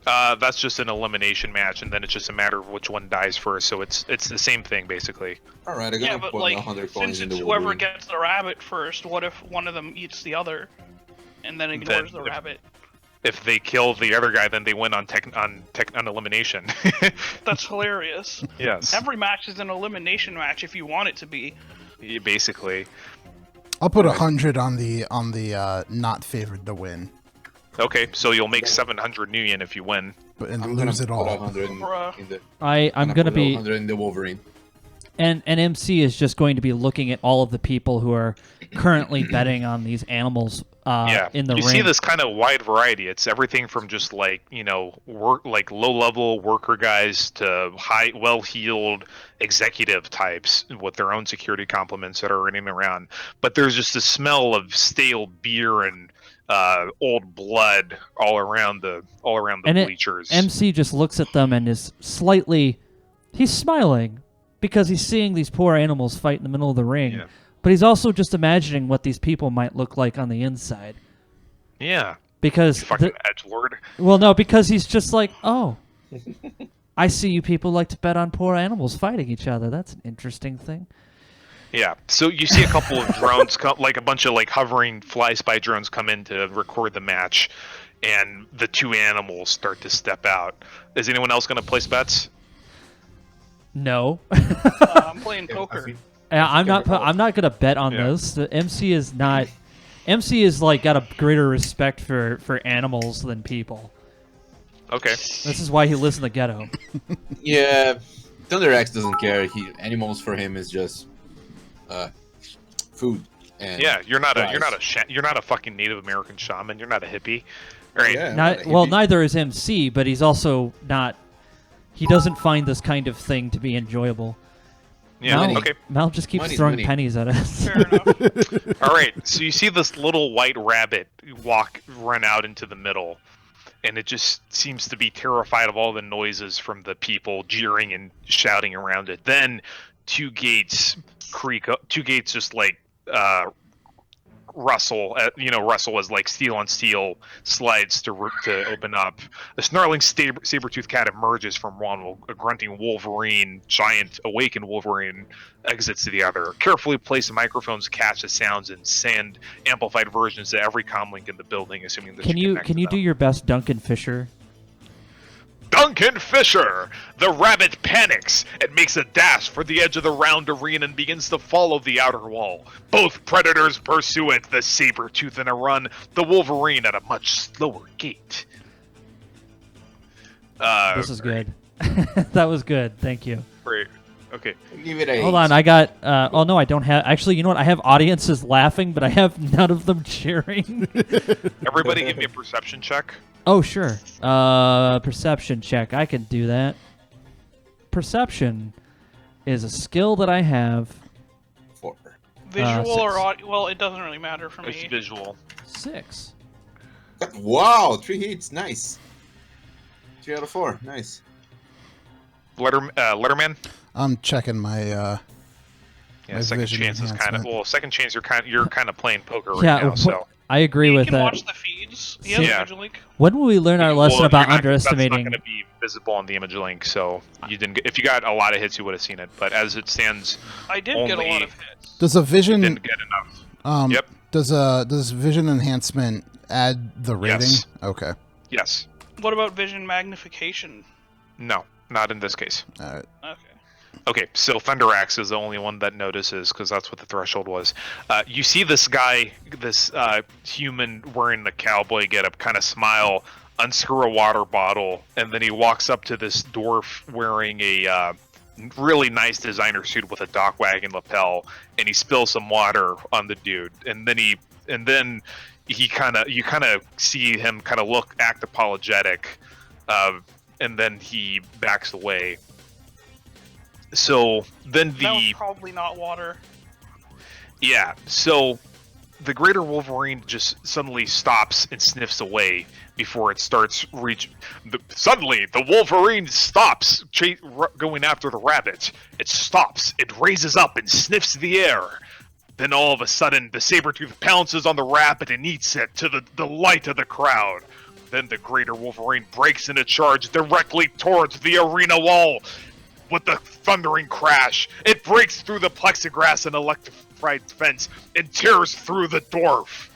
That's just an elimination match, and then it's just a matter of which one dies first. So it's the same thing basically. All right, I'm Yeah, gonna but put like 100 since coins in it's the whoever Wolverine. gets the rabbit first, what if one of them eats the other, and then ignores the rabbit? If they kill the other guy, then they win on elimination. That's hilarious. Yes. Every match is an elimination match if you want it to be. Yeah, basically. I'll put 100 on the not favored to win. Okay, so you'll make 700 new yen if you win. But and I'm lose it gonna put all. 100 in the, I'm gonna be 100 in the Wolverine. and MC is just going to be looking at all of the people who are currently betting on these animals in the ring. You see this kind of wide variety. It's everything from just like, like low-level worker guys to high, well-heeled executive types with their own security complements that are running around. But there's just a smell of stale beer and old blood all around the bleachers. MC just looks at them and is he's smiling because he's seeing these poor animals fight in the middle of the ring. Yeah. But he's also just imagining what these people might look like on the inside. Yeah. Because fucking edgelord. Well, no, because he's just like, oh, I see you people like to bet on poor animals fighting each other. That's an interesting thing. Yeah, so you see a couple of drones, like a bunch of like hovering fly spy drones come in to record the match, and the two animals start to step out. Is anyone else going to place bets? No. I'm playing poker. I'm not going to bet on this. The MC is not. MC is like got a greater respect for animals than people. Okay. This is why he lives in the ghetto. Yeah, Thunder X doesn't care. Animals for him is just food. And yeah, you're not flies. you're not a fucking Native American shaman. You're not a hippie, right? Yeah, well, neither is MC, but he's also not. He doesn't find this kind of thing to be enjoyable. Yeah. Okay. Mal just keeps throwing pennies at us. Fair enough. All right. So you see this little white rabbit run out into the middle, and it just seems to be terrified of all the noises from the people jeering and shouting around it. Then two gates just like rustle as like steel on steel slides to open up. A snarling saber-toothed cat emerges from one. A grunting Wolverine, giant awakened Wolverine, exits to the other. Carefully placed microphones catch the sounds and send amplified versions to every comlink in the building, assuming that Can you do your best Duncan Fisher? Duncan Fisher! The rabbit panics and makes a dash for the edge of the round arena and begins to follow the outer wall. Both predators pursue it, the saber-tooth in a run, the Wolverine at a much slower gait. This is good. That was good. Thank you. Great. Okay. Give it a Hold on, I got. Oh no, I don't have. Actually, you know what? I have audiences laughing, but I have none of them cheering. Everybody, give me a perception check. Oh sure. Perception check. I can do that. Perception is a skill that I have. 4. Visual or audio? Well, it doesn't really matter for me. It's visual. 6. Wow, 3 hits, nice. 3 out of 4, nice. Letterman. I'm checking my. My second vision chance is kind of enhancement. second chance. You're kind of playing poker right Yeah, now. So I agree with You can that. watch the feeds. Yeah. Link. When will we learn our lesson about underestimating? That's not going to be visible on the image link, so you didn't. If you got a lot of hits, you would have seen it. But as it stands, I did get a lot of hits. Does a vision? Didn't get enough. Yep. Does vision enhancement add the rating? Yes. Okay. Yes. What about vision magnification? No, not in this case. All right. Okay. Okay, so Thunderax is the only one that notices because that's what the threshold was. You see this guy, this human wearing the cowboy getup, kind of smile, unscrew a water bottle, and then he walks up to this dwarf wearing a really nice designer suit with a dock wagon lapel, and he spills some water on the dude, and then you kind of see him kind of act apologetic, and then he backs away. So then That was probably not water. Yeah, so the greater Wolverine just suddenly stops and sniffs away before it starts suddenly the Wolverine stops going after the rabbit. It stops, it raises up and sniffs the air. Then all of a sudden the saber-tooth pounces on the rabbit and eats it to the delight of the crowd. Then the greater Wolverine breaks into charge directly towards the arena wall. With the thundering crash, it breaks through the plexiglass and electrified fence and tears through the dwarf.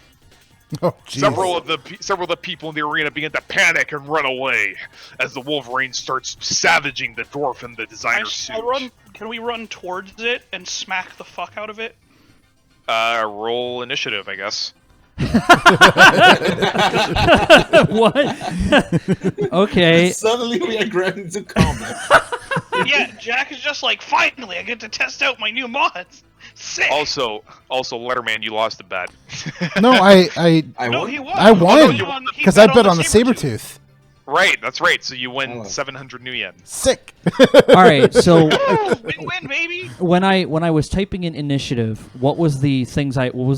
Oh, jeez. Several of the people in the arena begin to panic and run away as the Wolverine starts savaging the dwarf in the designer suit. Can we run towards it and smack the fuck out of it? Roll initiative, I guess. What? Okay. Suddenly we are grabbing into combat. Yeah, Jack is just like, finally, I get to test out my new mods. Sick. Also, Letterman, you lost a bet. No, I No, he won. I won because I bet on the Sabretooth. Right, that's right. So you win 700 new yen. Sick. All right, so win, baby. when I was typing in initiative, what was the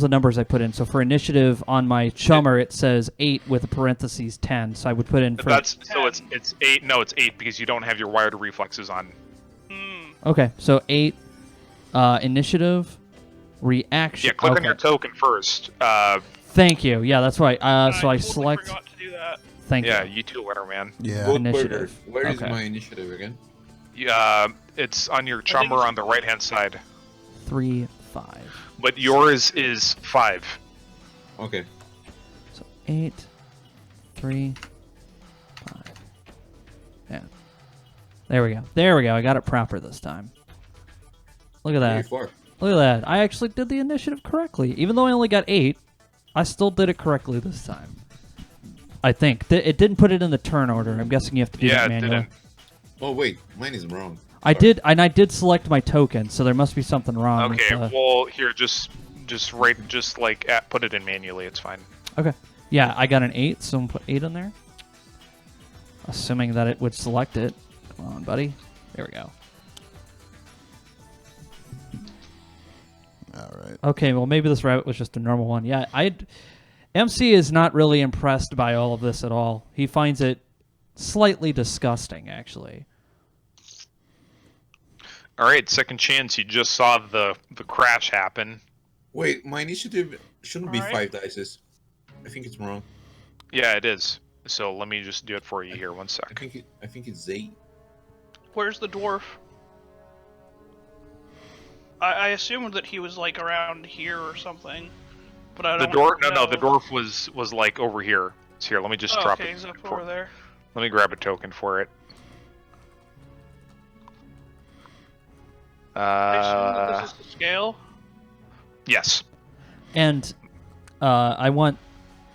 numbers I put in? So for initiative on my chummer, it says 8 with a parentheses 10. So I would put in for it's 8. No, it's 8 because you don't have your wired reflexes on. Okay, so 8 initiative reaction. Yeah, click on your token first. Thank you. Yeah, that's right. So I select. Forgot to do that. Thank yeah, you. you too, Letterman. Yeah. Initiative. Where is Okay. my initiative again? It's on your chummer on the right-hand side. 3, 5. But yours is 5. Okay. So 8, 3, 5. Yeah. There we go. There we go. I got it proper this time. Look at that. Look at that. I actually did the initiative correctly. Even though I only got 8, I still did it correctly this time. I think. It didn't put it in the turn order. I'm guessing you have to do that manually. Didn't. Oh wait, mine is wrong. I did, and I did select my token, so there must be something wrong. Okay, with, well, here, just put it in manually. It's fine. Okay. Yeah, I got an 8, so I'm gonna put 8 in there. Assuming that it would select it. Come on, buddy. There we go. All right. Okay, well, maybe this rabbit was just a normal one. Yeah, MC is not really impressed by all of this at all. He finds it slightly disgusting, actually. All right, second chance. You just saw the crash happen. Wait, my initiative shouldn't be 5 dice. I think it's wrong. Yeah, it is. So let me just do it for you here. 1 sec. I think it's 8. Where's the dwarf? I assumed that he was like around here or something, but I don't. The dwarf? No, the dwarf was like over here. So here, let me just drop okay, it. he's up over there. Let me grab a token for it. I assume that this is the scale. Yes. And I want.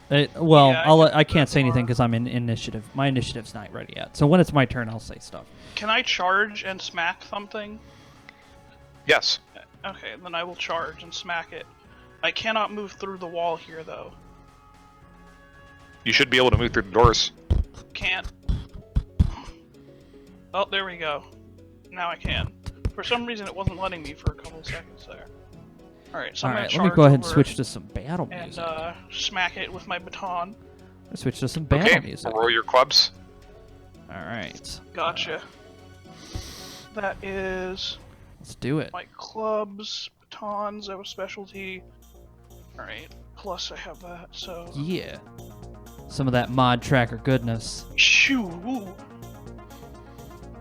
Well, Yeah, I can't say anything because I'm in initiative. My initiative's not ready yet. So when it's my turn, I'll say stuff. Can I charge and smack something? Yes. Okay, then I will charge and smack it. I cannot move through the wall here, though. You should be able to move through the doors. Can't. Oh, there we go. Now I can. For some reason, it wasn't letting me for a couple seconds there. Alright, so I'm gonna let charge me go ahead and over switch to some battle music. and smack it with my baton. Let's switch to some battle music. Roll your clubs. All right. Gotcha. That is... Let's do it. My clubs, batons, I have a specialty. Alright, plus I have that, so... Yeah. Some of that mod tracker goodness. Shoo!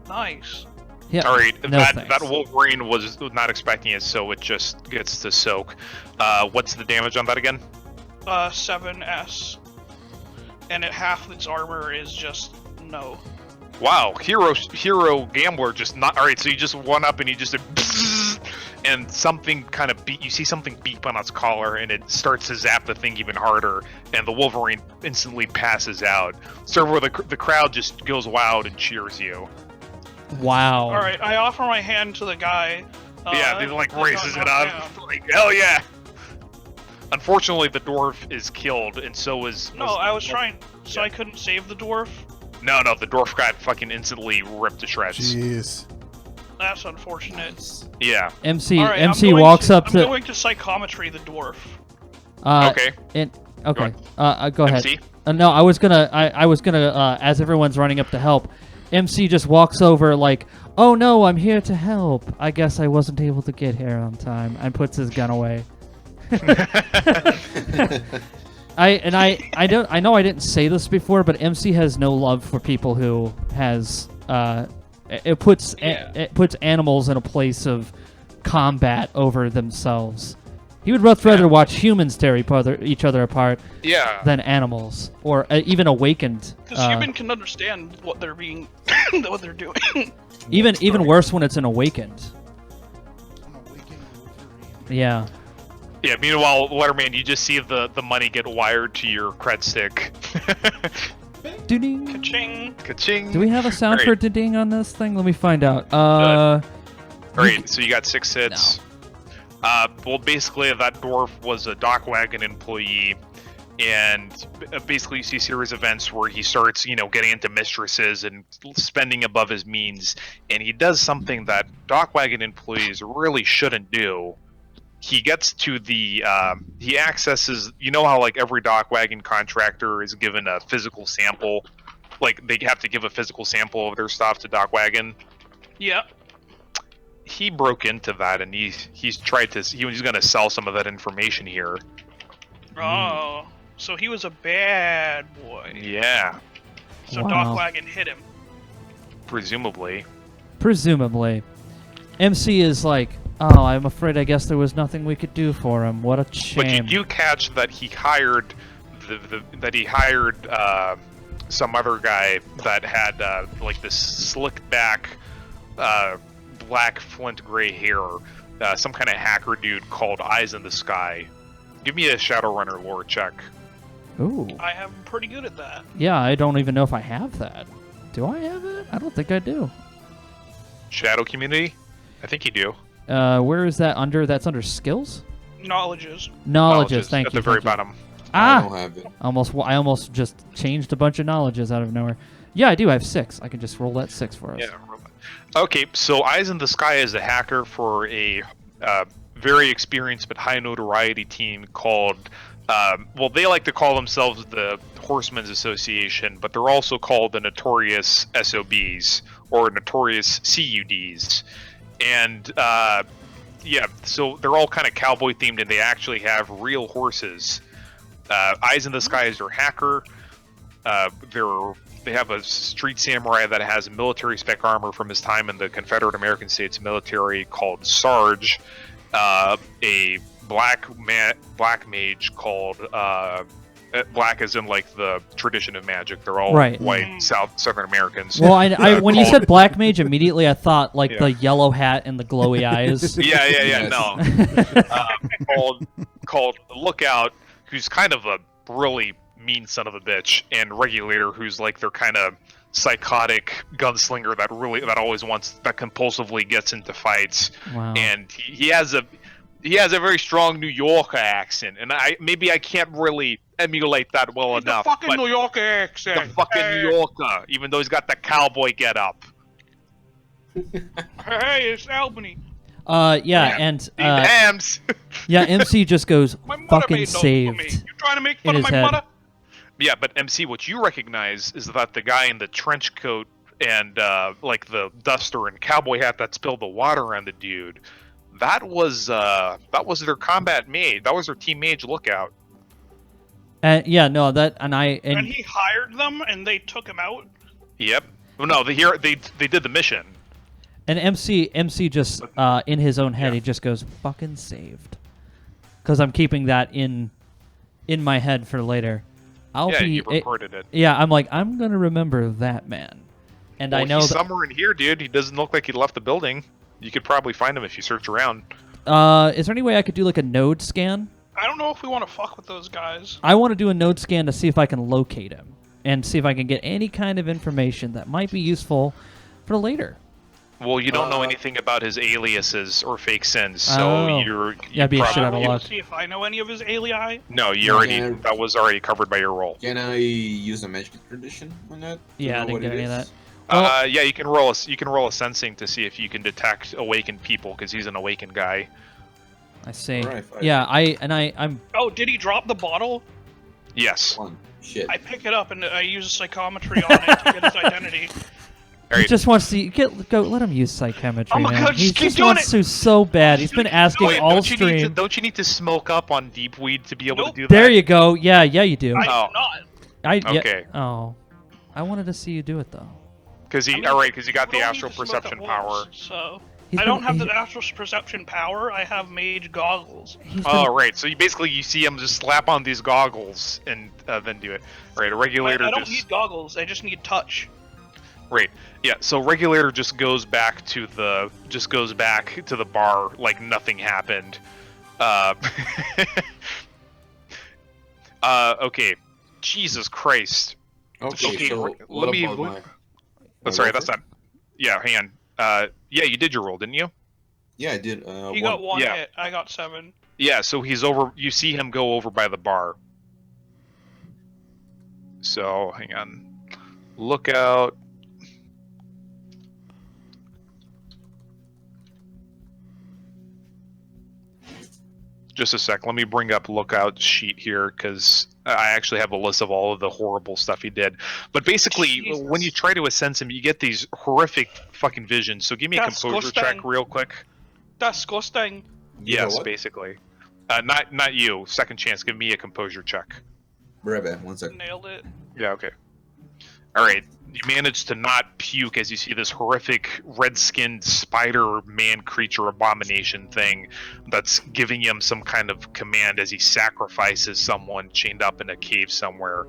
Nice. Yeah. All right, no that thanks. Wolverine was not expecting it, so it just gets to soak. What's the damage on that again? 7S. And half its armor is just no. Wow, hero gambler just not. All right, so you just one up and you just and something kind of beat. You see something beep on its collar, and it starts to zap the thing even harder, and the Wolverine instantly passes out. So the crowd just goes wild and cheers you. Wow. Alright, I offer my hand to the guy. Yeah, he like that raises got it knocked up. Like, hell yeah! Unfortunately, the dwarf is killed, and so is... No, I was trying, so I couldn't save the dwarf? No, the dwarf got fucking instantly ripped to shreds. Jeez. That's unfortunate. Yeah. MC Alright, MC walks up to... I'm going to psychometry the dwarf. Okay. Okay. Go go ahead. MC? No, I was gonna. I was gonna. As everyone's running up to help, MC just walks over like, "Oh no, I'm here to help. I guess I wasn't able to get here on time," and puts his gun away. I know I didn't say this before, but MC has no love for people who has it puts animals in a place of combat over themselves. He would much rather watch humans tear each other apart than animals or even awakened. Because human can understand what they're being, what they're doing. Even worse when it's an awakened. Yeah. Yeah, meanwhile, Letterman, you just see the money get wired to your cred stick. Ding. Ka-ching. Ka-ching. Do we have a sound for ding on this thing? Let me find out. Alright, so you got 6 hits. No. Well, basically, that dwarf was a dock wagon employee, and basically you see a series of events where he starts, getting into mistresses and spending above his means, and he does something that dock wagon employees really shouldn't do. He gets to the, he accesses, how like every dock wagon contractor is given a physical sample, like they have to give a physical sample of their stuff to dock wagon. Yeah. He broke into that and he's going to sell some of that information here. Oh, so he was a bad boy. Yeah. So dock wagon hit him. Presumably. MC is like, oh, I'm afraid I guess there was nothing we could do for him. What a shame. But you do catch that he hired some other guy that had like this slick back black flint gray hair, some kind of hacker dude called Eyes in the Sky. Give me a Shadowrunner lore check. Ooh. I am pretty good at that. Yeah, I don't even know if I have that. Do I have it? I don't think I do. Shadow Community? I think you do. Where is that under? That's under skills? Knowledges. Thank you. At the very bottom. I don't have it. I almost just changed a bunch of knowledges out of nowhere. Yeah, I do. I have 6. I can just roll that 6 for us. Yeah. Okay, so Eyes in the Sky is a hacker for a very experienced but high notoriety team called, well, they like to call themselves the Horsemen's Association, but they're also called the Notorious SOBs or Notorious CUDs. And yeah, so they're all kind of cowboy themed, and they actually have real horses. Eyes in the Sky is their hacker. They have a street samurai that has military spec armor from his time in the Confederate American States military called Sarge. A black mage called black as in like the tradition of magic. They're all white Southern Americans. Well, I when you said black mage, immediately I thought like the yellow hat and the glowy eyes. Yeah. No. Called Lookout, who's kind of a really mean son of a bitch, and Regulator, who's like their kind of psychotic gunslinger that compulsively gets into fights. Wow. And he has a very strong New Yorker accent, and I can't really emulate that well enough. The fucking New Yorker accent. The fucking New Yorker, even though he's got the cowboy getup. Hey, it's Albany. And hams. Yeah, MC just goes fucking made saved. For me. You trying to make fun of my mother? Yeah, but MC, what you recognize is that the guy in the trench coat and like the duster and cowboy hat that spilled the water on the dude, that was their combat mage. That was their team mage Lookout. And he hired them and they took him out. Yep. Well, no, they did the mission. And MC just in his own head he just goes fucking saved, because I'm keeping that in my head for later. You recorded it. Yeah, I'm like, I'm gonna remember that man, and I know he's somewhere in here, dude. He doesn't look like he left the building. You could probably find him if you search around. Is there any way I could do like a node scan? I don't know if we want to fuck with those guys. I want to do a node scan to see if I can locate him and see if I can get any kind of information that might be useful for later. Well, you don't know anything about his aliases or fake sins, so you're be a shit out of luck. See if I know any of his alii. No, that was already covered by your roll. Can I use a magic tradition on that? Yeah, I didn't get any of that. Yeah, you can roll a sensing to see if you can detect awakened people, because he's an awakened guy. I see. Right, yeah, I'm. Oh, did he drop the bottle? Yes. Shit. I pick it up and I use psychometry on it to get his identity. He just wants to let him use psychometry. Oh my man. God, He just keep just doing wants to so bad. He's been asking all stream. Don't you need to smoke up on deep weed to be able to do that? There you go. Yeah, you do. I do not. Okay. I wanted to see you do it though. Because you got the astral perception power. So. I don't have the astral perception power. I have mage goggles. Oh, right. So you see him just slap on these goggles and then do it. Right. A regulator. I don't need goggles. I just need touch. Right. Yeah. So regulator just goes back to the bar like nothing happened. Okay. Jesus Christ. Okay. So let me. Sorry, that's not. Yeah, hang on. Yeah, you did your roll, didn't you? Yeah, I did. You got one hit. I got 7. Yeah, so he's over. You see him go over by the bar. So hang on. Look out. Just a sec. Let me bring up Lookout sheet here because I actually have a list of all of the horrible stuff he did. But basically, when you try to ascend him, you get these horrific fucking visions. So give me a composure check real quick. Disgusting. Yes, basically. Not you. Second chance. Give me a composure check. Right back. 1 second. Nailed it. Yeah. Okay. All right. You manage to not puke as you see this horrific red-skinned Spider-Man creature abomination thing that's giving him some kind of command as he sacrifices someone chained up in a cave somewhere.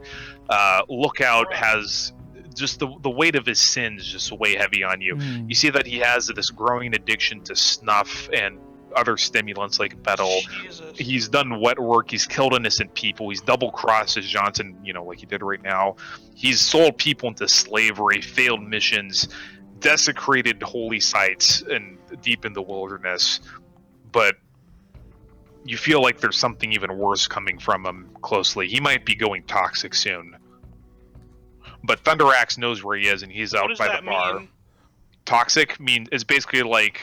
Lookout has just the weight of his sins just way heavy on you. You see that he has this growing addiction to snuff and other stimulants like metal. Jesus. He's done wet work. He's killed innocent people. He's double-crossed as Johnson, like he did right now. He's sold people into slavery, failed missions, desecrated holy sites, and deep in the wilderness. But you feel like there's something even worse coming from him closely. He might be going toxic soon. But Thunderaxe knows where he is, and he's out by the bar. Toxic is basically like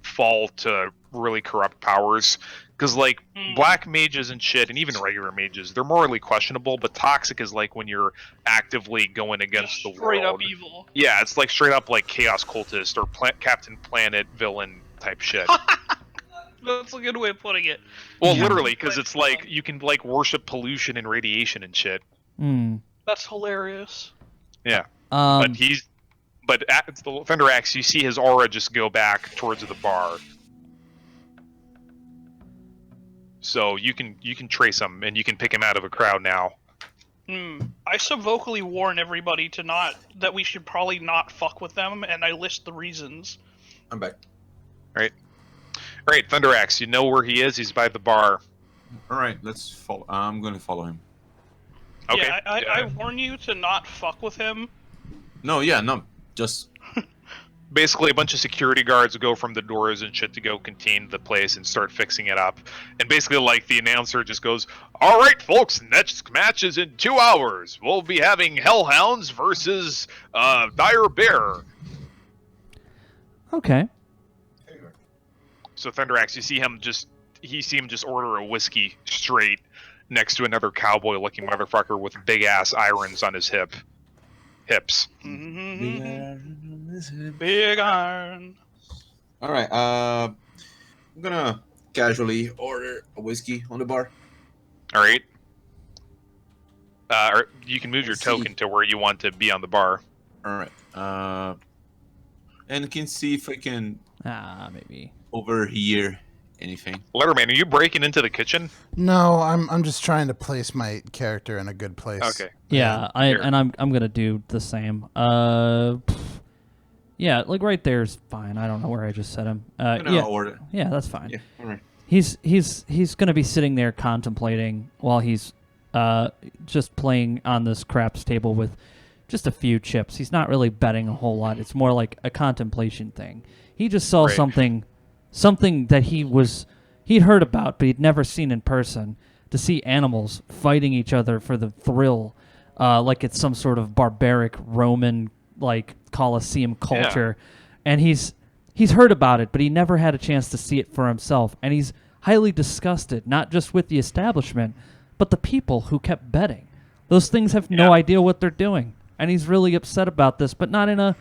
fall to really corrupt powers, because like black mages and shit, and even regular mages, they're morally questionable, but toxic is like when you're actively going against the world. Straight up evil. Yeah, it's like straight up like chaos cultist or Captain Planet villain type shit. That's a good way of putting it. Well, literally, because it's like you can like worship pollution and radiation and shit. That's hilarious. Yeah, but at the Thunderaxe, you see his aura just go back towards the bar. So you can trace him, and you can pick him out of a crowd now. I subvocally warn everybody that we should probably not fuck with them, and I list the reasons. I'm back. All right, Thunderaxe, you know where he is. He's by the bar. All right, let's follow. I'm going to follow him. Okay. Yeah, I warn you to not fuck with him. No, just... Basically, a bunch of security guards go from the doors and shit to go contain the place and start fixing it up. And basically, like, the announcer just goes, "All right, folks, next match is in 2 hours. We'll be having Hellhounds versus Dire Bear." Okay. So Thunderaxe, you see him just order a whiskey straight next to another cowboy-looking motherfucker with big-ass irons on his hips. Big iron. All right. I'm gonna casually order a whiskey on the bar. All right. Or you can move your token to where you want to be on the bar. All right. And can see if I can maybe overhear anything. Letterman, are you breaking into the kitchen? No, I'm just trying to place my character in a good place. Okay. Yeah, I'm gonna do the same. Yeah, like right there's fine. I don't know where I just set him. Yeah, that's fine. Yeah, all right. He's gonna be sitting there contemplating while he's just playing on this craps table with just a few chips. He's not really betting a whole lot. It's more like a contemplation thing. He just saw something that he'd heard about, but he'd never seen in person. To see animals fighting each other for the thrill, like it's some sort of barbaric Roman like Colosseum culture, and he's heard about it, but he never had a chance to see it for himself, and he's highly disgusted, not just with the establishment, but the people who kept betting. Those things have no idea what they're doing, and he's really upset about this, but not in a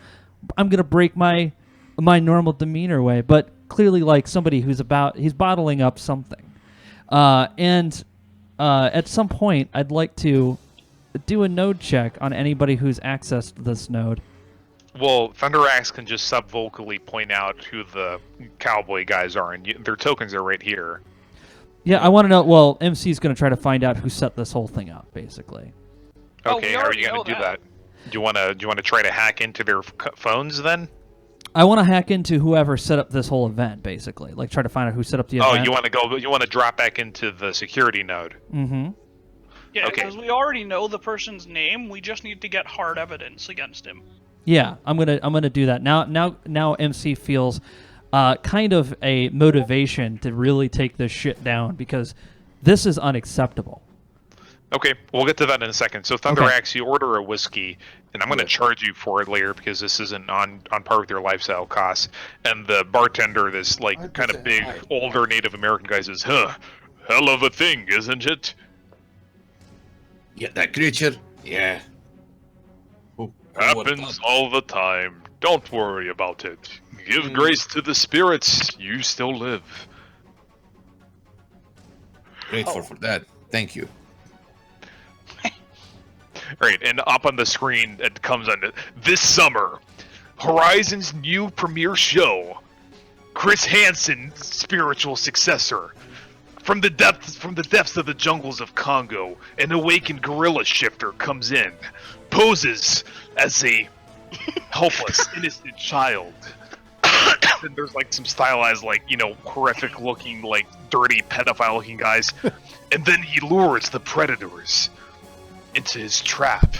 I'm gonna break my normal demeanor way, but clearly like somebody he's bottling up something. And at some point, I'd like to do a node check on anybody who's accessed this node. Well, Thunderaxe can just sub-vocally point out who the cowboy guys are, and their tokens are right here. Yeah, I want to know. Well, MC's going to try to find out who set this whole thing up, basically. Okay, how are you going to do that? Do you want to try to hack into their phones then? I want to hack into whoever set up this whole event, basically. Like, try to find out who set up the event. Oh, you want to drop back into the security node. Mm-hmm. Yeah, Okay. because we already know the person's name. We just need to get hard evidence against him. Yeah, I'm gonna do that. Now MC feels kind of a motivation to really take this shit down because this is unacceptable. Okay, we'll get to that in a second. So Thunderaxe, you order a whiskey, and I'm going to charge you for it later because this isn't on par with your lifestyle costs. And the bartender, this like kind of big, older Native American guy says, "Huh, hell of a thing, isn't it?" Yeah, that creature. Yeah. Happens all the time. Don't worry about it. Give grace to the spirits. You still live. Grateful for that. Thank you. Right, and up on the screen it comes on this summer, Horizon's new premiere show, Chris Hansen's spiritual successor. From the depths of the jungles of Congo, an awakened gorilla shifter comes in, poses as a helpless, innocent child. And there's like some stylized, like, you know, horrific looking, like dirty pedophile looking guys. And then he lures the predators into his trap.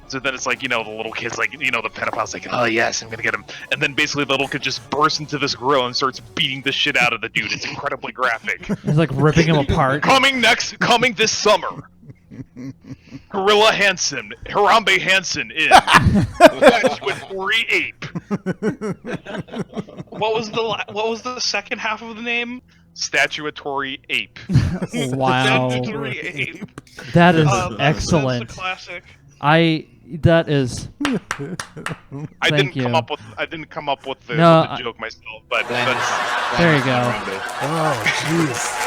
So then it's like, you know, the little kid's like, you know, the pedophile's like, oh yes, I'm gonna get him. And then basically the little kid just bursts into this gorilla and starts beating the shit out of the dude. It's incredibly graphic. He's like ripping him apart. Coming this summer. Gorilla Hansen, Harambe Hansen in Statuatory Ape. What was the second half of the name? Statuatory Ape. Wow. Statuatory Ape. That is excellent. That's a classic. I didn't come up with the joke myself, but there you go. Oh, jeez.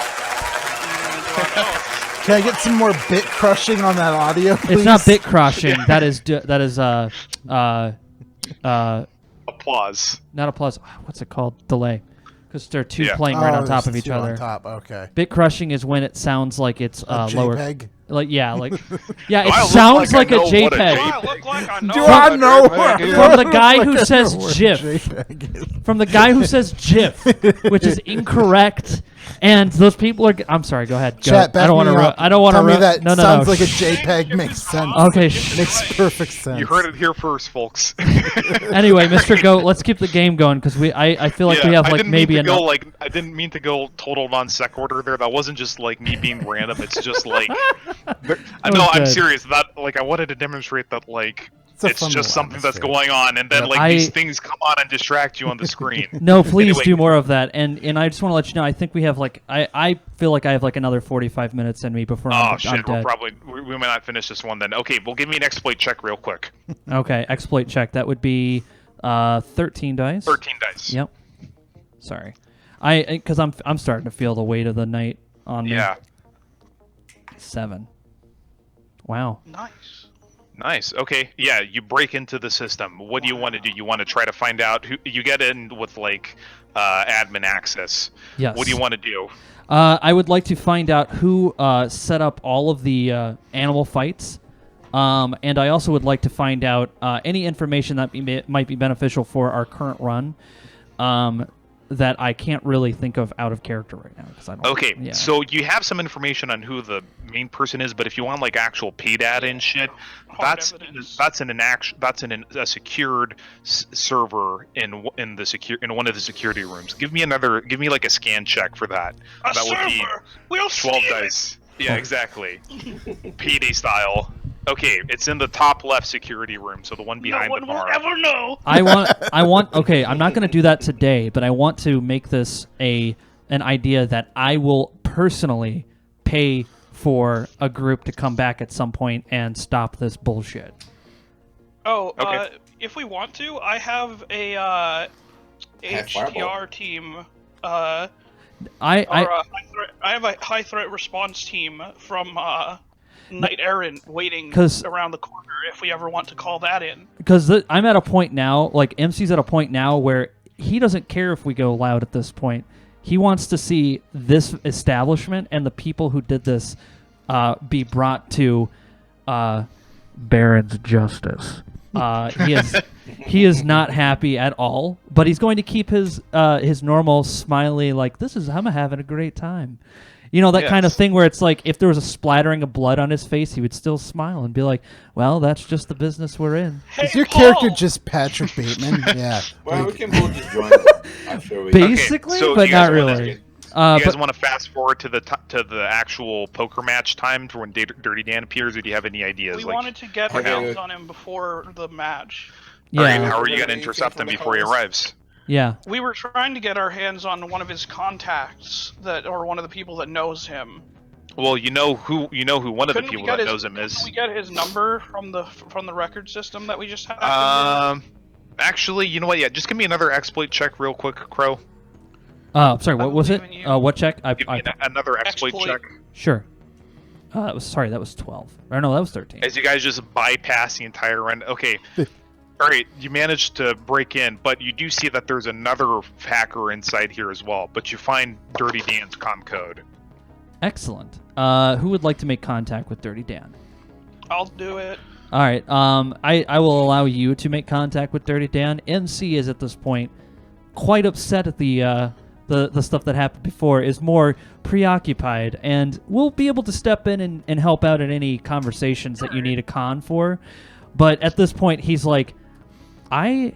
Can I get some more bit crushing on that audio, please? It's not bit crushing. That is applause. Not applause. What's it called? Delay. Because they're two playing right on top of each other. On top. Okay. Bit crushing is when it sounds like it's lower. JPEG? It sounds like a JPEG. Do I know from the guy who says GIF? From the guy who says GIF, which is incorrect. And those people are. I'm sorry. Go ahead. Chat, I don't want to. I don't want to. Tell me that no. sounds like a JPEG makes sense. Okay. Makes perfect sense. You heard it here first, folks. Anyway, Mr. Goat, let's keep the game going because I feel like we have like maybe enough. I didn't mean to go total non sequitur there. That wasn't just like me being random. It's just like. I'm serious. That like I wanted to demonstrate that like. It's just something that's going on, and then these things come on and distract you on the screen. No, please do more of that. And I just want to let you know, I think we have like I feel like I have like another 45 minutes in me before I'm dead. We might not finish this one then. Okay, well give me an exploit check real quick. Okay, exploit check. That would be 13 dice. 13 dice. Yep. Sorry, because I'm starting to feel the weight of the night on me. Yeah. 7. Wow. Nice. Okay. Yeah, you break into the system. What do you want to do? You want to try to find out who you get in with like admin access. Yes. What do you want to do? I would like to find out who set up all of the animal fights. And I also would like to find out any information that might be beneficial for our current run. That I can't really think of out of character right now because I don't. Okay, yeah. So you have some information on who the main person is, but if you want like actual pay data and shit, that's in a secured server in one of the security rooms. Give me like a scan check for that. That would be we'll 12 dice. Yeah, exactly. Payday style. Okay, it's in the top left security room, so the one behind the bar. No one will ever know. I want. Okay, I'm not going to do that today, but I want to make this an idea that I will personally pay for a group to come back at some point and stop this bullshit. Oh, okay. If we want to, I have a HTR team. I have a high threat response team from knight errant waiting around the corner if we ever want to call that in. Because I'm at a point now, like MC's at a point now where he doesn't care if we go loud at this point. He wants to see this establishment and the people who did this be brought to Baron's justice. He is not happy at all, but he's going to keep his normal smiley, like, I'm having a great time. You know, that kind of thing where it's like if there was a splattering of blood on his face, he would still smile and be like, well, that's just the business we're in. Hey, is your Paul! character just Patrick Bateman? Yeah. Well, we can both just join. I'm sure we Basically, so but you guys not wanna- really. you guys want to fast forward to the actual poker match time for when Dirty Dan appears, or do you have any ideas? We like, wanted to get our hands on him before the match. Yeah. Alright, how are you going to intercept him before he arrives? Yeah. We were trying to get our hands on one of his contacts or one of the people that knows him. Well, you know who one of the Couldn't we people get that his- knows him is. Can we get his number from the record system that we just had? Actually, you know what? Yeah, just give me another exploit check real quick, Crow. Sorry, what was it? What check? Give me another exploit check. Sure. That was 12. Or no, that was 13. As you guys just bypass the entire run. Okay. Alright, you managed to break in, but you do see that there's another hacker inside here as well, but you find Dirty Dan's comm code. Excellent. Who would like to make contact with Dirty Dan? I'll do it. All right. I will allow you to make contact with Dirty Dan. MC is at this point quite upset at the stuff that happened before, is more preoccupied, and we'll be able to step in and help out in any conversations that you need a con for. But at this point, he's like, I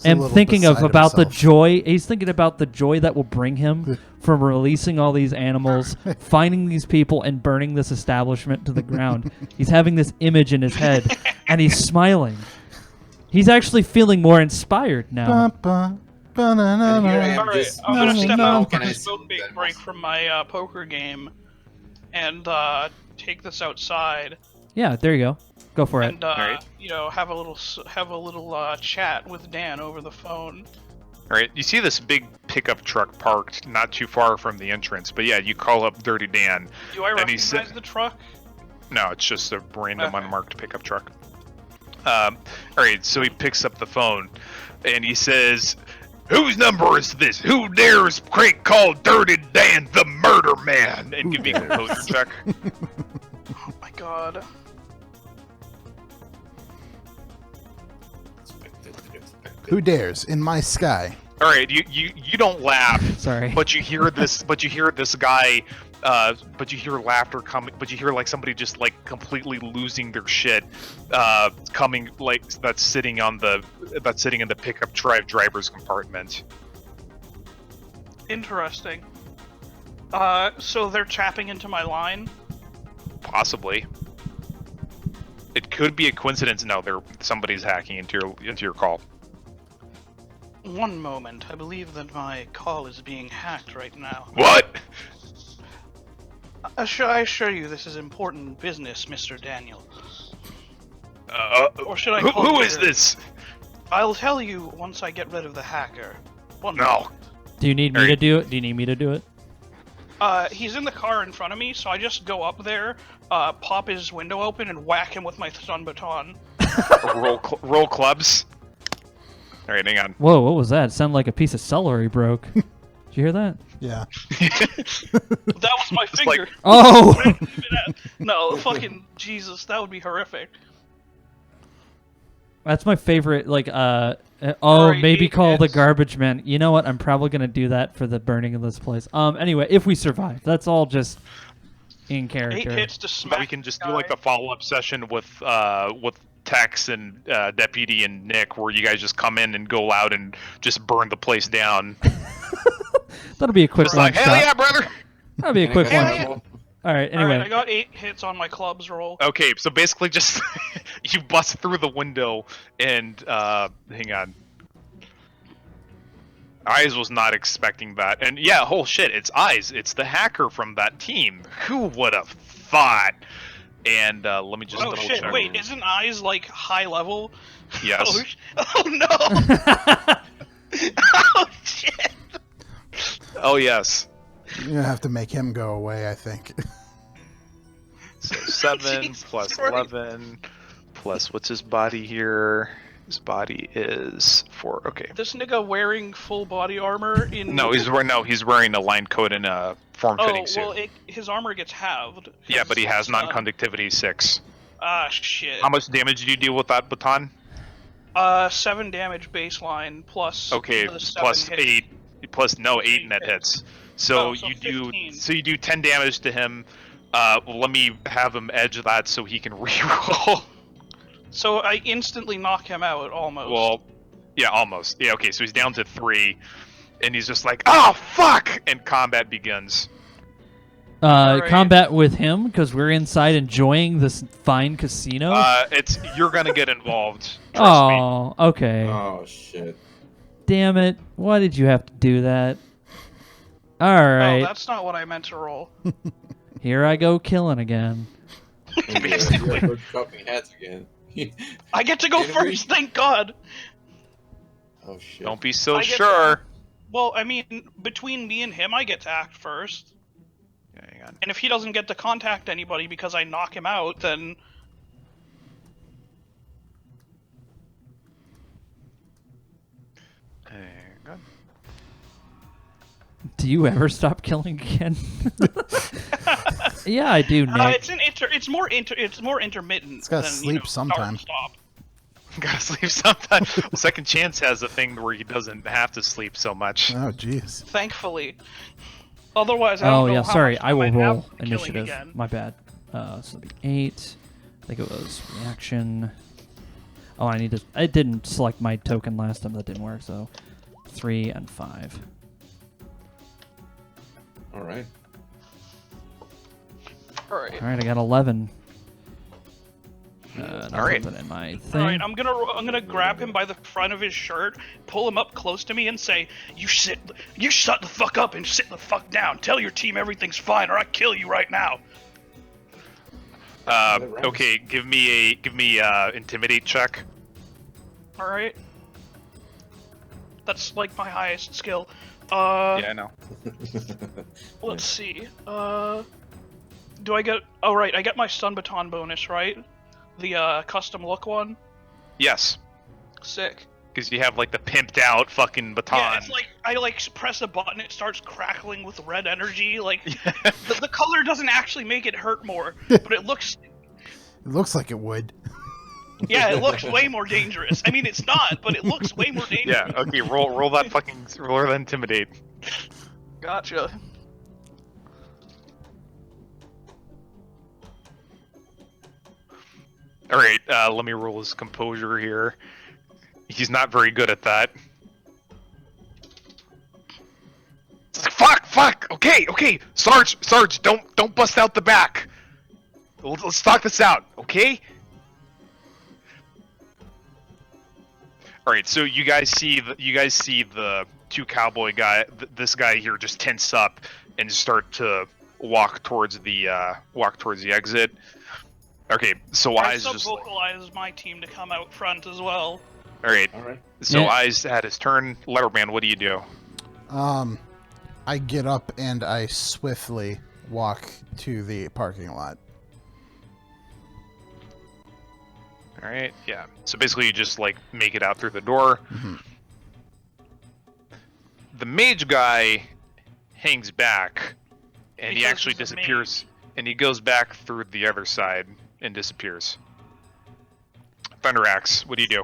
am thinking about the joy. He's thinking about the joy that will bring him from releasing all these animals, finding these people, and burning this establishment to the ground. He's having this image in his head, and he's smiling. He's actually feeling more inspired now. Alright, I'm gonna step out for a smoke break from my poker game and take this outside. Yeah, there you go. Go for it. And have a little chat with Dan over the phone. Alright, you see this big pickup truck parked not too far from the entrance, but yeah, you call up Dirty Dan. Do I and recognize the truck? No, it's just a random unmarked pickup truck. Alright, so he picks up the phone, and he says, "Whose number is this? Who dares call Dirty Dan the murder man?" And give me a composure check. Oh my god. Who dares in my sky? All right, you don't laugh. Sorry. But you hear this. But you hear this guy. But you hear laughter coming. But you hear like somebody just like completely losing their shit. Coming like that's sitting in the pickup driver's compartment. Interesting. So they're tapping into my line? Possibly. It could be a coincidence. No, somebody's hacking into your call. One moment. I believe that my call is being hacked right now. What? I assure you this is important business, Mr. Daniel. Or should I call who you is this? I'll tell you once I get rid of the hacker. No. Do you need me to do it? Do you need me to do it? He's in the car in front of me, so I just go up there, pop his window open, and whack him with my stun baton. roll clubs. All right, hang on. Whoa, what was that? It sounded like a piece of celery broke. Did you hear that? Yeah. That was my finger. Like, oh! No, fucking Jesus, that would be horrific. That's my favorite, like, Right, maybe call the garbage man. You know what? I'm probably going to do that for the burning of this place. Anyway, if we survive. That's all just in character. 8 hits to smack. We can just do like the follow-up session with Tex and Deputy and Nick, where you guys just come in and go out and just burn the place down. That'll be a quick Just one like, hell yeah, brother! That'll be a quick one. Yeah. All right, anyway. Alright, I got 8 hits on my clubs roll. Okay, so basically just you bust through the window and hang on. Eyes was not expecting that. And yeah, oh shit, it's Eyes. It's the hacker from that team. Who would have thought? And let me just Oh double shit, check. wait, isn't Eyes like high level? Yes. Oh no! Oh shit! Oh yes. You're gonna have to make him go away, I think. So 7 plus 11 plus what's his body here? His body is 4. Okay. This nigga wearing full body armor in. No, he's wearing a line coat and a form-fitting suit. Oh well, his armor gets halved. Yeah, but he has non-conductivity 6. Ah shit. How much damage do you deal with that baton? 7 damage baseline plus. Okay, plus 8. Plus 8 net hits. So you 15. do 10 damage to him. Let me have him edge that so he can reroll. So I instantly knock him out almost. Well, yeah, almost. Yeah, okay, so he's down to 3, and he's just like, oh fuck, and combat begins. Combat with him because we're inside enjoying this fine casino. You're gonna get involved. Oh, okay. Oh shit. Damn it! Why did you have to do that? All right. Oh, that's not what I meant to roll. Here I go killing again. Basically, we're chopping heads again. I get to go first, thank God. Oh shit! Don't be so sure. Well, I mean, between me and him, I get to act first. Hang on. And if he doesn't get to contact anybody because I knock him out, then. Hang on. Do you ever stop killing again? Yeah, I do, Nick. It's more intermittent. It's gotta than, sleep sometime. Stop. Gotta sleep sometime. Well, Second Chance has a thing where he doesn't have to sleep so much. Oh, jeez. Thankfully. Otherwise, I don't know how sorry. much I will I'd have roll killing initiative. again. My bad. So it'll be 8. I think it was reaction. Oh, I need to. I didn't select my token last time. That didn't work. So 3 and 5. All right. All right. All right. I got 11. All right. In my thing. All right, I'm gonna grab him by the front of his shirt, pull him up close to me, and say, "You shut the fuck up and sit the fuck down. Tell your team everything's fine, or I kill you right now." Okay, give me intimidate check. All right. That's like my highest skill. Yeah, I know. Let's see. Do I get? Oh right, I get my stun baton bonus, right? The custom look one. Yes. Sick. Because you have like the pimped out fucking baton. Yeah, it's like I press a button, it starts crackling with red energy. Like the color doesn't actually make it hurt more, but it looks. It looks like it would. Yeah, it looks way more dangerous. I mean, it's not, but it looks way more dangerous. Yeah. Okay. Roll that intimidate. Gotcha. All right. Let me roll his composure here. He's not very good at that. It's like, fuck. Okay. Sarge, don't bust out the back. Let's talk this out, okay? All right. So you guys see the two cowboy guy. This guy here just tense up and start to walk towards the exit. Okay, so I Eyes just vocalize my team to come out front as well. All right. So Eyes had his turn. Letterman, what do you do? I get up and I swiftly walk to the parking lot. All right. Yeah. So basically, you just like make it out through the door. Mm-hmm. The mage guy hangs back, and he Because actually he's a disappears, and he goes back through the other side and disappears. Thunderaxe, what do you do?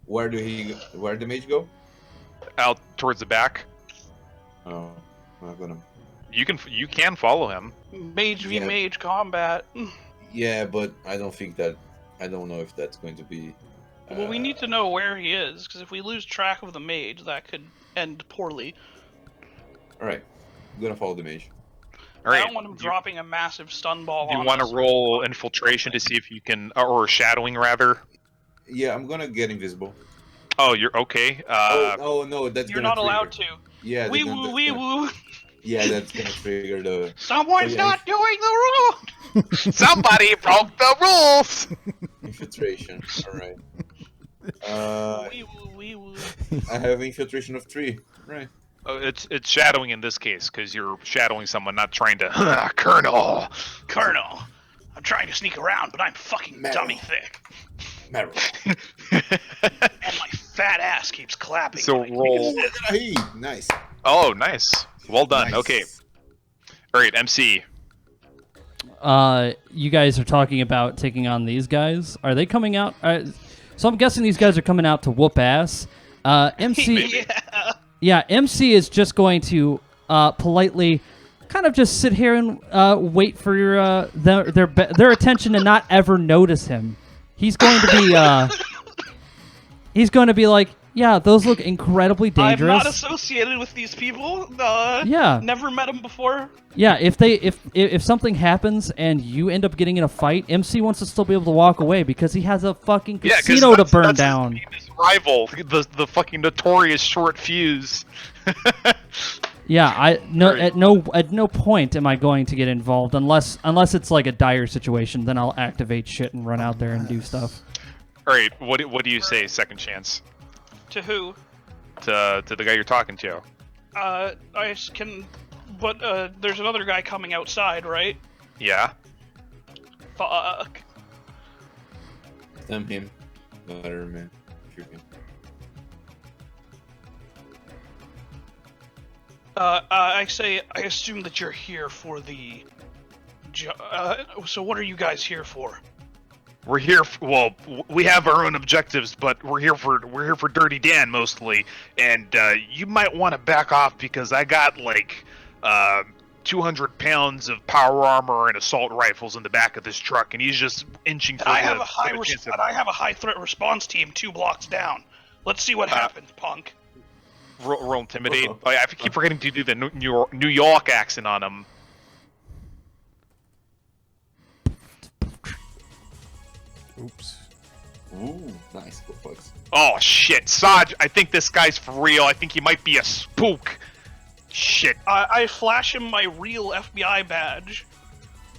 Where did the mage go? Out towards the back. Oh, I'm not gonna. You can follow him. Mage v mage combat. Yeah, but I don't know if that's going to be. Well, we need to know where he is, because if we lose track of the mage, that could end poorly. All right, I'm gonna follow the mage. All right. I don't want him dropping a massive stun ball. Do you want to roll infiltration to see if you can, or shadowing rather? Yeah, I'm gonna get invisible. Oh, you're okay. Oh no, that's you're gonna not trigger. allowed to. Yeah. Wee woo. Yeah, that's gonna trigger the. Someone's not doing the rule. Somebody broke the rules. Infiltration. All right. Wee woo. I have infiltration of 3. Right. It's shadowing in this case because you're shadowing someone, not trying to Colonel. I'm trying to sneak around, but I'm fucking dummy thick. Metal. And my fat ass keeps clapping. So roll. Nice. Oh, nice. Well done. Nice. Okay. All right, MC. You guys are talking about taking on these guys. Are they coming out? So I'm guessing these guys are coming out to whoop ass. MC. Yeah, MC is just going to politely kind of just sit here and wait for your their attention and not ever notice him. He's going to be like, yeah, those look incredibly dangerous. I'm not associated with these people. Yeah. Never met them before. Yeah, if something happens and you end up getting in a fight, MC wants to still be able to walk away because he has a fucking casino to burn down. His rival, the fucking notorious short fuse. Yeah, at no point am I going to get involved unless it's like a dire situation. Then I'll activate shit and run out there and do stuff. All right, what do you say? Second chance. To who? To the guy you're talking to. I can, but there's another guy coming outside, right? Yeah. Fuck. Damn him. Better man. Shoot him. I assume that you're here for the. So what are you guys here for? We're here. Well, we have our own objectives, but we're here for Dirty Dan mostly. And you might want to back off because I got like 200 pounds of power armor and assault rifles in the back of this truck, and he's just inching. I have a high threat response team 2 blocks down. Let's see what happens, punk. Roll intimidate. Oh, yeah, I keep forgetting to do the New York accent on him. Oops. Ooh, nice. Go Bugs. Oh shit, Saj! I think this guy's for real. I think he might be a spook. Shit. I flash him my real FBI badge.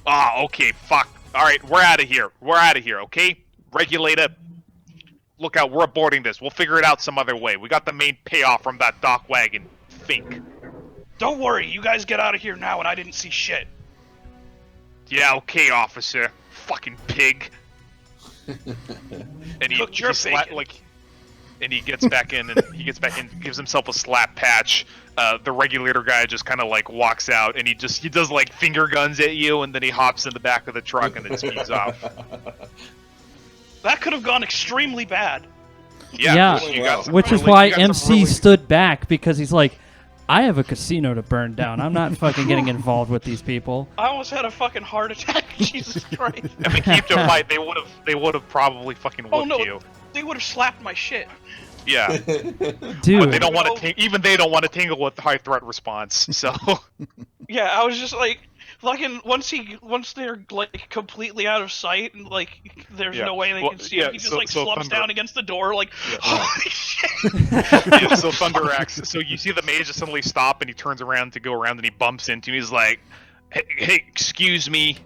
Ah, okay. Fuck. All right, we're out of here. We're out of here. Okay, regulator. Look out, we're aborting this. We'll figure it out some other way. We got the main payoff from that dock wagon. Think. Don't worry, you guys get out of here now, and I didn't see shit. Yeah, okay, officer. Fucking pig. And he and he gets back in, and gives himself a slap patch. The regulator guy just kind of like walks out, and he does like finger guns at you, and then he hops in the back of the truck and then speeds off. That could have gone extremely bad. Yeah, which is why MC stood back, because he's like, I have a casino to burn down. I'm not fucking getting involved with these people. I almost had a fucking heart attack. Jesus Christ. If they keep their fight, they would have probably fucking whooped you. They would have slapped my shit. Yeah. Dude. But they don't want to even they don't want to tangle with the high threat response. So yeah, I was just like fucking once they're like completely out of sight and like there's no way they can see him, he just slumps down against the door like holy shit. Yeah, so Thunder Axe. So you see the mage just suddenly stop, and he turns around to go around, and he bumps into you. He's like, hey, excuse me,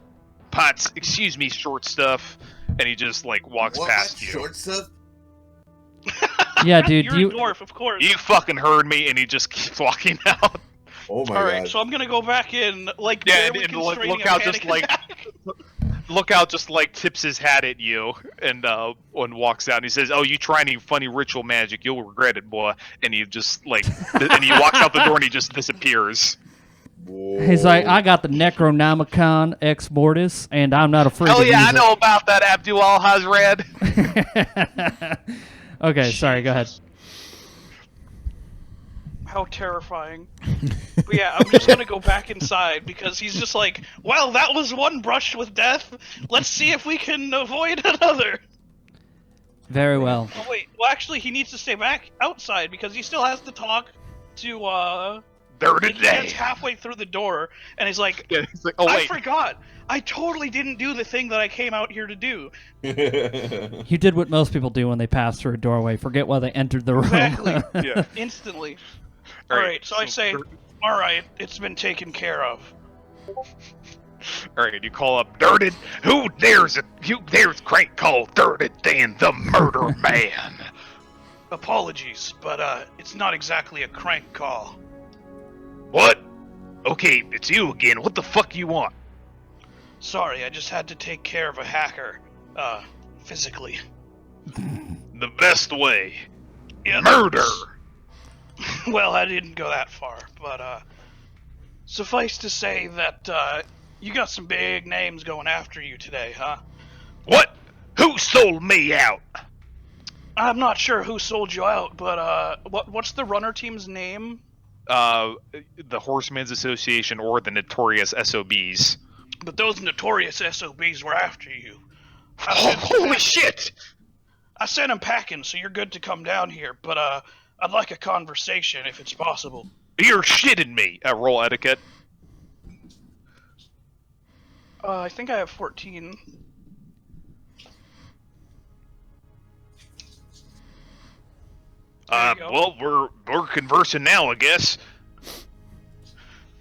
Potts, excuse me, short stuff. And he just like walks past you. Short stuff? Yeah, dude. You're a dwarf, of course. You fucking heard me, and he just keeps walking out. Oh my God. Alright, so I'm gonna go back in, like, and look out, just like tips his hat at you and walks out, and he says, "Oh, you try any funny ritual magic, you'll regret it, boy." And he just like, and he walks out the door, and he just disappears. Whoa. He's like, I got the Necronomicon Ex Mortis, and I'm not afraid to use it. I know about that, Abdul Hazred. Okay, sorry, go ahead. How terrifying. But yeah, I'm just gonna go back inside because he's just like, well, that was one brush with death. Let's see if we can avoid another. Very well. Oh wait, well actually he needs to stay back outside because he still has to talk to Dirty he gets halfway through the door and he's like, oh, wait. I forgot. I totally didn't do the thing that I came out here to do. You did what most people do when they pass through a doorway. Forget why they entered the room. Exactly. Yeah. Instantly. Alright, so I say, alright, it's been taken care of. Alright, you call up Dirted? Who dares crank call Dirted Dan the Murder Man? Apologies, but it's not exactly a crank call. What? Okay, it's you again. What the fuck you want? Sorry, I just had to take care of a hacker, physically. The best way. Yeah, Murder! Well, I didn't go that far, but, suffice to say that, you got some big names going after you today, huh? What? Who sold me out? I'm not sure who sold you out, but, what's the runner team's name? The Horsemen's Association or the Notorious SOBs. But those notorious SOBs were after you. Holy shit! I sent them packing, so you're good to come down here, but, I'd like a conversation if it's possible. You're shitting me. Roll etiquette. I think I have 14. Well, we're conversing now, I guess.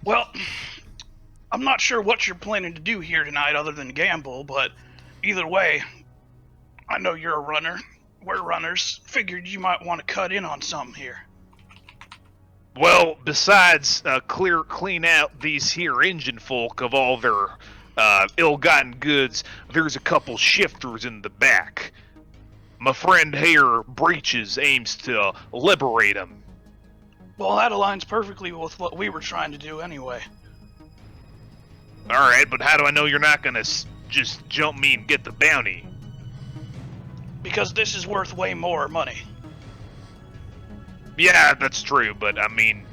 Well, I'm not sure what you're planning to do here tonight other than gamble, but either way, I know you're a runner. We're runners. Figured you might want to cut in on something here. Well, besides clean out these here engine folk of all their ill-gotten goods, there's a couple shifters in the back. My friend here, Breaches, aims to liberate them. Well, that aligns perfectly with what we were trying to do anyway. Alright, but how do I know you're not gonna just jump me and get the bounty? Because this is worth way more money. Yeah, that's true, but I mean...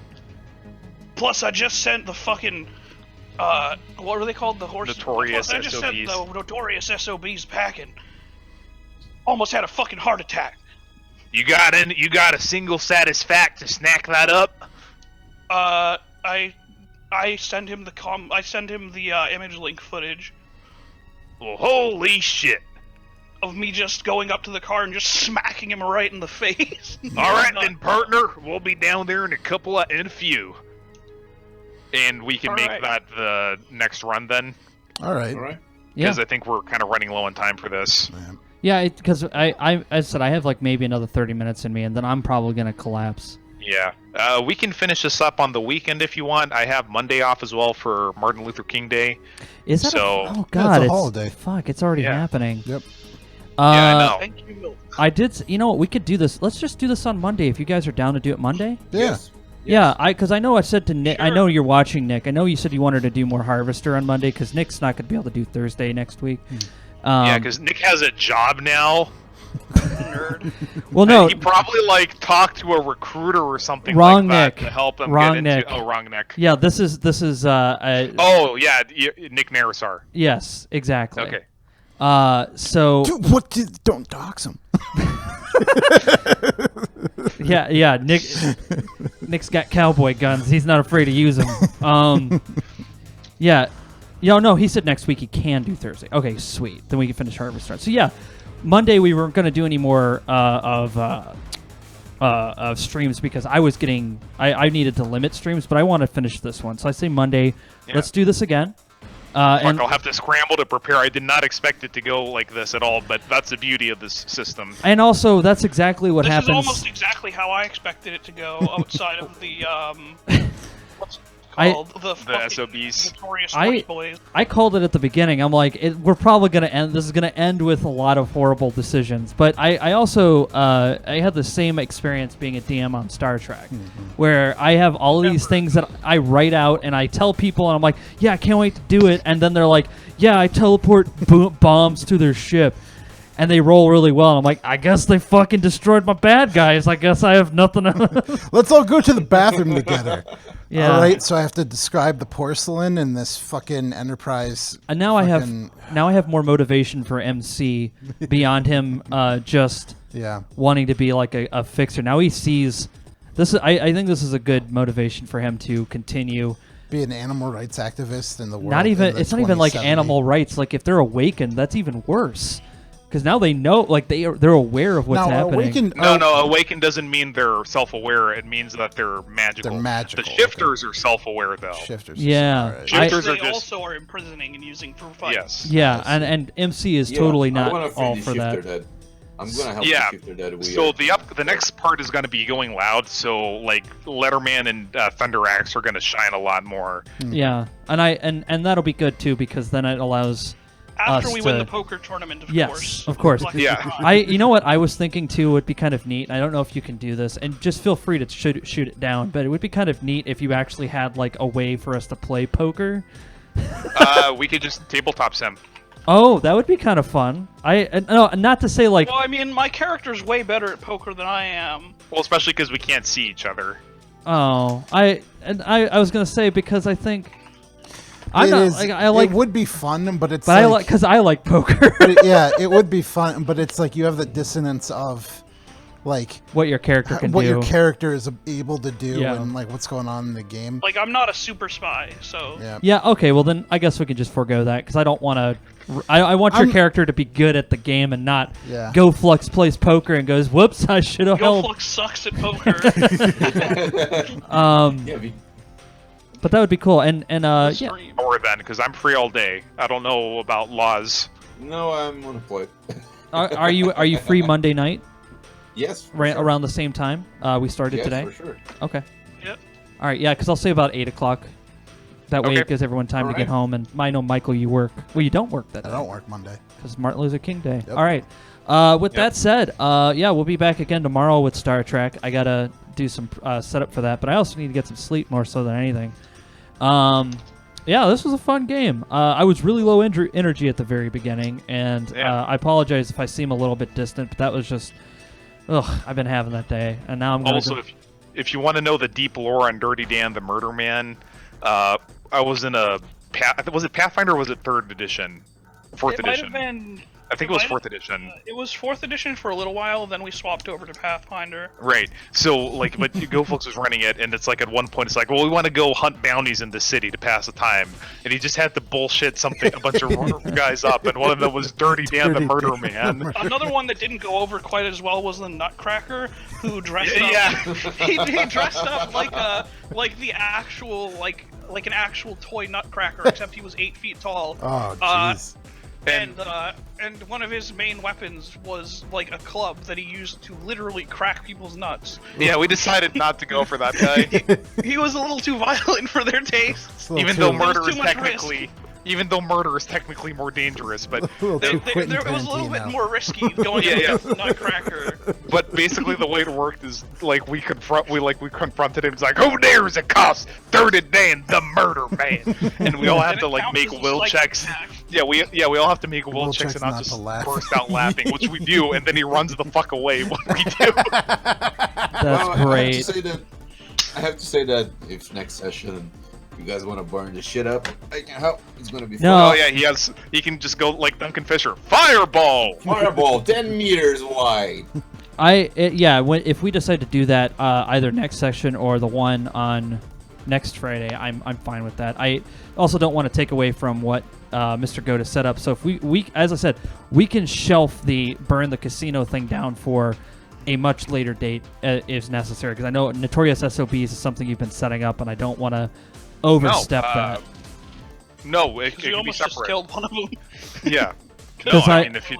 Plus, I just sent the fucking... what were they called? The horse... Notorious I just SOBs. sent the Notorious SOBs packing. Almost had a fucking heart attack. You got a single satisfact to snack that up? I send him the image link footage. Well, holy shit. Of me just going up to the car and just smacking him right in the face. Alright then, partner. We'll be down there in a few. And we can make that the next run then? Alright. Yeah. Because I think we're kind of running low on time for this. Yeah, because I said I have like maybe another 30 minutes in me, and then I'm probably going to collapse. Yeah. We can finish this up on the weekend if you want. I have Monday off as well for Martin Luther King Day. Is that so? Oh, God. It's a holiday. Fuck, it's already happening. Yep. Yeah, I know. Thank you. I did. You know what? We could do this. Let's just do this on Monday if you guys are down to do it Monday. Yeah. Yeah, because I know I said to Nick. Sure. I know you're watching, Nick. I know you said you wanted to do more Harvester on Monday because Nick's not going to be able to do Thursday next week. Yeah, because Nick has a job now. Nerd. Well, no. He probably talked to a recruiter or something wrong like Nick. that to help him Wrong get into. Nick. Oh, wrong Nick. Yeah, this is. Oh yeah, Nick Naresar. Yes, exactly. Okay. So. Dude, don't dox him. Yeah. Nick's got cowboy guns. He's not afraid to use them. Yeah. No, he said next week he can do Thursday. Okay, sweet. Then we can finish Harvest Run. So yeah, Monday we weren't going to do any more of streams because I was getting I needed to limit streams, but I want to finish this one. So I say Monday. Yeah. Let's do this again. And I'll have to scramble to prepare. I did not expect it to go like this at all, but that's the beauty of this system. And also, that's exactly what happens. This is almost exactly how I expected it to go outside of the what's it called? The SOBs. Notorious Horse Boys. I called it at the beginning. I'm like, we're probably going to end. This is going to end with a lot of horrible decisions. But I also I had the same experience being a DM on Star Trek, where I have all of these things that I write out and I tell people, and I'm like, yeah, I can't wait to do it. And then they're like, yeah, I teleport bombs to their ship. And they roll really well. And I'm like, I guess they fucking destroyed my bad guys. I guess I have nothing to... Let's all go to the bathroom together. Yeah. All right, so I have to describe the porcelain in this fucking Enterprise. And now I have more motivation for MC beyond him just wanting to be like a fixer. Now he sees this. I think this is a good motivation for him to continue. Be an animal rights activist in the world. It's not even like animal rights. Like if they're awakened, that's even worse. Because now they know, like they're aware of what's happening. Awakened doesn't mean they're self-aware. It means that they're magical. They're magical. The shifters are self-aware, though. Shifters. Yeah. Shifters they are just also are imprisoning and using for fun. Yes. Yeah, and MC is totally not all for that. I'm gonna help Yeah. the shifter that we So are. the next part is going to be going loud. So like Letterman and Thunderaxe are going to shine a lot more. Yeah, and that'll be good too because then it allows After us we to, win the poker tournament, of course. Yes, of course. Yeah. You know what I was thinking too would be kind of neat. I don't know if you can do this, and just feel free to shoot it down. But it would be kind of neat if you actually had like a way for us to play poker. We could just tabletop sim. Oh, that would be kind of fun. No, not to say like. Well, I mean, my character's way better at poker than I am. Well, especially because we can't see each other. Oh, I was gonna say because I think. It would be fun, but it's. But like, because I like poker. Yeah, it would be fun, but it's like you have the dissonance of, like what your character can what do, your character is able to do, Yeah. and like what's going on in the game. Like, I'm not a super spy, so. Yeah. Yeah. Okay. Well, then I guess we can just forego that because I don't want to. I want your character to be good at the game and not Go Flux plays poker and goes, "Whoops, I should have Go held." Flux sucks at poker. But that would be cool, and yeah. Or then, because I'm free all day. I don't know about laws. No, I'm gonna play. Are you free Monday night? Yes. Right around the same time we started today. For sure. Okay. Yep. All right. Yeah, because I'll say about 8 o'clock. That way Okay. it gives everyone time to All get right. home. And I know Michael, you work. Well, you don't work that day. I don't work Monday because Martin Luther King Day. Yep. All right. With that said, yeah, we'll be back again tomorrow with Star Trek. I gotta do some setup for that, but I also need to get some sleep more so than anything. Yeah, this was a fun game. I was really low energy at the very beginning, and I apologize if I seem a little bit distant, but that was just, I've been having that day, and now I'm gonna Also, if you want to know the deep lore on Dirty Dan the Murder Man, I was in was it Pathfinder or was it 3rd edition? 4th It might edition. have been. I think it was 4th edition. It was 4th edition for a little while, then we swapped over to Pathfinder. Right. So, like, but GoFlux was running it, and it's like at one point, it's like, well, we want to go hunt bounties in the city to pass the time, and he just had to bullshit a bunch of guys up, and one of them was Dirty Dan the Murder Man. Another one that didn't go over quite as well was the Nutcracker, who dressed up. Yeah. he dressed up like the actual like an actual toy Nutcracker, except he was 8 feet tall. Oh, jeez. And one of his main weapons was like a club that he used to literally crack people's nuts. Yeah, we decided not to go for that guy. He was a little too violent for their taste. Even though murder is technically more dangerous, but it was a little bit more risky going against Nutcracker. But basically, the way it worked is like we confronted him. It's like, who dares accost Dirty Dan the Murder Man? And we all have to like make will checks. Yeah, we all have to make will checks and not just burst out laughing, which we do, and then he runs the fuck away when we do. That's great. I have to say that if next session you guys want to burn the shit up, I can help. It's gonna be fun. Oh yeah, he can just go like Duncan Fisher, fireball, 10 meters wide. If we decide to do that either next session or the one on next Friday, I'm fine with that. I also don't want to take away from what Mr. Goat has set up. So if we as I said, we can shelf the burn the casino thing down for a much later date if necessary, because I know Notorious SOBs is something you've been setting up, and I don't want to overstep that. No, it can be almost separate. just killed one of them. Yeah. No, I mean, if you.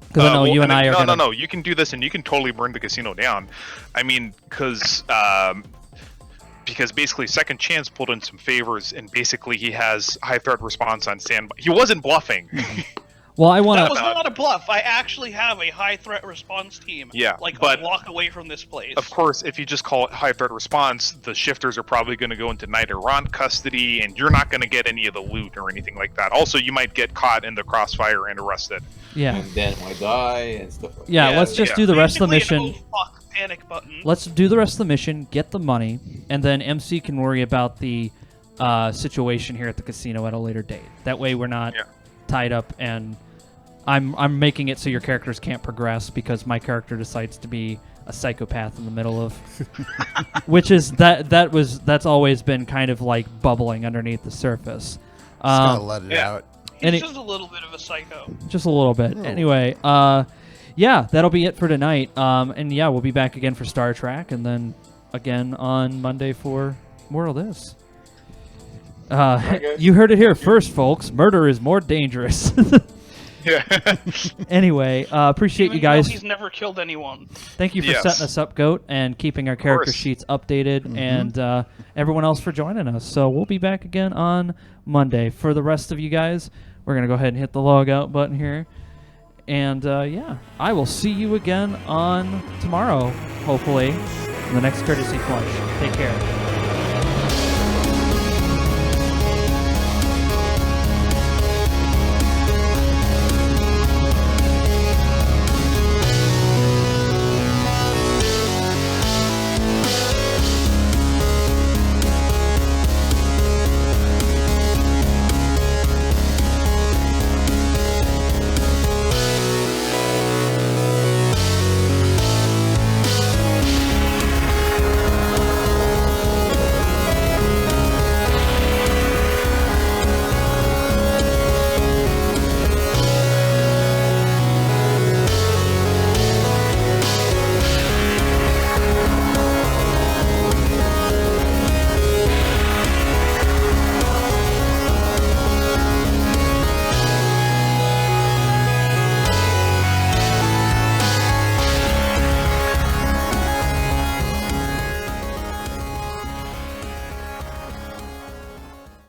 Because I know you and I are. No. You can do this, and you can totally burn the casino down. I mean, because basically Second Chance pulled in some favors, and basically he has high threat response on standby. He wasn't bluffing. Well, I want to. That was not a bluff. I actually have a high threat response team. Yeah, like but a block away from this place. Of course, if you just call it high threat response, the shifters are probably going to go into Knight Errant custody, and you're not going to get any of the loot or anything like that. Also, you might get caught in the crossfire and arrested. Yeah. And then might die and stuff like that. Yeah, let's just do the rest of the mission. Panic button. Let's do the rest of the mission, get the money, and then MC can worry about the situation here at the casino at a later date. That way, we're not tied up, and I'm making it so your characters can't progress because my character decides to be a psychopath in the middle of, which is that's always been kind of like bubbling underneath the surface. Just gotta let it out. He's just a little bit of a psycho. Just a little bit. Anyway, yeah, that'll be it for tonight. And yeah, we'll be back again for Star Trek, and then again on Monday for more of this. You heard it here first, folks. Murder is more dangerous. Yeah. Anyway, appreciate Even you guys. though he's never killed anyone. Thank you for Yes. setting us up, Goat, and keeping our character course. sheets updated, and everyone else for joining us. So we'll be back again on Monday. For the rest of you guys, we're going to go ahead and hit the log out button here. And yeah, I will see you again on tomorrow, hopefully, in the next Courtesy Flush. Take care.